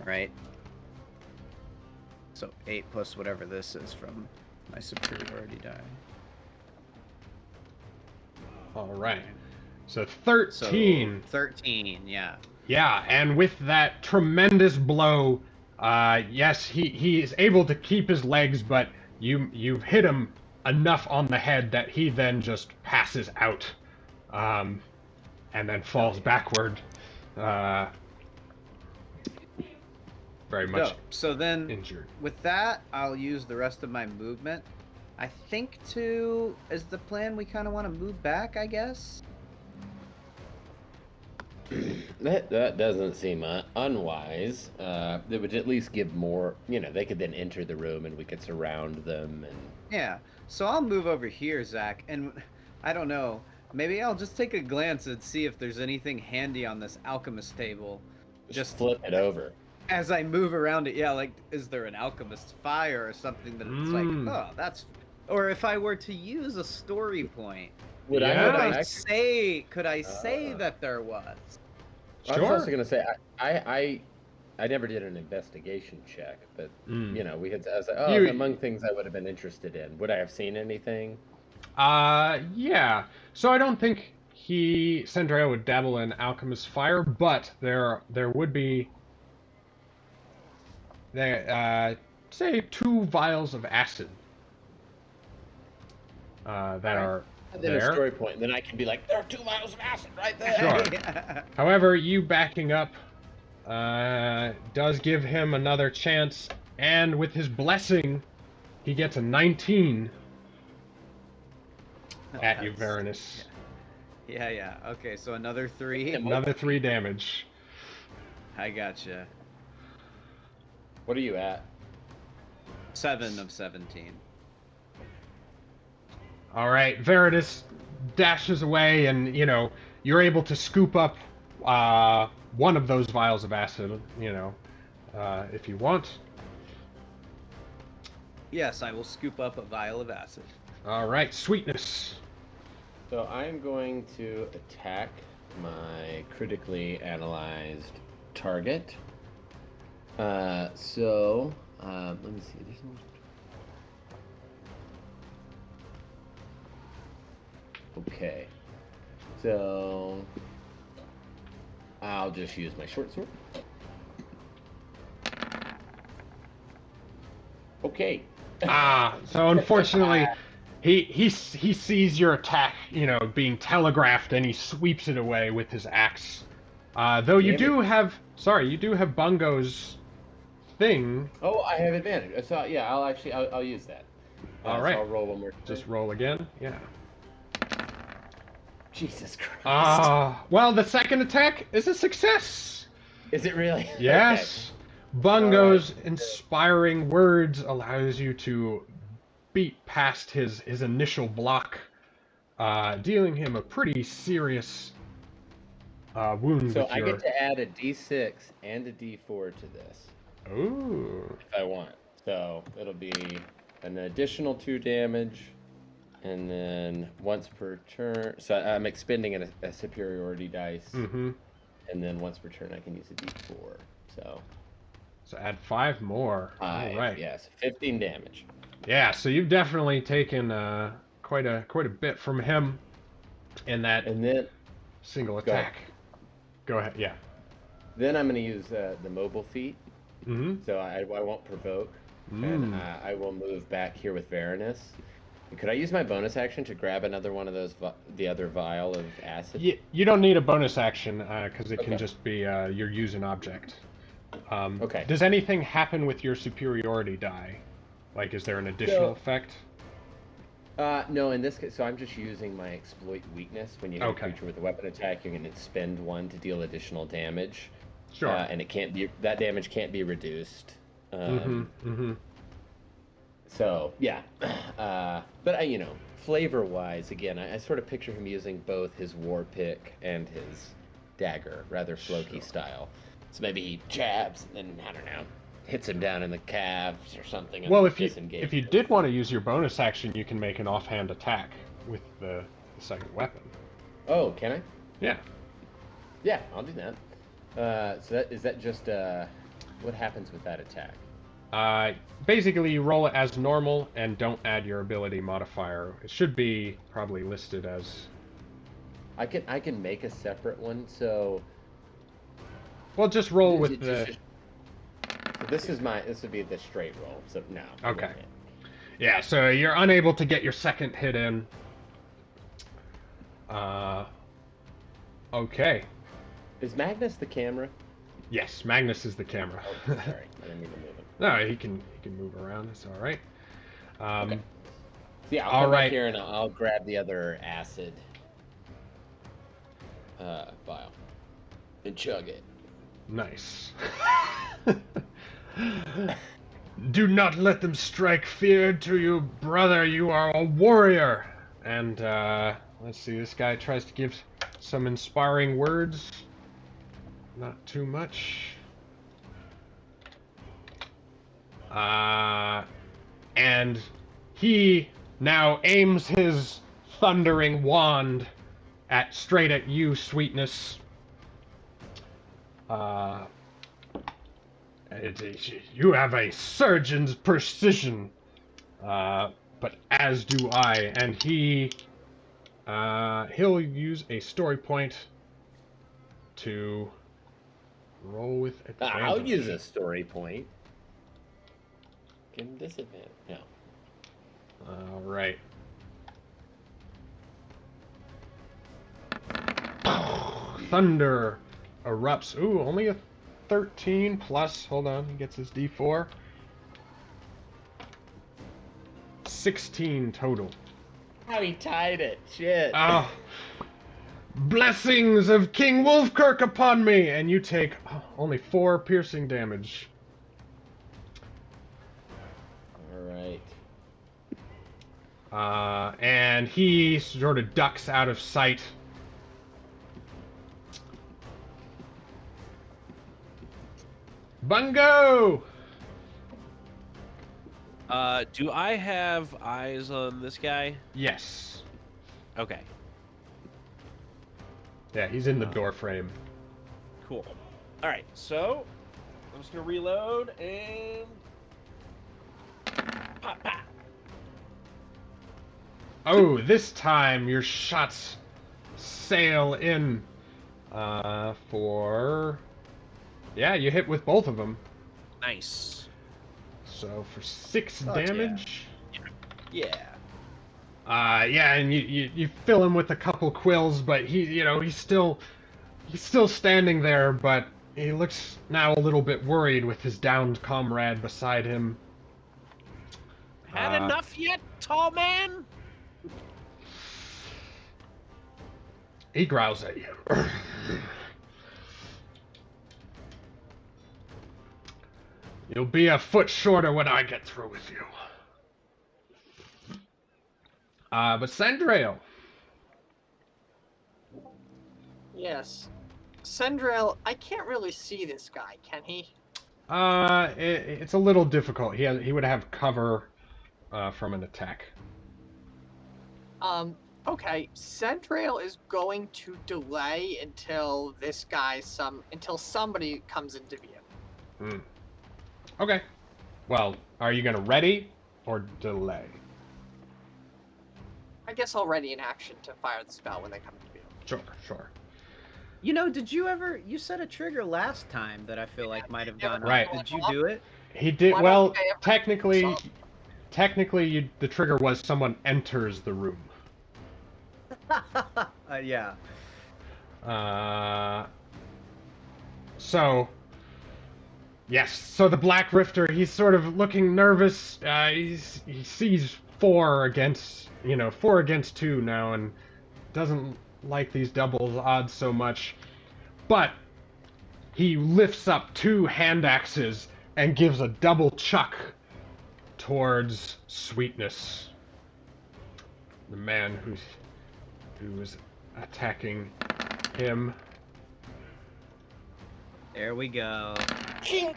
right? So 8 plus whatever this is from my superiority die.
All right. So 13.
So 13, yeah.
Yeah, and with that tremendous blow, yes, he is able to keep his legs, but you've hit him enough on the head that he then just passes out, and then falls backward. Very much
so then
injured.
With that, I'll use the rest of my movement. I think is the plan we kind of want to move back, I guess?
That doesn't seem unwise. It would at least give more, they could then enter the room and we could surround them. And
Yeah, so I'll move over here, Zach, and I don't know, maybe I'll just take a glance and see if there's anything handy on this alchemist table.
Just flip it over.
As I move around it, yeah, like, is there an alchemist fire or something that it's like, oh, Or if I were to use a story point,
Would I
Yeah.
have
could
an
I
action?
say
Ah.
that there was?
I was also
Sure.
gonna say I never did an investigation check, but
Mm.
you know, I was like, oh,
You,
among things I would have been interested in. Would I have seen anything?
yeah. So I don't think Sandrea would dabble in alchemist fire, but there would be say 2 vials of acid that
Alright.
are
And then a
there.
story point, and then I can be like, there are 2 vials of acid right there.
Sure.
Yeah.
However, you backing up does give him another chance, and with his blessing, he gets a 19 at you,
That's-
Varanus.
Yeah. Okay, so another 3.
Another 3 damage.
I gotcha.
What are you at?
7 of 17.
All right, Varanus dashes away, and you're able to scoop up one of those vials of acid. If you want.
Yes, I will scoop up a vial of acid.
All right, sweetness.
So I'm going to attack my critically analyzed target. Let me see. There's no... Okay. So I'll just use my short sword. Okay.
So unfortunately, he sees your attack, being telegraphed, and he sweeps it away with his axe. Though you do have Bungo's thing.
Oh, I have advantage. So yeah, I'll use that.
All right.
So I'll roll one more.
Just roll again. Yeah.
Jesus Christ.
Well, the second attack is a success.
Is it really?
Yes. Bungo's inspiring words allows you to beat past his initial block, dealing him a pretty serious wound.
So
with
I
your...
get to add a D6 and a D4 to this.
Ooh.
If I want. So it'll be an additional 2 damage, and then once per turn. So I'm expending a superiority dice,
Mm-hmm.
and then once per turn I can use a D4.
So add 5 more.
5,
All right.
yes, 15 damage.
Yeah. So you've definitely taken quite a bit from him in that
And then
single attack. Go ahead. Yeah.
Then I'm going to use the mobile feat.
Mm-hmm.
So I won't provoke, and I will move back here with Varanus. Could I use my bonus action to grab another one of those, the other vial of acid?
You don't need a bonus action because it can
Okay.
just be your use an object.
Okay.
Does anything happen with your superiority die? Like, is there an additional effect?
No, in this case, so I'm just using my exploit weakness. When you hit a creature with a weapon attack, you're going to spend 1 to deal additional damage.
Sure.
And that damage can't be reduced. So yeah, but flavor-wise, again, I sort of picture him using both his war pick and his dagger, rather Floki style. So maybe he jabs and then, I don't know, hits him down in the calves or something. And
Well, if you did want to use your bonus action, you can make an offhand attack with the second weapon.
Oh, can I?
Yeah.
Yeah, I'll do that. So is that just what happens with that attack?
Basically, you roll it as normal and don't add your ability modifier. It should be probably listed as.
I can make a separate one. So.
Well, just roll with the.
This would be the straight roll. So no.
Okay. Yeah. So you're unable to get your second hit in. Okay.
Is Magnus the camera?
Yes, Magnus is the camera.
Oh, sorry, I didn't mean to move him.
No, he can move around. It's all right.
Okay. So yeah, I'll come back here and I'll grab the other acid vial and chug it.
Nice. Do not let them strike fear to you, brother. You are a warrior. And let's see. This guy tries to give some inspiring words. Not too much. And he now aims his thundering wand straight at you, Sweetness. You have a surgeon's precision, but as do I, and he'll use a story point to roll with advantage.
I'll use a story point. Give him disadvantage. No.
All right. Thunder erupts. Ooh, only a 13 plus. Hold on, he gets his D4. 16 total.
How he tied it. Shit.
Oh. Blessings of King Wolfkirk upon me! And you take only 4 piercing damage.
Alright.
And he sort of ducks out of sight. Bungo!
Do I have eyes on this guy?
Yes.
Okay,
Yeah, he's in the door frame.
cool. All right, so I'm just gonna reload and pop, pop.
Oh, this time your shots sail in for... Yeah, you hit with both of them.
Nice.
So for 6
Oh,
damage.
Yeah.
Yeah, and you fill him with a couple quills, but he's still standing there, but he looks now a little bit worried with his downed comrade beside him.
Had enough yet, tall man?
He growls at you. You'll be a foot shorter when I get through with you. But Sandrail.
Yes. Sendrail, I can't really see this guy, can he?
It's a little difficult. He would have cover from an attack.
Okay. Sendrail is going to delay until until somebody comes into view.
Hmm. Okay. Well, are you gonna ready or delay?
I guess I'll ready in action to fire the spell when they come into view.
Sure.
You know, you set a trigger last time that I feel like might have gone
Right.
off. Did you do it?
He did.
Why
Well,
don't I ever-
technically, the trigger was someone enters the room.
Yeah.
So, yes. So the Black Rifter, he's sort of looking nervous. He sees 4 against 2 now, and doesn't like these double odds so much. But he lifts up 2 hand axes and gives a double chuck towards Sweetness, the man who's attacking him.
There we go.
Yeah.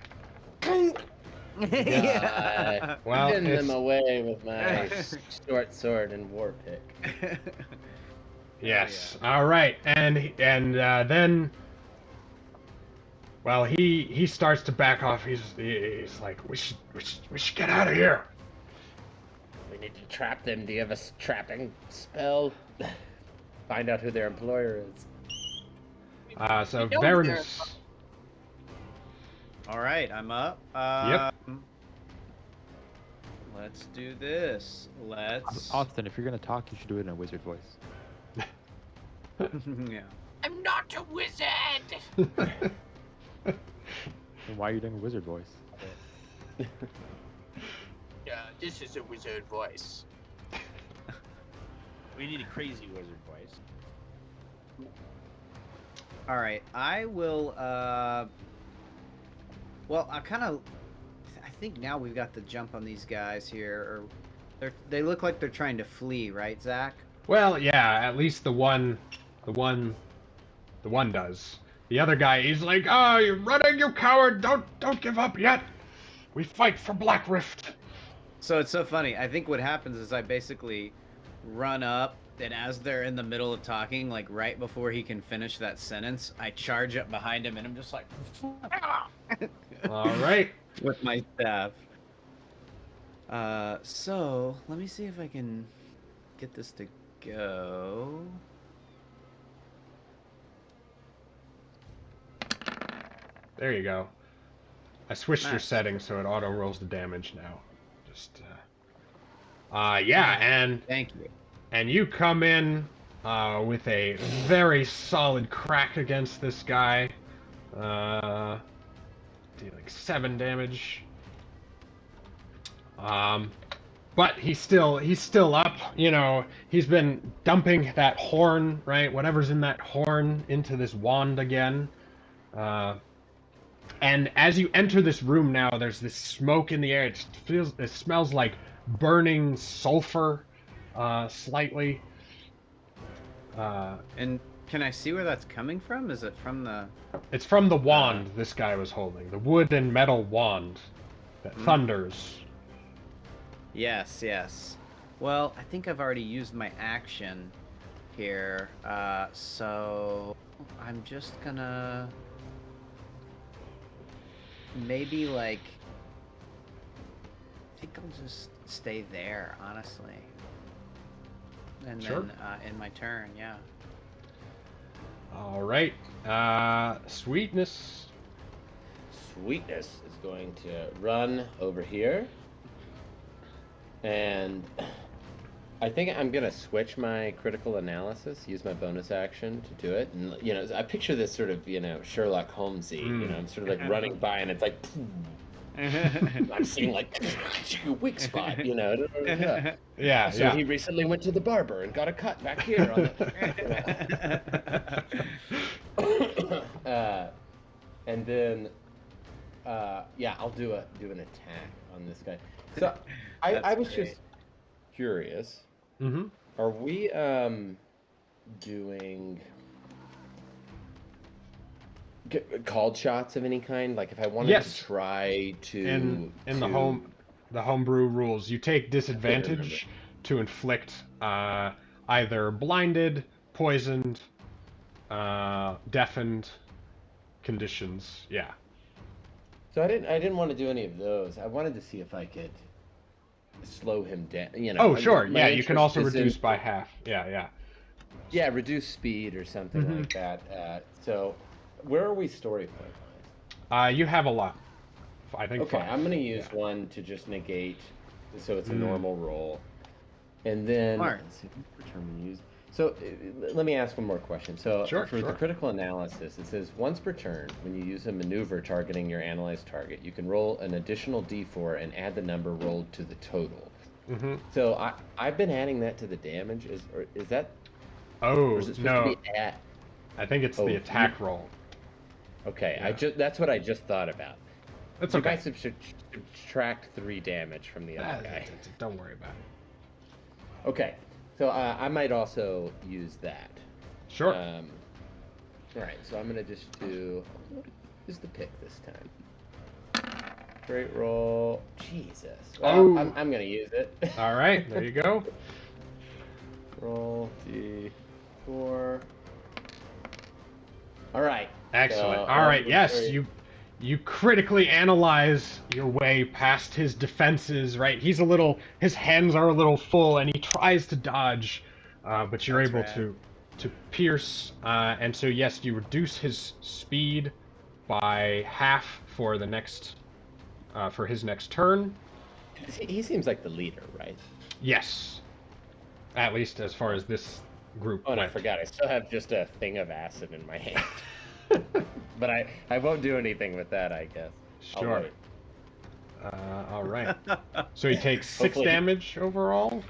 Well,
Pin them
it's,
away with my short sword and war pick.
yes. All right, and then, well, he starts to back off. He's like, we should get out of here.
We need to trap them. Do you have a trapping spell? Find out who their employer is.
So
We know
Varanus.
All right, I'm up.
Yep.
Let's do this. Let's.
Austin, if you're gonna talk, you should do it in a wizard voice.
Yeah.
I'm not a wizard!
Then why are you doing a wizard voice?
Yeah, this is a wizard voice.
We need a crazy wizard voice.
All right, I will. Well, I think now we've got the jump on these guys here. Or they look like they're trying to flee, right, Zach?
Well, yeah, at least the one does. The other guy, he's like, "Oh, you're running, you coward! Don't give up yet. We fight for Black Rift."
So it's so funny. I think what happens is I basically run up, and as they're in the middle of talking, like right before he can finish that sentence, I charge up behind him, and I'm just like,
All right.
with my staff. So let me see if I can get this to go.
There you go. I switched your
Nice.
settings so it auto rolls the damage now. Just yeah,
Thank you.
and you come in with a very solid crack against this guy. Dealing 7 damage. But he's still up. You know, he's been dumping that horn, right? Whatever's in that horn into this wand again. And as you enter this room now, there's this smoke in the air. It smells like burning sulfur, slightly.
And can I see where that's coming from? Is it from the...
It's from the wand this guy was holding, the wood and metal wand that thunders.
Yes, yes. Well, I think I've already used my action here, so I'm just gonna maybe like I think I'll just stay there, honestly. And
Sure.
then in my turn, yeah.
All right, Sweetness.
Sweetness is going to run over here. And I think I'm going to switch my critical analysis, use my bonus action to do it. And, you know, I picture this sort of, you know, Sherlock Holmes-y, you know, I'm sort of like running by and it's like, I'm seeing like, weak spot, you know.
Yeah,
So he recently went to the barber and got a cut back here on the... and then, yeah, I'll do an attack on this guy. So I was
great.
just curious.
Mm-hmm.
Are we doing called shots of any kind? Like if I wanted
Yes.
to try to
In the homebrew rules, you take disadvantage to inflict either blinded, poisoned, deafened conditions. Yeah.
So I didn't want to do any of those. I wanted to see if I could slow him down. You know.
Oh, sure.
My
Yeah, you can
interest
also
is in-
reduce by half. Yeah.
Yeah, reduce speed or something like that. So, where are we story point?
You have a lot. I think
Okay,
5.
I'm gonna use one to just negate, so it's a normal roll, and then
Smart.
let's see, determine use. So let me ask one more question. So
Sure,
for
sure.
the critical analysis, it says once per turn, when you use a maneuver targeting your analyzed target, you can roll an additional d4 and add the number rolled to the total.
Mm-hmm.
So I've been adding that to the damage. Is that?
Oh,
Or is it supposed
no.
to be at?
I think it's the attack roll.
Okay,
Yeah.
That's what I just thought about.
That's
You
okay.
guys should subtract 3 damage from the other guy.
Don't worry about it.
Okay, so I might also use that.
Sure.
All right, so I'm gonna just use the pick this time. Great roll. Jesus. Well,
Oh.
I'm gonna use it.
All right, there you go.
Roll d4. All right.
Excellent.
So,
All right, yes,
very-
you critically analyze your way past his defenses, right? His hands are a little full, and he tries to dodge, but you're
That's
able
rad.
to pierce, and so yes, you reduce his speed by half for the next, for his next turn.
He seems like the leader, right?
Yes, at least as far as this group.
Oh, and I
went.
forgot. I still have just a thing of acid in my hand. But I won't do anything with that, I guess. I'll
Sure.
wait.
All right. So he takes 6
Hopefully-
damage overall.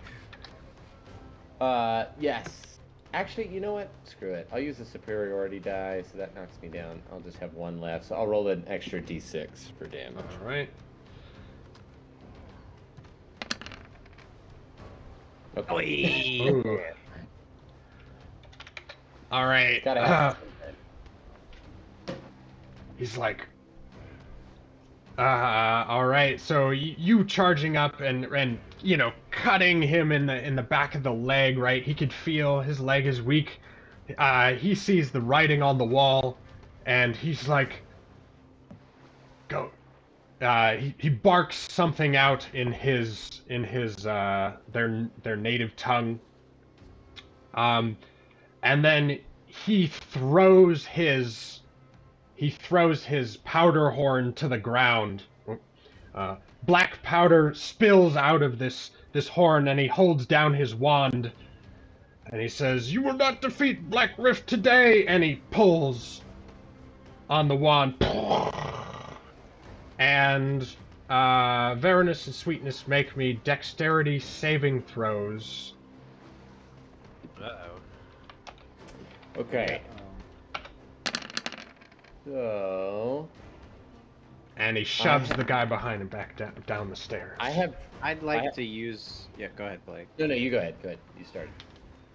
Yes. Actually, you know what? Screw it. I'll use a superiority die, so that knocks me down. I'll just have 1 left, so I'll roll an extra d6 for damage.
All right.
Okay.
Ooh. All right.
Gotta have something.
He's like, All right. So you charging up and cutting him in the back of the leg. Right. He could feel his leg is weak. He sees the writing on the wall, and he's like, "Go." He barks something out in their native tongue. And then he throws his powder horn to the ground. Black powder spills out of this horn, and he holds down his wand, and he says, "You will not defeat Black Rift today!" And he pulls on the wand, and Varanus and Sweetness make me dexterity saving throws.
Uh-oh.
Okay. So
And he shoves the guy behind him back down the stairs.
I'd like to use. Yeah, go ahead, Blake.
no, you go ahead. Go ahead. You started.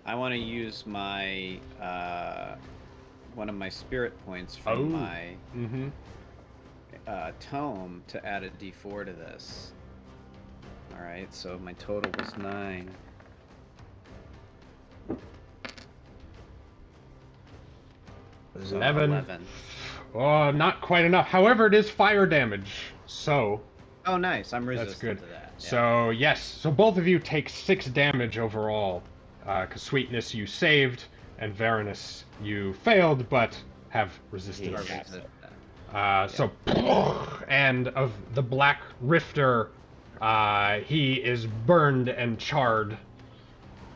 I want to use my one of my spirit points from my tome to add a D4 to this. All right, so my total was 9. So
11. Oh, not quite enough. However, it is fire damage, so
Oh, nice. I'm resistant
that's good.
to that. Yeah.
So yes, so both of you take 6 damage overall. Because Sweetness you saved, and Varanus you failed, but have resisted. So, and of the Black Rifter, he is burned and charred,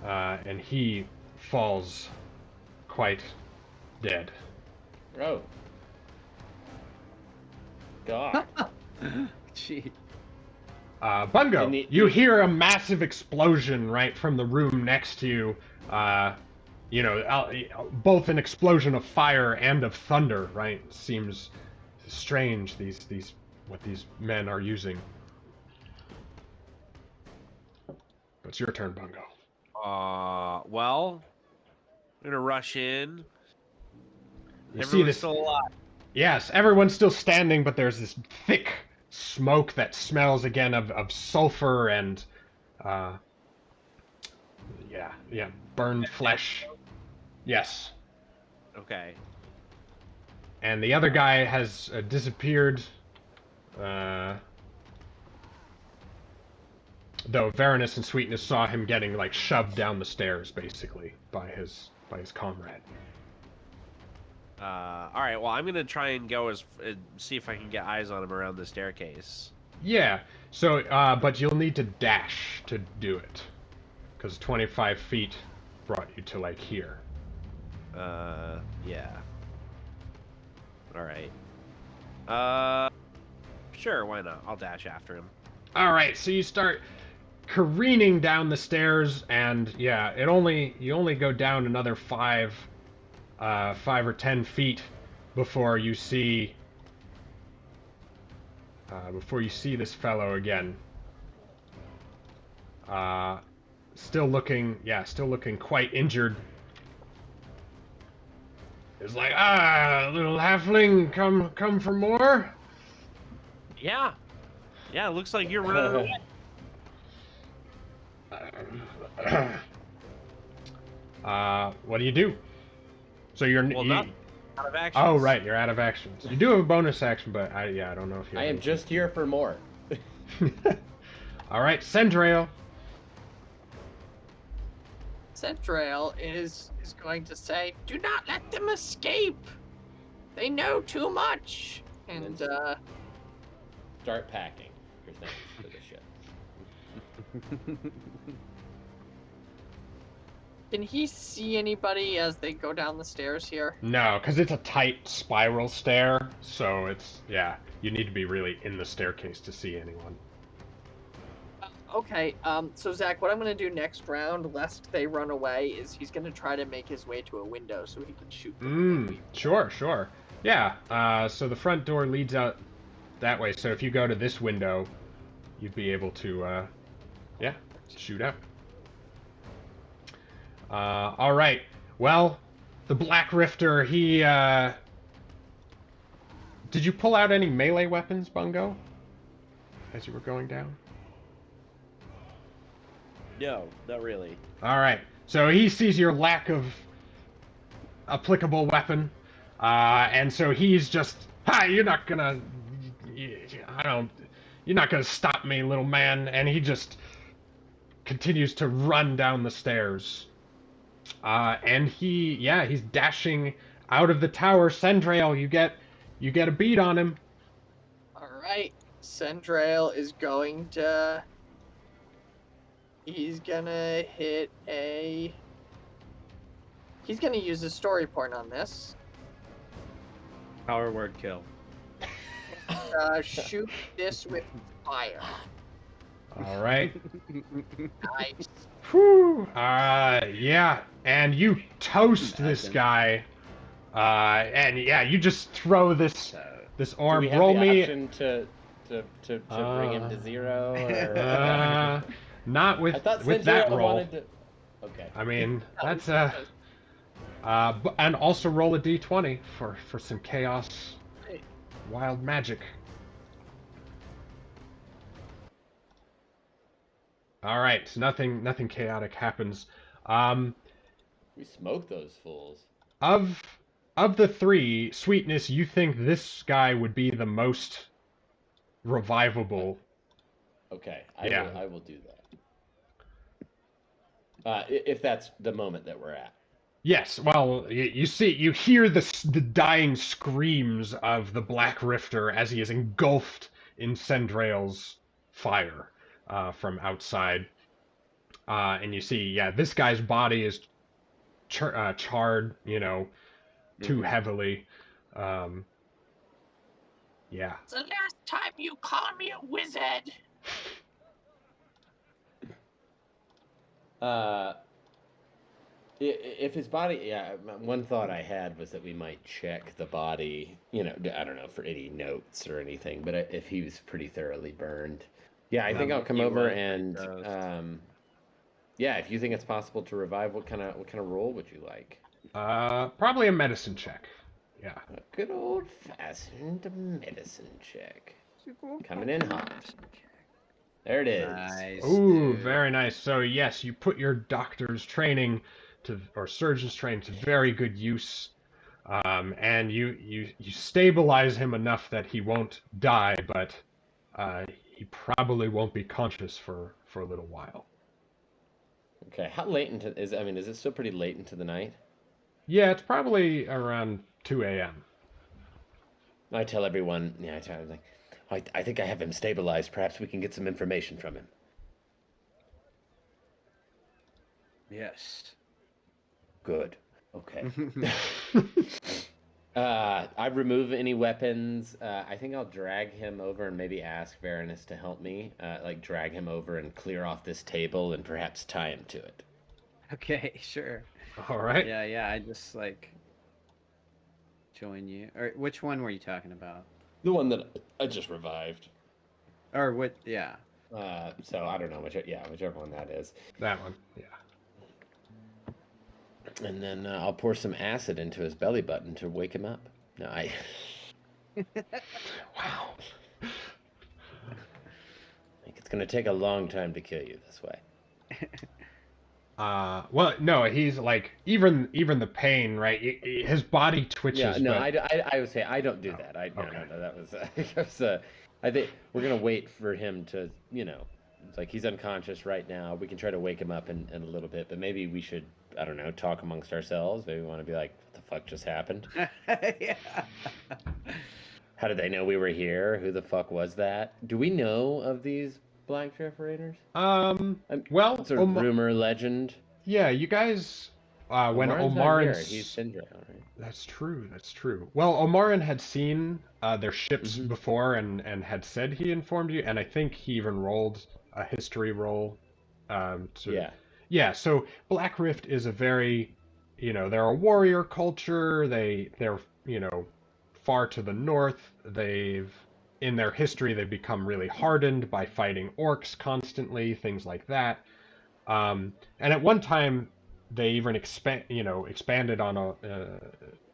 and he falls quite dead.
Oh. God.
Gee.
Bungo, you hear a massive explosion right from the room next to you. Both an explosion of fire and of thunder. Right? Seems strange. What these men are using. But it's your turn, Bungo.
Well, I'm gonna rush in.
You see
Everyone's
this?
still alive.
Yes, everyone's still standing, but there's this thick smoke that smells again of sulfur and burned flesh. Yes.
Okay.
And the other guy has disappeared. Though Varanus and Sweetness saw him getting like shoved down the stairs, basically, by his comrade.
All right. Well, I'm gonna try and go see if I can get eyes on him around the staircase.
Yeah. So, but you'll need to dash to do it, because 25 feet brought you to like here.
Yeah. All right. Sure. Why not? I'll dash after him.
All right. So you start careening down the stairs, and yeah, you only go down another 5 or 10 feet before you see this fellow again. Still looking quite injured. It's like, little halfling, come for more?
Yeah. Yeah. It looks like you're running away.
What do you do? So you're
Not out of action.
Oh, right, you're out of actions. You do have a bonus action, but I don't know if you.
I am just here for more.
All right, Centrail.
Centrail is going to say, "Do not let them escape. They know too much." And
Start packing your things to the ship.
can he see anybody as they go down the stairs here?
No, because it's a tight spiral stair, so it's you need to be really in the staircase to see anyone.
Okay, so Zach, what I'm going to do next round, lest they run away, is he's going to try to make his way to a window so he can shoot them.
Sure. Yeah, so the front door leads out that way, so if you go to this window, you'd be able to, shoot out. All right. Well, the Black Rifter, he, did you pull out any melee weapons, Bungo? as you were going down?
No, not really.
All right. So he sees your lack of applicable weapon, and so he's just, "Hi, you're not gonna, I don't, you're not gonna stop me, little man." And he just continues to run down the stairs. And he's dashing out of the tower. Sendrail, you get a beat on him.
All right, Sendrail is going to. He's gonna hit a. He's gonna use a story point on this.
Power word kill.
Shoot this with fire.
All right.
Nice.
Whew. Yeah, and you toast this guy. And yeah, you just throw this orb.
Do we have
Roll
the
me.
option to bring him to 0? Or...
Not with
I thought
with that roll.
wanted to... Okay.
I mean, that's and also roll a d20 for some chaos, wild magic. All right, nothing chaotic happens.
We smoked those fools.
Of the three, Sweetness, you think this guy would be the most revivable?
Okay,
Yeah.
I will do that. If that's the moment that we're at.
Yes. Well, you hear the dying screams of the Black Rifter as he is engulfed in Sendrail's fire from outside, and you see, yeah, this guy's body is charred, too heavily. Yeah.
It's the last time you call me a wizard.
If his body, yeah, one thought I had was that we might check the body, I don't know, for any notes or anything, but if he was pretty thoroughly burned. Yeah, I think I'll come over and, yeah, if you think it's possible to revive, what kind of roll would you like?
Probably a medicine check. Yeah.
A good old-fashioned medicine check. Coming in hot. There it is.
Nice.
Ooh,
dude.
very nice. So yes, you put your doctor's training or surgeon's training to very good use, and you stabilize him enough that he won't die, but he probably won't be conscious for a little while.
Okay, how late is it still pretty late into the night?
Yeah, it's probably around 2 a.m.
I tell everyone, I think I have him stabilized. Perhaps we can get some information from him.
Yes.
Good. Okay. I remove any weapons. I think I'll drag him over and maybe ask Varanus to help me. Drag him over and clear off this table and perhaps tie him to it.
Okay, sure.
All right.
Yeah, I just join you. Or which one were you talking about?
The one that I just revived.
Or what? Yeah.
So I don't know whichever one that is.
That one. Yeah.
And then I'll pour some acid into his belly button to wake him up. No, I.
Wow.
I think it's gonna take a long time to kill you this way.
Well, no, he's even the pain, right? His body twitches.
Yeah, no,
but...
I would say I don't do that. No, that was I think we're gonna wait for him to, it's like he's unconscious right now. We can try to wake him up in a little bit, but maybe we should, I don't know, talk amongst ourselves. Maybe we want to be like, what the fuck just happened?
Yeah.
How did they know we were here? Who the fuck was that? Do we know of these Black Drift Raiders?
Well,
sort of rumor, legend.
Yeah, you guys, when
Omarin's he's Syndrome, right?
That's true. Well, Omarin had seen their ships before and had said he informed you, and I think he even rolled a history roll. Yeah. So Black Rift is a very, they're a warrior culture. They're far to the north. In their history, they've become really hardened by fighting orcs constantly, things like that. And at one time, they even expanded on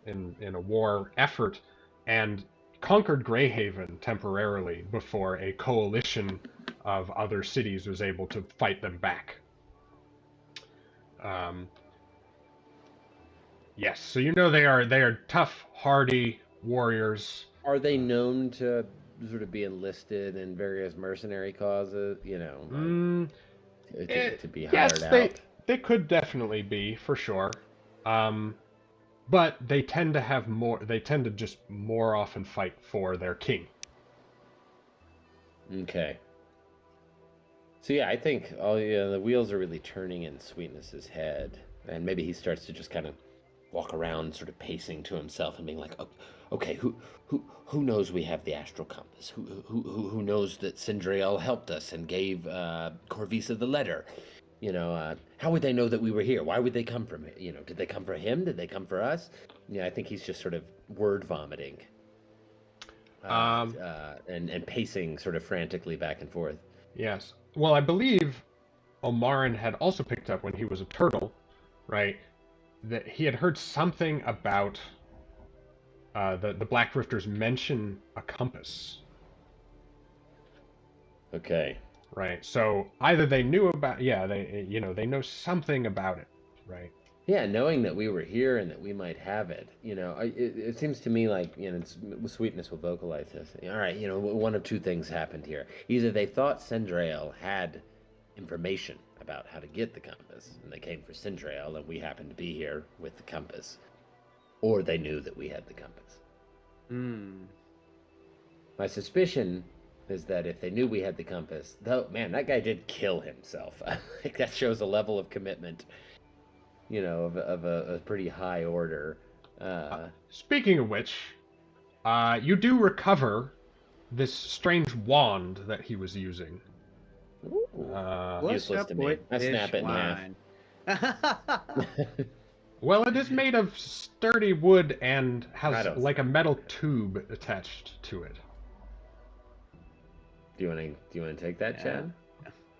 in a war effort and conquered Greyhaven temporarily before a coalition of other cities was able to fight them back. Yes, so you know they are tough, hardy warriors.
Are they known to sort of be enlisted in various mercenary causes? You know, like to be hired
Yes,
out.
they could definitely be for sure. But they tend to have more. They tend to just more often fight for their king.
Okay. So yeah, I think the wheels are really turning in Sweetness's head, and maybe he starts to just kind of walk around, sort of pacing to himself and being like, oh, "Okay, who knows we have the astral compass? Who knows that Sindriel helped us and gave Corvisa the letter? You know, how would they know that we were here? Why would they come from it? You know, did they come for him? Did they come for us? Yeah, I think he's just sort of word vomiting, and pacing sort of frantically back and forth.
Yes. Well, I believe Omarin had also picked up when he was a turtle, right? That he had heard something about the Black Drifters mention a compass.
Okay.
Right. So either they knew about, they know something about it, right?
Yeah, knowing that we were here and that we might have it, you know, it seems to me like, you know, Sweetness will vocalize this. All right, you know, one of two things happened here. Either they thought Sindrail had information about how to get the compass, and they came for Sindrail, and we happened to be here with the compass, or they knew that we had the compass. My suspicion is that if they knew we had the compass, though, man, that guy did kill himself. I think that shows a level of commitment, you know, of a pretty high order.
Speaking of which, you do recover this strange wand that he was using.
Useless to me. I snap it in half.
Well, it is made of sturdy wood and has
don't
like a
snap
metal tube attached to it.
Do you want to take that, Chad?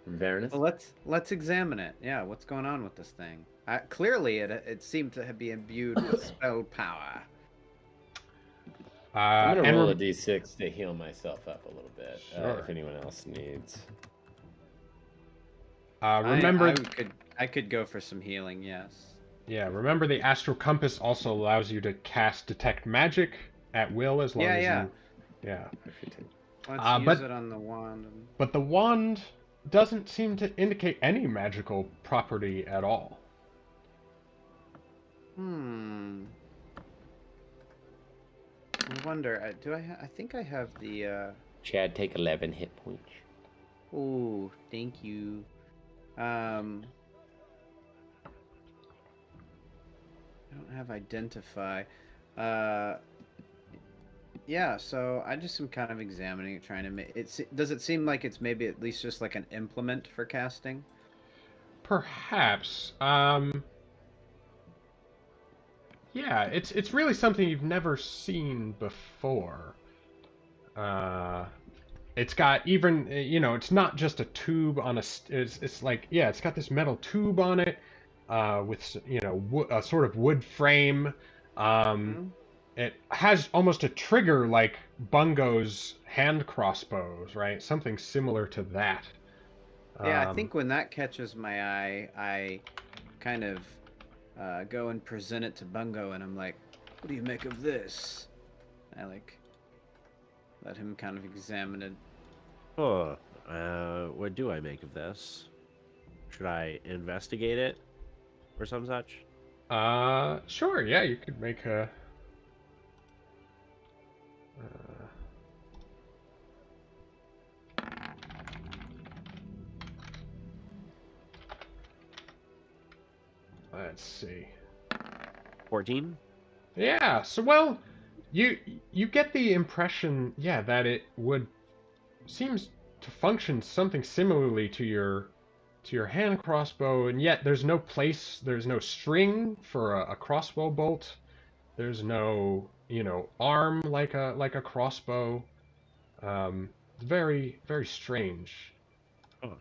From Varanus?
Well, let's examine it. Yeah, what's going on with this thing? Clearly, it seemed to be imbued with spell power.
I'm gonna roll a d6 to heal myself up a little bit.
Sure.
If anyone else needs.
Remember,
I could go for some healing. Yes.
Yeah, remember the astral compass also allows you to cast detect magic at will as long as you. Yeah.
Let's use it on the wand.
But the wand doesn't seem to indicate any magical property at all.
I wonder. I think I have the.
Chad, take 11 hit points.
Oh, thank you. I don't have identify. Yeah, so I just am kind of examining it, trying to make it. Does it seem like it's maybe at least just like an implement for casting?
Perhaps. Yeah, it's really something you've never seen before. It's got even, it's not just a tube on it's like, yeah, it's got this metal tube on it, with, a sort of wood frame. It has almost a trigger like Bungo's hand crossbows, right? Something similar to that.
Yeah, I think when that catches my eye, I kind of go and present it to Bungo, and I'm like, "What do you make of this?" I let him kind of examine it.
Oh, what do I make of this? Should I investigate it or some such?
Sure, yeah, you could make a... let's see.
14?
Yeah, so, well, you get the impression, yeah, that it seems to function something similarly to your hand crossbow, and yet there's no string for a crossbow bolt. There's no, arm like a crossbow. It's very, very strange.
Oh.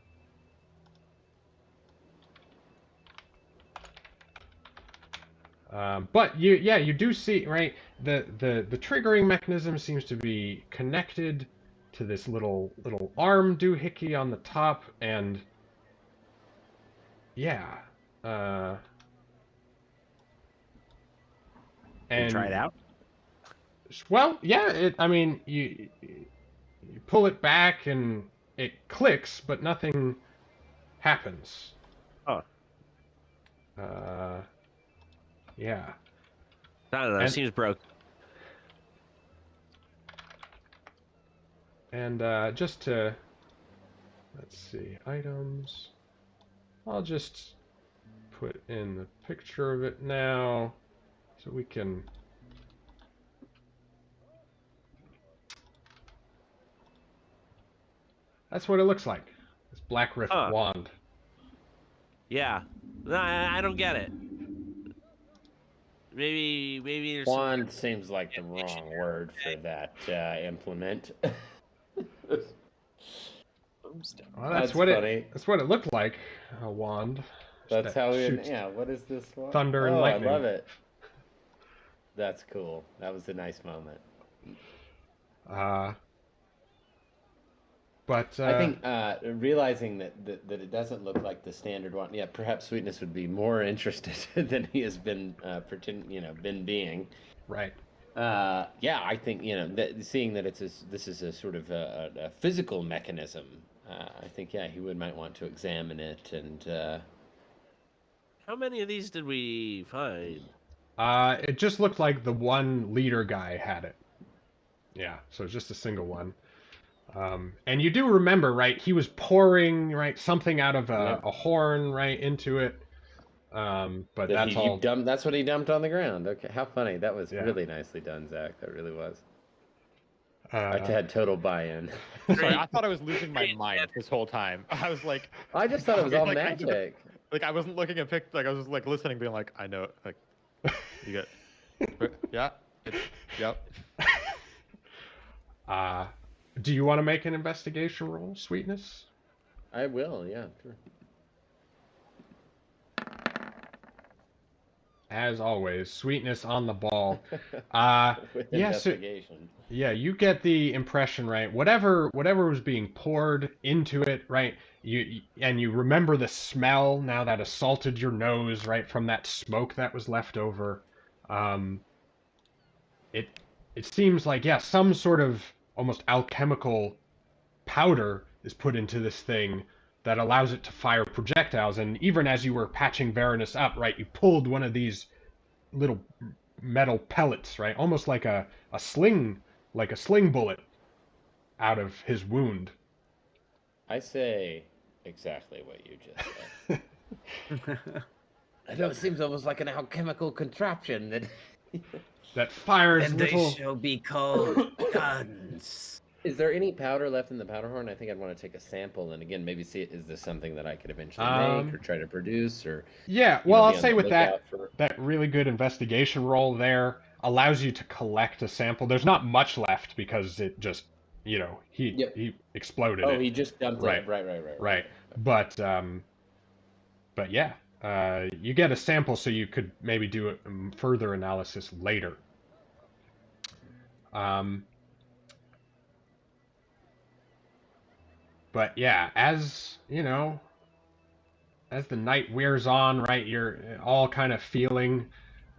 But you do see, right? The triggering mechanism seems to be connected to this little arm doohickey on the top, and yeah,
Can you try it out?
Well, yeah. I mean, you pull it back and it clicks, but nothing happens.
Oh.
Yeah.
I don't know. It seems broke.
And just to, let's see, items. I'll just put in the picture of it now, so we can. That's what it looks like. This Black Rift wand.
Yeah. No, I don't get it. Maybe there's
Wand seems like the wrong word for that implement.
Well,
that's funny.
That's what it looked like. A wand.
That's how it.
shoots
Yeah. What is this one?
thunder and lightning.
I love it. That's cool. That was a nice moment.
But
I think realizing that it doesn't look like the standard one. Yeah, perhaps Sweetness would be more interested than he has been been being.
Right.
Yeah, I think seeing that this is a sort of a physical mechanism. I think he might want to examine it and.
How many of these did we find?
It just looked like the one leader guy had it. Yeah, so it's just a single one. And you do remember, right? He was pouring, right, something out of a horn, right, into it. But that's all.
That's what he dumped on the ground. Okay, how funny! That was really nicely done, Zach. That really was. I had total buy-in.
Sorry, I thought I was losing my mind this whole time. I was like,
I just thought it was all
like,
magic.
I wasn't looking at pictures. Like I was just like listening, being like, I know, like, you get, yeah, yep.
Do you want to make an investigation roll, Sweetness?
I will, yeah, sure.
As always, Sweetness on the ball.
With
yeah,
investigation.
You get the impression, right? Whatever was being poured into it, right? You remember the smell now that assaulted your nose, right, from that smoke that was left over. It seems like some sort of almost alchemical powder is put into this thing that allows it to fire projectiles. And even as you were patching Varanus up, right, you pulled one of these little metal pellets, right, almost like a sling bullet out of his wound.
I say exactly what you just said. I know it seems almost like an alchemical contraption
that fires
and
little...
they shall be called guns.
Is there any powder left in the powder horn? I think I'd want to take a sample and again maybe see is this something that I could eventually make or try to produce or
I'll say with that really good investigation roll there allows you to collect a sample. There's not much left because it just he exploded.
He just dumped it. Right.
But you get a sample so you could maybe do a further analysis later. But yeah, as the night wears on, right, you're all kind of feeling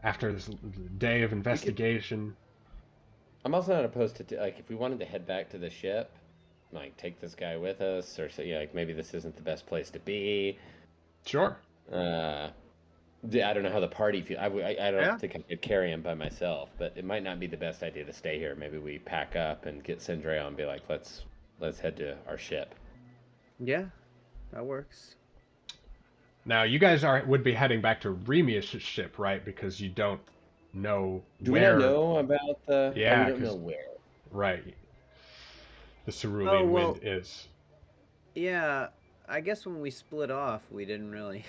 after this day of investigation.
I'm also not opposed to like if we wanted to head back to the ship, like take this guy with us, or like maybe this isn't the best place to be.
Sure.
I don't know how the party feels. I don't think I could carry him by myself, but it might not be the best idea to stay here. Maybe we pack up and get Sindre and be like, let's head to our ship.
Yeah, that works.
Now you guys would be heading back to Remius' ship, right? Because you don't know
Do
where.
We not know about the?
Yeah,
we don't know where.
Right. The cerulean wind is.
Yeah, I guess when we split off, we didn't really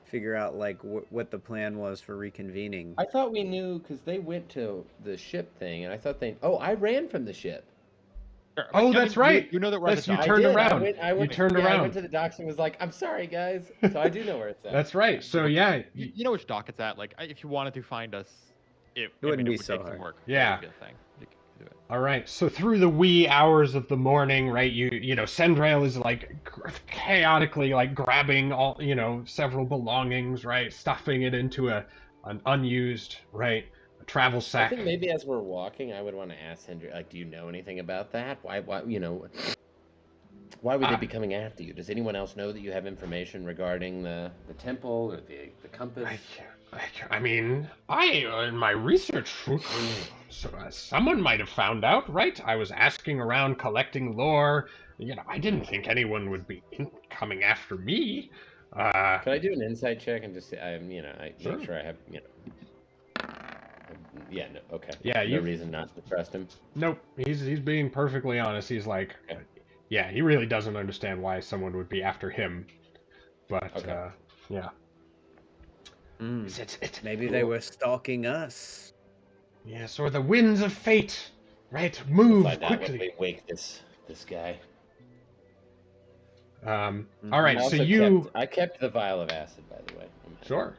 figure out like what the plan was for reconvening.
I thought we knew because they went to the ship thing, and I thought I ran from the ship.
Oh, that's right.
You know that we're at
Yes,
the
you
dock.
turned
I did.
around.
I went,
You turned
yeah, I
around.
went to the docks and was like, "I'm sorry, guys." So I do know where it's at.
That's right. So yeah,
You know which dock it's at. Like, if you wanted to find us, it
wouldn't be
would
so
take some
hard.
work.
Yeah.
That would be a thing. You could do it.
all right. So through the wee hours of the morning, right? You know, Sendrail is like chaotically like grabbing all several belongings, right? Stuffing it into an unused a travel
I
sack.
think maybe as we're walking, I would want to ask Hendrik, like, do you know anything about that? Why why would they be coming after you? Does anyone else know that you have information regarding the temple or the compass?
I mean, in my research, someone might have found out, right? I was asking around, collecting lore. I didn't think anyone would be coming after me.
Can I do an insight check and just say,
Sure.
make sure I have, yeah, no, okay.
Yeah,
no reason not to trust him.
Nope. He's being perfectly honest. He's like,
Okay.
yeah, he really doesn't understand why someone would be after him. But
Okay.
yeah.
Maybe they were stalking us.
Yes, or the winds of fate. Right, move
Find out when
quickly.
we wake this guy.
All right, so
I kept the vial of acid, by the way.
Sure.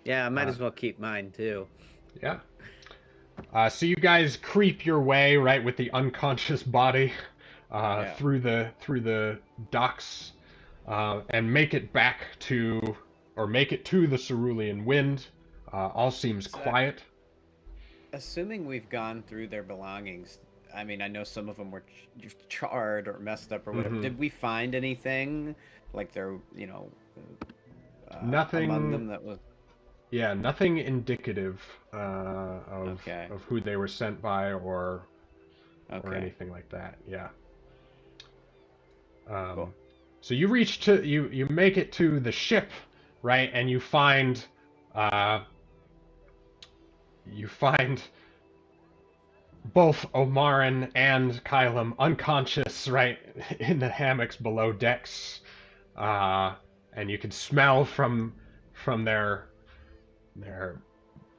Yeah, I might as well keep mine too.
Yeah. So you guys creep your way right with the unconscious body through the docks and make it to the Cerulean Wind. All seems quiet.
Assuming we've gone through their belongings, I mean, I know some of them were charred or messed up or whatever.
Mhm.
Did we find anything like there,
Nothing
among them that was?
Yeah, nothing indicative of who they were sent by or anything like that. Yeah.
Cool.
So you you make it to the ship, right? And you find both Omarin and Kylam unconscious, right, in the hammocks below decks, and you can smell from their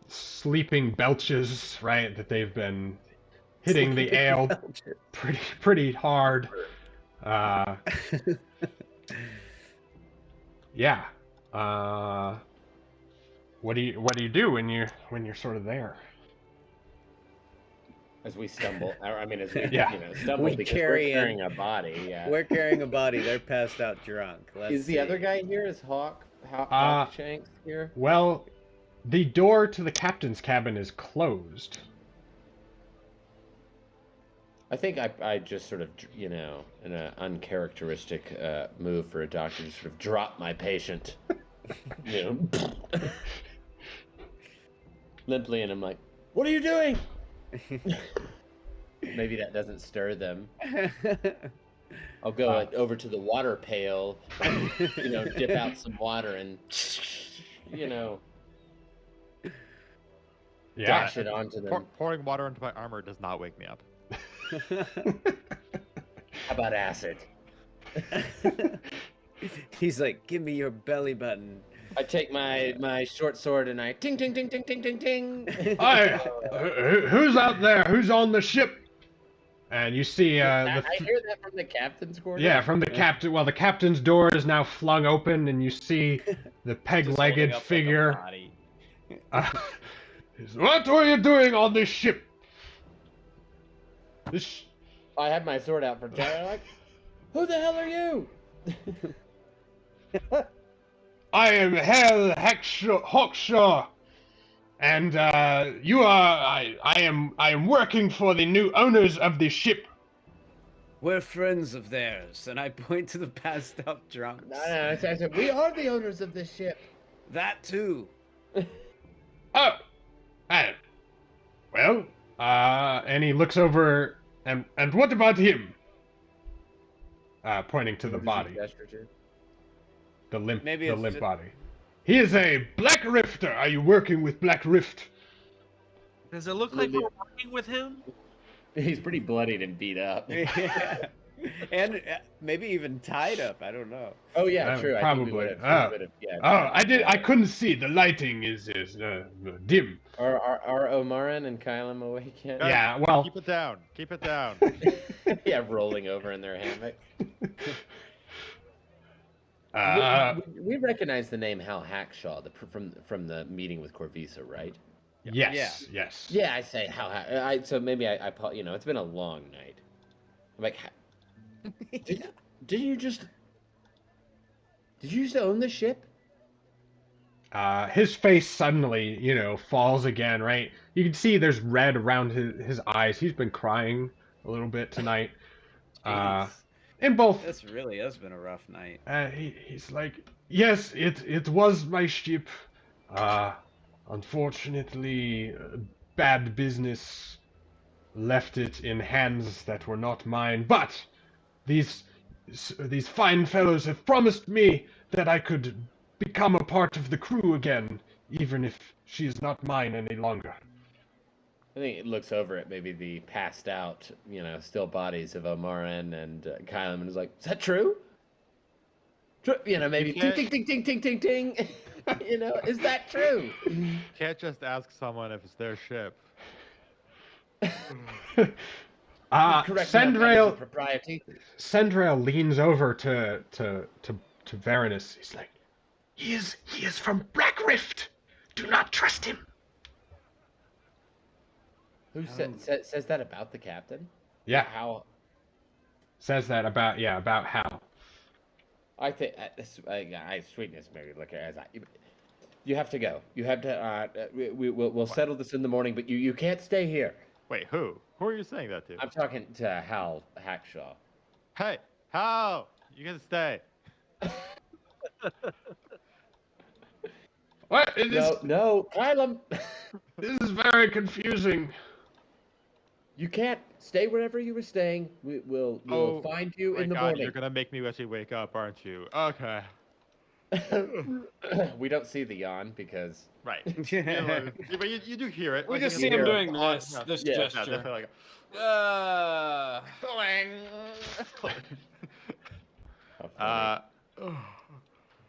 sleeping belches, right, that they've been hitting the ale pretty hard. Yeah. What do you do when you're sort of there?
As we stumble, I mean, as we stumble
We
because
carry
we're carrying a body. Yeah.
We're carrying a body. They're passed out drunk.
Is the other guy here? Is Hawkshanks here?
Well, the door to the captain's cabin is closed.
I think I just sort of, in an uncharacteristic move for a doctor, just sort of drop my patient, limply, and I'm like, "What are you doing?" Maybe that doesn't stir them. I'll go over to the water pail, dip out some water and, dash it onto them.
Pouring water into my armor does not wake me up.
How about acid?
He's like, "Give me your belly button."
I take my short sword and I ting ting ting ting ting ting ting.
Hey, who's out there? Who's on the ship? And you see
I hear that from the captain's quarters.
Yeah, from the captain. Well, the captain's door is now flung open, and you see the peg-legged figure. What are you doing on this ship?
I have my sword out for terror. Like, who the hell are you?
I am Herr Hawkshaw, and you are. I am working for the new owners of the ship.
We're friends of theirs, and I point to the passed out drunks.
No, I said, we are the owners of this ship.
That too.
Oh, well, and he looks over, and what about him? Pointing to the body. The limp body. He is a Black Rifter. Are you working with Black Rift?
Does it look like we're working with him?
He's pretty bloodied and beat up.
And maybe even tied up. I don't know.
Oh yeah, true. I think we
Probably.
would have. Yeah.
Oh, I couldn't see. The lighting is dim.
Are Omarin and Kylam awake yet?
Guys,
Yeah, well,
Keep it down. Keep it down.
Yeah, rolling over in their hammock.
uh,
We recognize the name Hal Hackshaw from the meeting with Corvisa, right?
yes, yes.
Yeah, I say so maybe it's been a long night. I'm like, did you just own the ship?
His face suddenly, falls again, right? You can see there's red around his eyes. He's been crying a little bit tonight.
Jeez.
And both,
This really has been a rough night.
he's like, yes, it was my ship. Unfortunately, bad business left it in hands that were not mine. But these fine fellows have promised me that I could become a part of the crew again, even if she is not mine any longer.
I think it looks over at maybe the passed out, still bodies of Omarin and Kylam, and is like, "Is that true? Maybe ting ting ting ting ting ting ting. Is that true?"
Can't just ask someone if it's their ship.
Correct me on that as a propriety.
Sendrail leans over to Varanus. He's like, he is from Black Rift. Do not trust him.
Who says that about the captain?
Yeah,
How?
says that about Hal.
I think I sweetness, Mary. Look, you have to go. You have to. We'll settle this in the morning, but you can't stay here.
Wait, who? Who are you saying that to?
I'm talking to Hal Hackshaw.
Hey, Hal! You can stay.
What?
No, Kylam.
This is very confusing.
You can't stay wherever you were staying. We'll find you in the morning.
You're gonna make me actually wake up, aren't you? Okay.
We don't see the yawn because
Right. But you do hear it.
We
Like,
just
you
see
hear
him
it.
doing this
Yeah,
gesture.
definitely like,
How funny.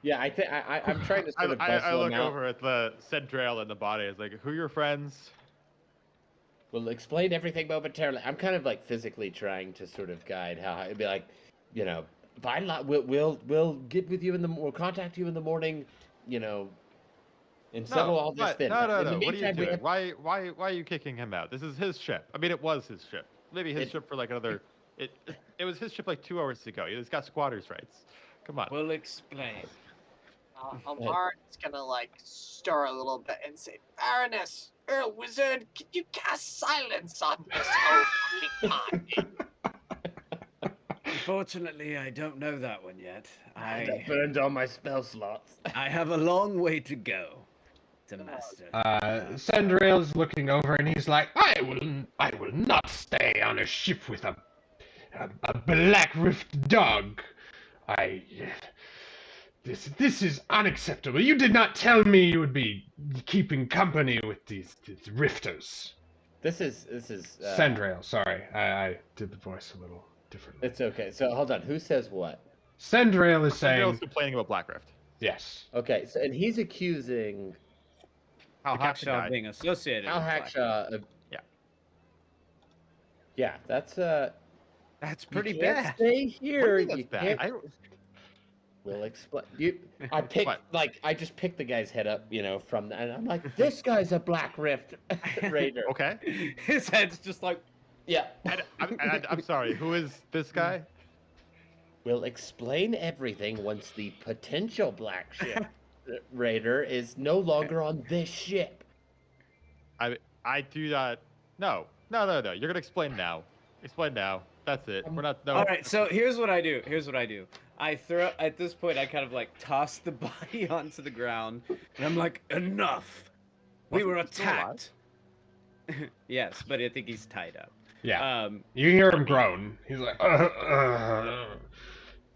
Yeah, I'm trying to sort of
I
bustle
look
him out.
over at the Centrail in the body. It's like, who are your friends?
We'll explain everything momentarily. I'm kind of like physically trying to sort of guide how it'd be like, fine. We'll get with you we'll contact you in the morning, and settle all this then.
No.
In the
What are you
meantime,
doing? Why are you kicking him out? This is his ship. I mean, it was his ship. Maybe his ship for like another. It was his ship like 2 hours ago. He's got squatters' rights. Come on.
We'll explain.
Almarin's gonna stir a little bit and say, "Baroness, you're a wizard. Can you cast silence on this whole fucking party?"
Unfortunately, I don't know that one yet.
I burned all my spell slots.
I have a long way to go to master.
Sendrail's looking over and he's like, I will not stay on a ship with a Black Rift dog. This is unacceptable. You did not tell me you would be keeping company with these rifters.
This is
Sendrail, sorry. I did the voice a little differently.
It's okay. So hold on. Who says what?
Sendrail is saying...
Centrail's complaining about Black Rift.
Yes.
Okay, so and he's accusing
Hal
Hackshaw being associated
Hal
with Black
Hackshaw of... Yeah, that's
That's pretty
you can't
bad.
Stay here.
What do you
You
think that's bad?
can't. We'll explain. I picked I just picked the guy's head up, from and I'm like, this guy's a Black Rift raider.
Okay.
His head's just like,
Yeah.
I'm sorry. Who is this guy?
We'll explain everything once the potential Black Ship raider is no longer on this ship.
I do not. No. You're gonna explain now. Explain now. That's it. We're not. No.
all right. So here's what I do. I throw at this point. I kind of toss the body onto the ground, and I'm like, enough. We were
Still alive?
attacked. Yes, but I think he's tied up.
Yeah. You hear him groan. He's like,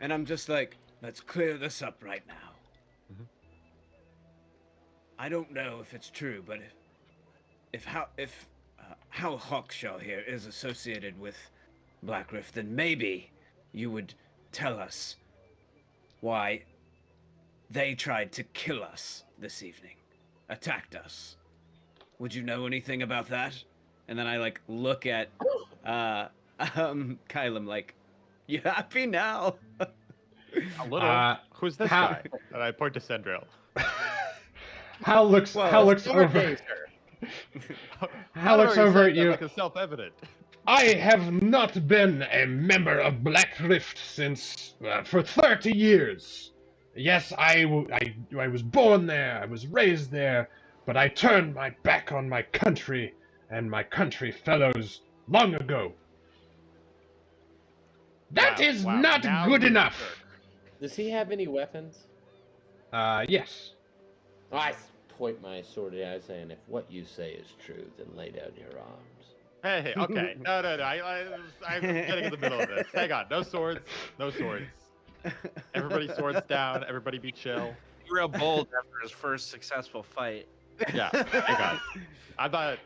And I'm just like, let's clear this up right now.
Mhm.
I don't know if it's true, but if Hal Hawkshaw here is associated with Black Rift, then maybe you would tell us why they tried to kill us this evening, attacked us. Would you know anything about that? And then I like look at Kylam like, you happy now?
A little. Who's this
how-
guy? And I point to Sendril.
Hal looks over Hal looks over at you.
Like it's self-evident.
I have not been a member of Black Rift since for 30 years. Yes, I was born there, I was raised there, but I turned my back on my country and my country fellows long ago. That is not
Now
good
you're
enough.
jerk.
Does he have any weapons?
Yes.
I point my sword at him, saying, "If what you say is true, then lay down your arms."
Hey, okay. No. I'm getting in the middle of this. Hang on. No swords. No swords. Everybody swords down. Everybody be chill.
He's real bold after his first successful fight.
Yeah. Hang on. I'm not.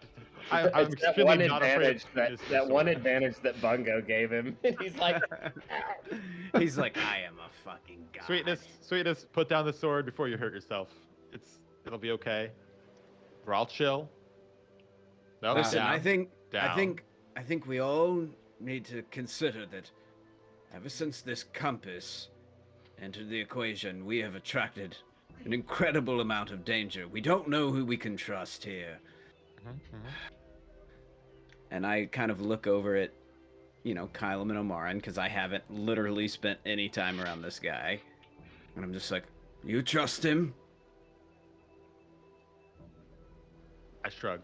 I'm
It's that
extremely
one
not afraid
advantage
of
that
using
that
the
one
sword.
advantage that Bungo gave him. He's like,
He's like, I am a fucking god.
Sweetness. Put down the sword before you hurt yourself. It'll be okay. We're all chill. No,
Listen,
down.
I think
down.
we all need to consider that ever since this compass entered the equation, we have attracted an incredible amount of danger. We don't know who we can trust here. And I kind of look over at, Kylam and Omarin, because I haven't literally spent any time around this guy. And I'm just like, you trust him?
I shrug.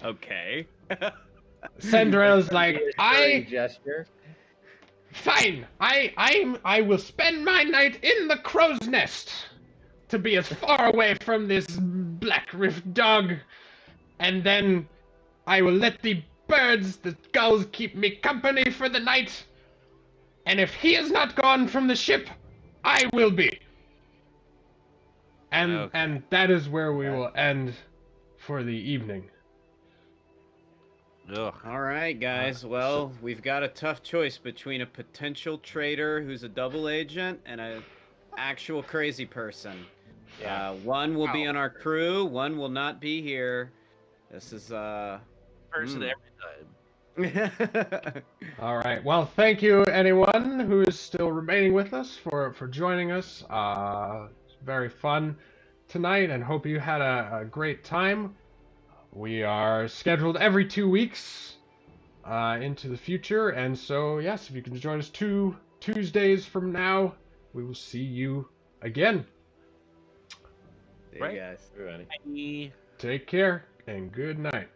Okay.
Sendrill's like,
gesture.
fine. I will spend my night in the crow's nest to be as far away from this Black Rift dog, and then I will let the birds, the gulls, keep me company for the night. And if he is not gone from the ship, I will be. And that is where we will end for the evening.
Ugh.
All right, guys. Well, we've got a tough choice between a potential traitor who's a double agent and an actual crazy person.
Yeah.
One will be on our crew. One will not be here. This is
Person every time.
All right. Well, thank you, anyone who is still remaining with us for joining us. It's very fun tonight, and hope you had a great time. We are scheduled every 2 weeks into the future, and so yes, if you can join us 2 Tuesdays from now, we will see you again.
See you guys.
Everybody.
Bye.
Take care and good night.